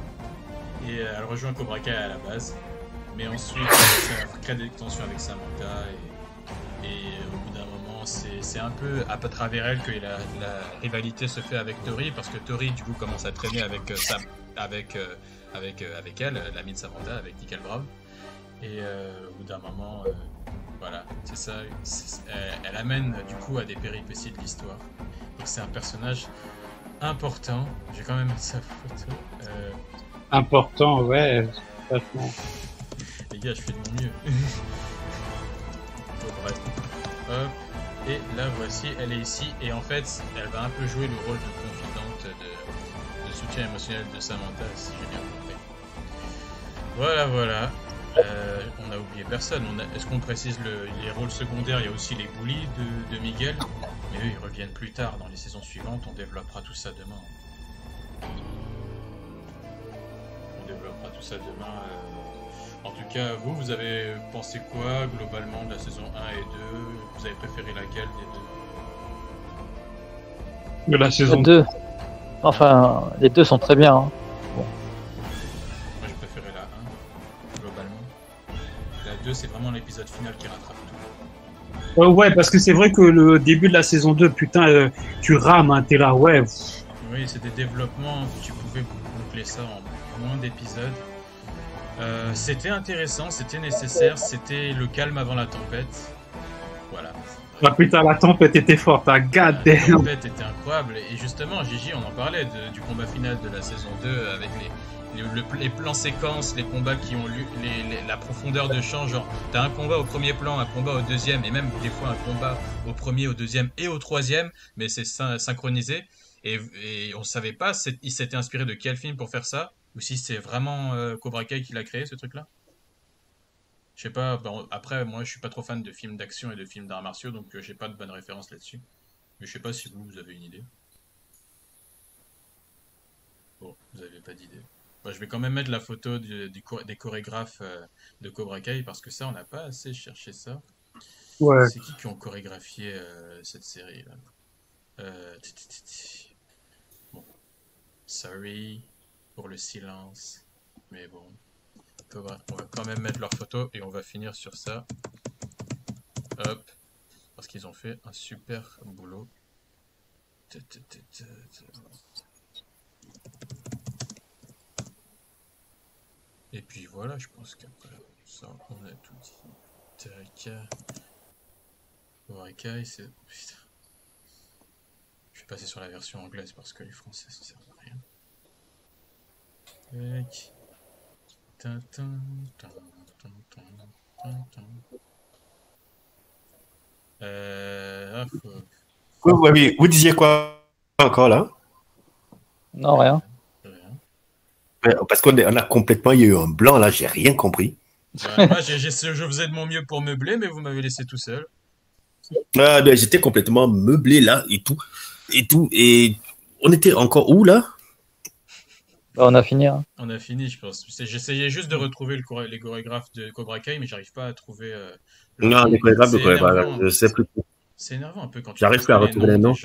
Speaker 6: Et elle rejoint Cobra Kai à la base. Mais ensuite, ça crée des tensions avec Samantha. Et au bout d'un moment, c'est un peu à travers elle que la rivalité se fait avec Tori. Parce que Tori, du coup, commence à traîner avec elle, l'amie de Samantha, avec Nicole Brown. Et au bout d'un moment, voilà, c'est ça. Elle amène du coup à des péripéties de l'histoire. Donc c'est un personnage important. Je vais quand même mettre sa photo.
Speaker 7: Important, ouais. Vachement.
Speaker 6: Les gars, je fais de mon mieux. Bon, bref. Hop. Et là, voici, elle est ici. Et en fait, elle va un peu jouer le rôle de confidente, de soutien émotionnel de Samantha, si j'ai bien compris. Voilà. On a oublié personne. Est-ce qu'on précise les rôles secondaires? Il y a aussi les bullies de Miguel. Mais eux, ils reviennent plus tard dans les saisons suivantes. On développera tout ça demain. En tout cas, vous avez pensé quoi globalement de la saison 1 et 2? Vous avez préféré laquelle des deux?
Speaker 7: De la saison
Speaker 3: 2. Enfin, les deux sont très bien. Hein. Bon.
Speaker 6: Moi, j'ai préféré la 1, globalement. La 2, c'est vraiment l'épisode final qui rattrape tout.
Speaker 7: Ouais, parce que c'est vrai que le début de la saison 2, putain, tu rames, hein, t'es là, ouais.
Speaker 6: Oui, c'est des développements, tu pouvais boucler ça en moins d'épisodes. C'était intéressant, c'était nécessaire, c'était le calme avant la tempête. Voilà.
Speaker 7: Ah putain, la tempête était forte, hein, god damn.
Speaker 6: La tempête était incroyable, et justement, Gigi, on en parlait du combat final de la saison 2 avec les plans séquences, les combats qui ont la profondeur de champ, genre t'as un combat au premier plan, un combat au deuxième, et même des fois un combat au premier, au deuxième et au troisième, mais c'est synchronisé, et on savait pas, il s'était inspiré de quel film pour faire ça, ou si c'est vraiment Cobra Kai qui l'a créé ce truc là. Je sais pas, bon, après moi je suis pas trop fan de films d'action et de films d'arts martiaux, donc j'ai pas de bonnes références là-dessus, mais je sais pas si vous avez une idée. Bon, vous avez pas d'idée. Bon, je vais quand même mettre la photo des chorégraphes de Cobra Kai, parce que ça on n'a pas assez cherché ça.
Speaker 7: Ouais.
Speaker 6: C'est qui ont chorégraphié cette série là? Bon, sorry pour le silence, mais bon, on va quand même mettre leur photo et on va finir sur ça. Hop, parce qu'ils ont fait un super boulot. Et puis voilà, je pense qu'après ça, on a tout dit. Cobra Kai, c'est... Putain. Je vais passer sur la version anglaise parce que les français ça sert à rien.
Speaker 11: Vous disiez quoi encore là?
Speaker 3: Non, rien.
Speaker 11: Parce qu'on a complètement, il y a eu un blanc là, j'ai rien compris.
Speaker 6: Moi, je faisais de mon mieux pour meubler, mais vous m'avez laissé tout seul.
Speaker 11: J'étais complètement meublé là et tout. Et on était encore où là?
Speaker 3: Bah, on a fini. Hein.
Speaker 6: On a fini, je pense. J'essayais juste de retrouver les chorégraphes de Cobra Kai, mais j'arrive pas à trouver.
Speaker 11: Non, les chorégraphes de Cobra Kai, je sais plus.
Speaker 6: C'est énervant un peu quand tu
Speaker 11: j'arrive plus à retrouver les noms.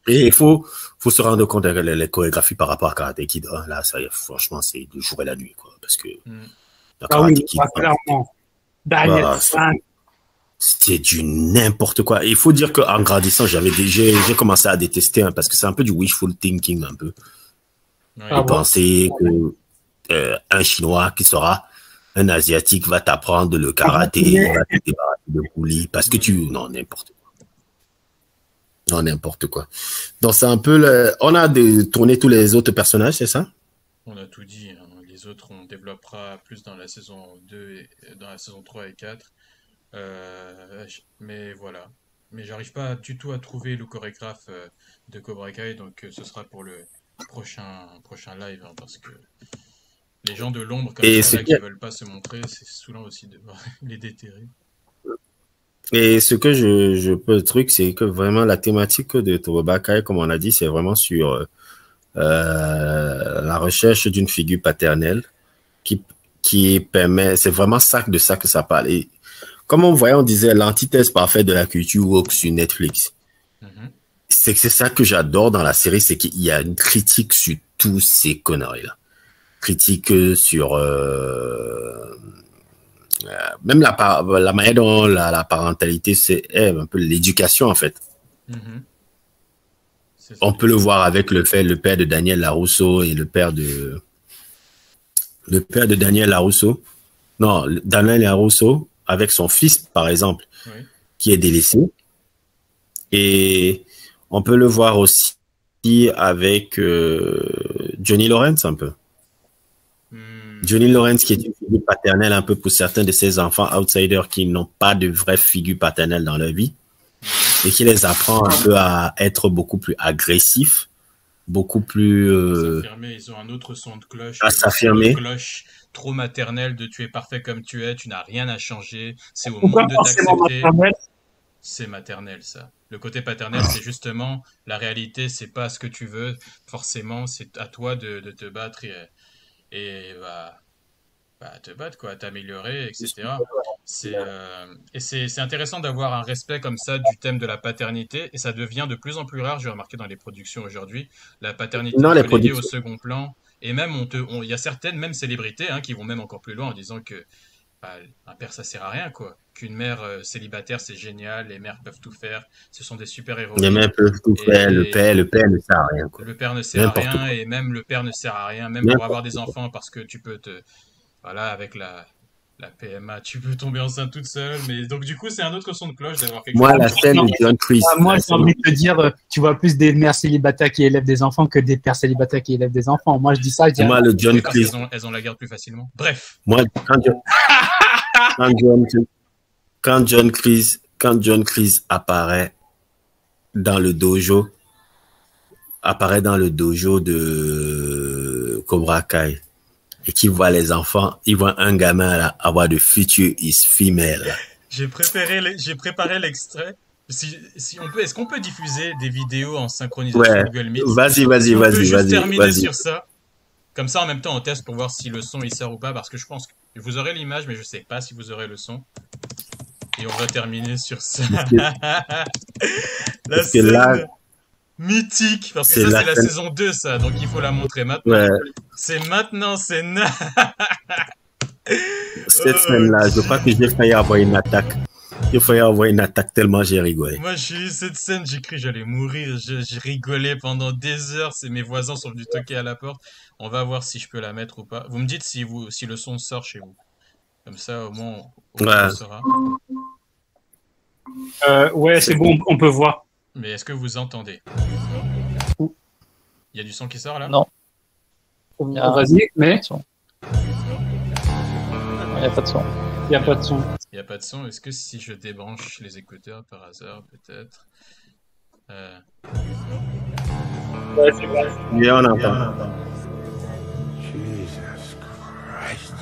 Speaker 11: Et il faut se rendre compte de les chorégraphies par rapport à Karate Kid. Là, ça, franchement, c'est le jour et la nuit, quoi. Parce que
Speaker 7: Karate Kid, clairement.
Speaker 11: C'était du n'importe quoi. Et il faut dire qu'en grandissant, j'ai commencé à détester, parce que c'est un peu du wishful thinking, un peu. De penser que un Chinois qui sera un Asiatique va t'apprendre le karaté, va te débarrasser de coulis, parce que non, n'importe quoi. Non, n'importe quoi. Donc, c'est un peu... On a tourné tous les autres personnages, c'est ça?
Speaker 6: On a tout dit. Hein. Les autres, on développera plus dans la saison 2 et dans la saison 3 et 4. Mais voilà. Mais j'arrive pas du tout à trouver le chorégraphe de Cobra Kai, donc ce sera pour le prochain live, hein, parce que les gens de l'ombre comme ça, qui veulent pas se montrer, c'est saoulant aussi de les déterrer.
Speaker 11: Et ce que je peux le truc, c'est que vraiment la thématique de Cobra Kai, comme on a dit, c'est vraiment sur la recherche d'une figure paternelle qui permet, c'est vraiment de ça que ça parle. Et comme on voyait, on disait l'antithèse parfaite de la culture woke sur Netflix. C'est ça que j'adore dans la série, c'est qu'il y a une critique sur tous ces conneries-là. Critique sur même la manière dont la parentalité, c'est un peu l'éducation, en fait. On peut le voir avec le père de Daniel Larusso et le père de Daniel Larusso. Non, Daniel Larusso avec son fils, par exemple, qui est délaissé. Et on peut le voir aussi avec Johnny Lawrence, un peu. Johnny Lawrence qui est une figure paternelle un peu pour certains de ses enfants outsiders qui n'ont pas de vraie figure paternelle dans leur vie et qui les apprend un peu à être beaucoup plus agressifs, beaucoup plus...
Speaker 6: Ils ont un autre son de cloche.
Speaker 11: À s'affirmer.
Speaker 6: Cloche trop maternelle de tu es parfait comme tu es, tu n'as rien à changer, c'est au monde de t'accepter. C'est maternel, ça. Le côté paternel, c'est justement la réalité, c'est pas ce que tu veux, forcément, c'est à toi de te battre et te battre, quoi, t'améliorer, etc. C'est intéressant d'avoir un respect comme ça du thème de la paternité, et ça devient de plus en plus rare, j'ai remarqué dans les productions aujourd'hui, la paternité reléguée au second plan, et même il y a certaines, même célébrités, hein, qui vont même encore plus loin en disant que un père ça sert à rien, quoi. Qu'une mère célibataire c'est génial, les mères peuvent tout faire, ce sont des super-héros.
Speaker 11: Les mères peuvent tout faire, le père ne sert à rien, quoi.
Speaker 6: Le père ne sert à rien, et même le père ne sert à rien, même pour avoir des enfants, parce que tu peux voilà, avec la PMA, tu peux tomber enceinte toute seule, mais donc du coup c'est un autre son de cloche d'avoir quelque chose.
Speaker 11: La scène de John Kreese.
Speaker 7: Moi j'ai envie de te dire, tu vois plus des mères célibataires qui élèvent des enfants que des pères célibataires qui élèvent des enfants. Moi je dis ça, je dis
Speaker 11: moi le John Kreese.
Speaker 6: Elles ont la garde plus facilement. Bref.
Speaker 11: Moi quand John Kreese apparaît dans le dojo de Cobra Kai et qu'il voit les enfants, il voit un gamin là avoir de future is female.
Speaker 6: J'ai préparé l'extrait. Si on peut, est-ce qu'on peut diffuser des vidéos en synchronisation Google Meet?
Speaker 11: Vas-y.
Speaker 6: Terminer sur ça. Comme ça, en même temps, on teste pour voir si le son il sert ou pas, parce que je pense que vous aurez l'image, mais je sais pas si vous aurez le son. Et on va terminer sur ça. La scène mythique, parce que ça c'est la saison 2, ça, donc il faut la montrer maintenant. C'est maintenant, c'est...
Speaker 11: Cette scène-là, je crois que j'ai failli avoir une attaque. Il fallait avoir une attaque tellement j'ai rigolé.
Speaker 6: Moi, j'ai eu cette scène, j'ai cru que j'allais mourir. Je rigolais pendant des heures. Mes voisins sont venus toquer à la porte. On va voir si je peux la mettre ou pas. Vous me dites si le son sort chez vous. Comme ça, au moins, on saura.
Speaker 7: Ouais, c'est bon, on peut voir.
Speaker 6: Mais est-ce que vous entendez? Il y a du son qui sort là?
Speaker 3: Non.
Speaker 7: Vas-y, mais.
Speaker 3: Il n'y a pas de son.
Speaker 7: Il n'y a pas de son.
Speaker 6: Il n'y a pas de son. Est-ce que si je débranche les écouteurs par hasard, peut-être
Speaker 7: Ouais, c'est bon.
Speaker 11: Bien, on entend.
Speaker 4: Jesus Christ.